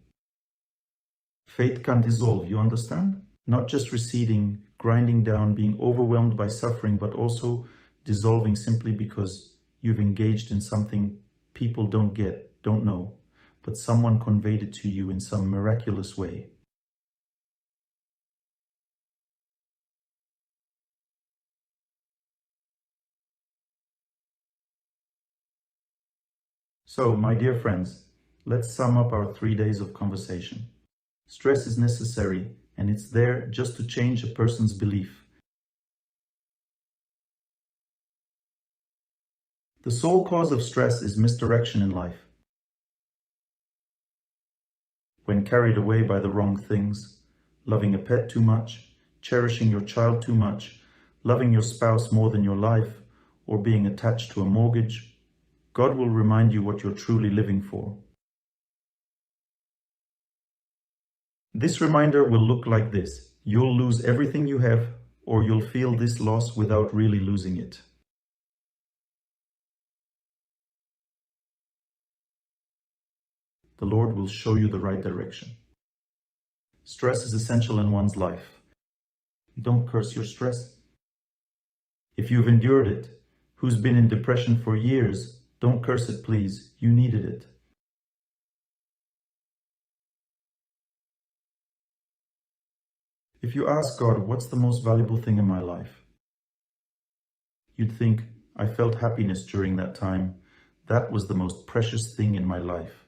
Faith can't dissolve, you understand? Not just receding, grinding down, being overwhelmed by suffering, but also dissolving simply because you've engaged in something people don't get, don't know, but someone conveyed it to you in some miraculous way. So, my dear friends, let's sum up our 3 days of conversation. Stress is necessary, and it's there just to change a person's belief. The sole cause of stress is misdirection in life. When carried away by the wrong things, loving a pet too much, cherishing your child too much, loving your spouse more than your life, or being attached to a mortgage, God will remind you what you're truly living for. This reminder will look like this. You'll lose everything you have, or you'll feel this loss without really losing it. The Lord will show you the right direction. Stress is essential in one's life. Don't curse your stress. If you've endured it, who's been in depression for years, don't curse it, please. You needed it. If you ask God, what's the most valuable thing in my life? You'd think, I felt happiness during that time. That was the most precious thing in my life.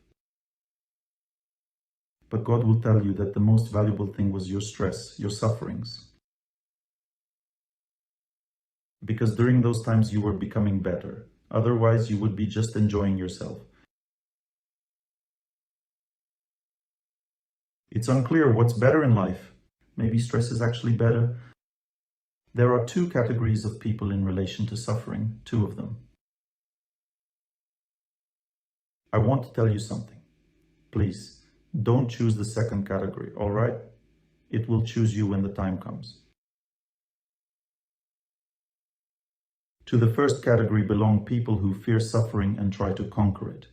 But God will tell you that the most valuable thing was your stress, your sufferings. Because during those times you were becoming better. Otherwise, you would be just enjoying yourself. It's unclear what's better in life. Maybe stress is actually better. There are 2 categories of people in relation to suffering, 2 of them. I want to tell you something. Please, don't choose the second category, all right? It will choose you when the time comes. To the first category belong people who fear suffering and try to conquer it.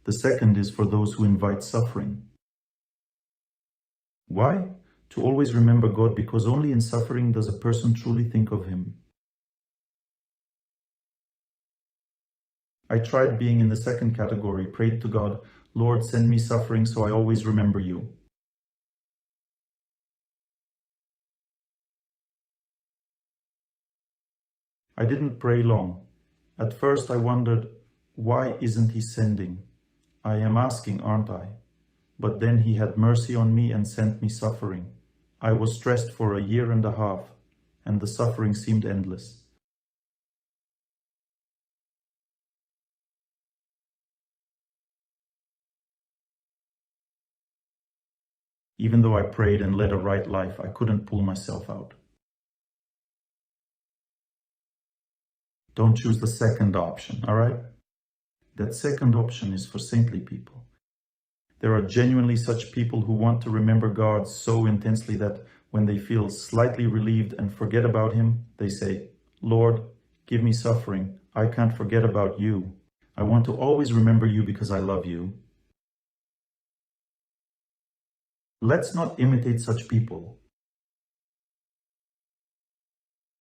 The second is for those who invite suffering. Why? To always remember God, because only in suffering does a person truly think of Him. I tried being in the second category, prayed to God, Lord, send me suffering so I always remember you. I didn't pray long. At first I wondered, why isn't He sending? I am asking, aren't I? But then He had mercy on me and sent me suffering. I was stressed for 1.5 years, and the suffering seemed endless. Even though I prayed and led a right life, I couldn't pull myself out. Don't choose the second option, all right? That second option is for saintly people. There are genuinely such people who want to remember God so intensely that when they feel slightly relieved and forget about Him, they say, Lord, give me suffering. I can't forget about you. I want to always remember you because I love you. Let's not imitate such people.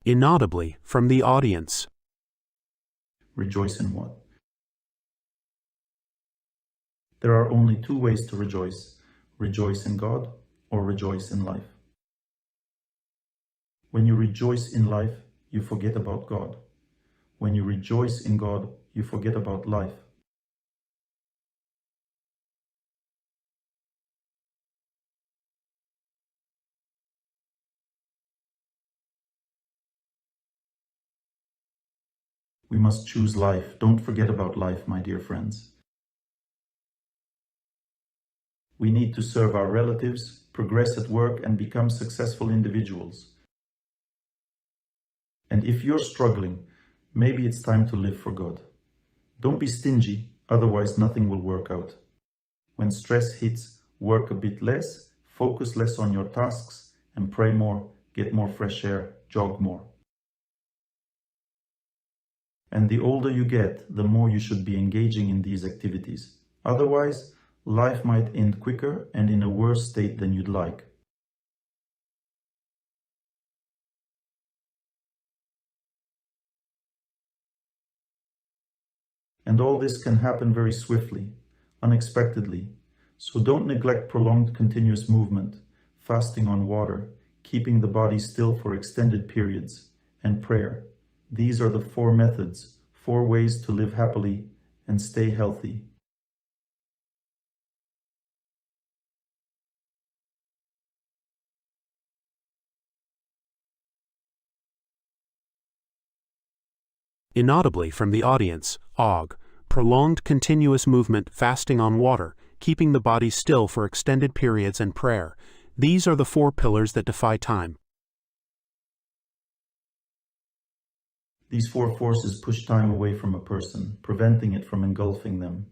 Inaudibly, from the audience. Rejoice in what? There are only 2 ways to rejoice. Rejoice in God or rejoice in life. When you rejoice in life, you forget about God. When you rejoice in God, you forget about life. We must choose life. Don't forget about life, my dear friends. We need to serve our relatives, progress at work, and become successful individuals. And if you're struggling, maybe it's time to live for God. Don't be stingy, otherwise nothing will work out. When stress hits, work a bit less, focus less on your tasks, and pray more, get more fresh air, jog more. And the older you get, the more you should be engaging in these activities. Otherwise, life might end quicker and in a worse state than you'd like. And all this can happen very swiftly, unexpectedly. So don't neglect prolonged continuous movement, fasting on water, keeping the body still for extended periods, and prayer. These are the 4 methods, 4 ways to live happily and stay healthy. Inaudibly from the audience, Og, prolonged continuous movement, fasting on water, keeping the body still for extended periods, and prayer. These are the 4 pillars that defy time. These 4 forces push time away from a person, preventing it from engulfing them.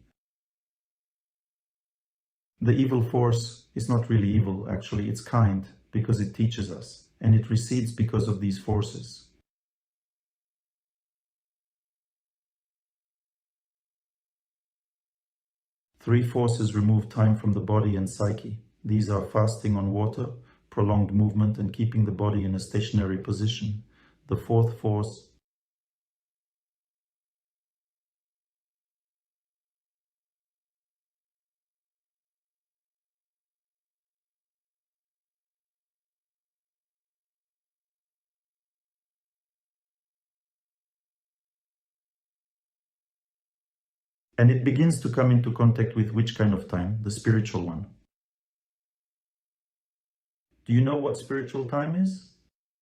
The evil force is not really evil, actually, it's kind, because it teaches us, and it recedes because of these forces. Three forces remove time from the body and psyche. These are fasting on water, prolonged movement, and keeping the body in a stationary position. The 4th force and it begins to come into contact with which kind of time? The spiritual one. Do you know what spiritual time is?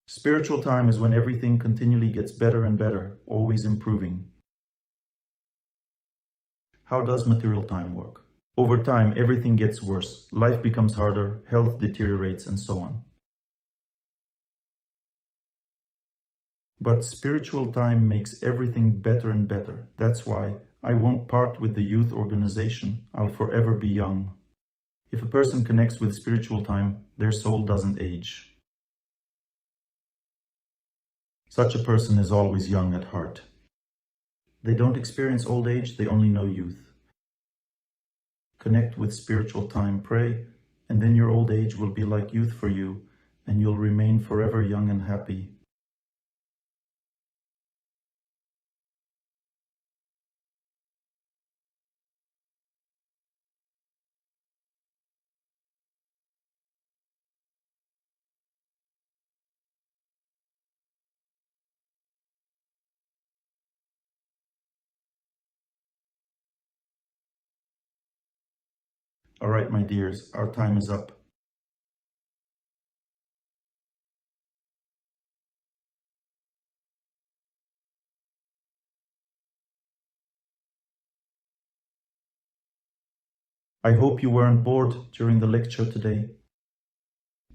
Spiritual time is when everything continually gets better and better, always improving. How does material time work? Over time, everything gets worse. Life becomes harder, health deteriorates, and so on. But spiritual time makes everything better and better. That's why I won't part with the youth organization. I'll forever be young. If a person connects with spiritual time, their soul doesn't age. Such a person is always young at heart. They don't experience old age, they only know youth. Connect with spiritual time, pray, and then your old age will be like youth for you, and you'll remain forever young and happy. All right, my dears, our time is up. I hope you weren't bored during the lecture today.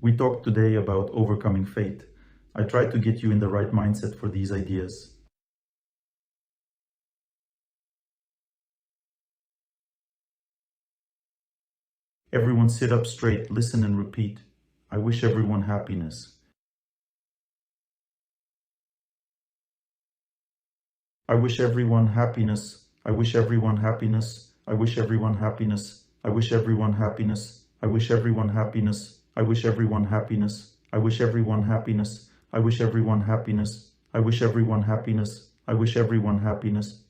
We talked today about overcoming fate. I tried to get you in the right mindset for these ideas. Everyone sit up straight, listen and repeat. I wish everyone happiness. I wish everyone happiness. I wish everyone happiness. I wish everyone happiness. I wish everyone happiness. I wish everyone happiness. I wish everyone happiness. I wish everyone happiness. I wish everyone happiness. I wish everyone happiness. I wish everyone happiness.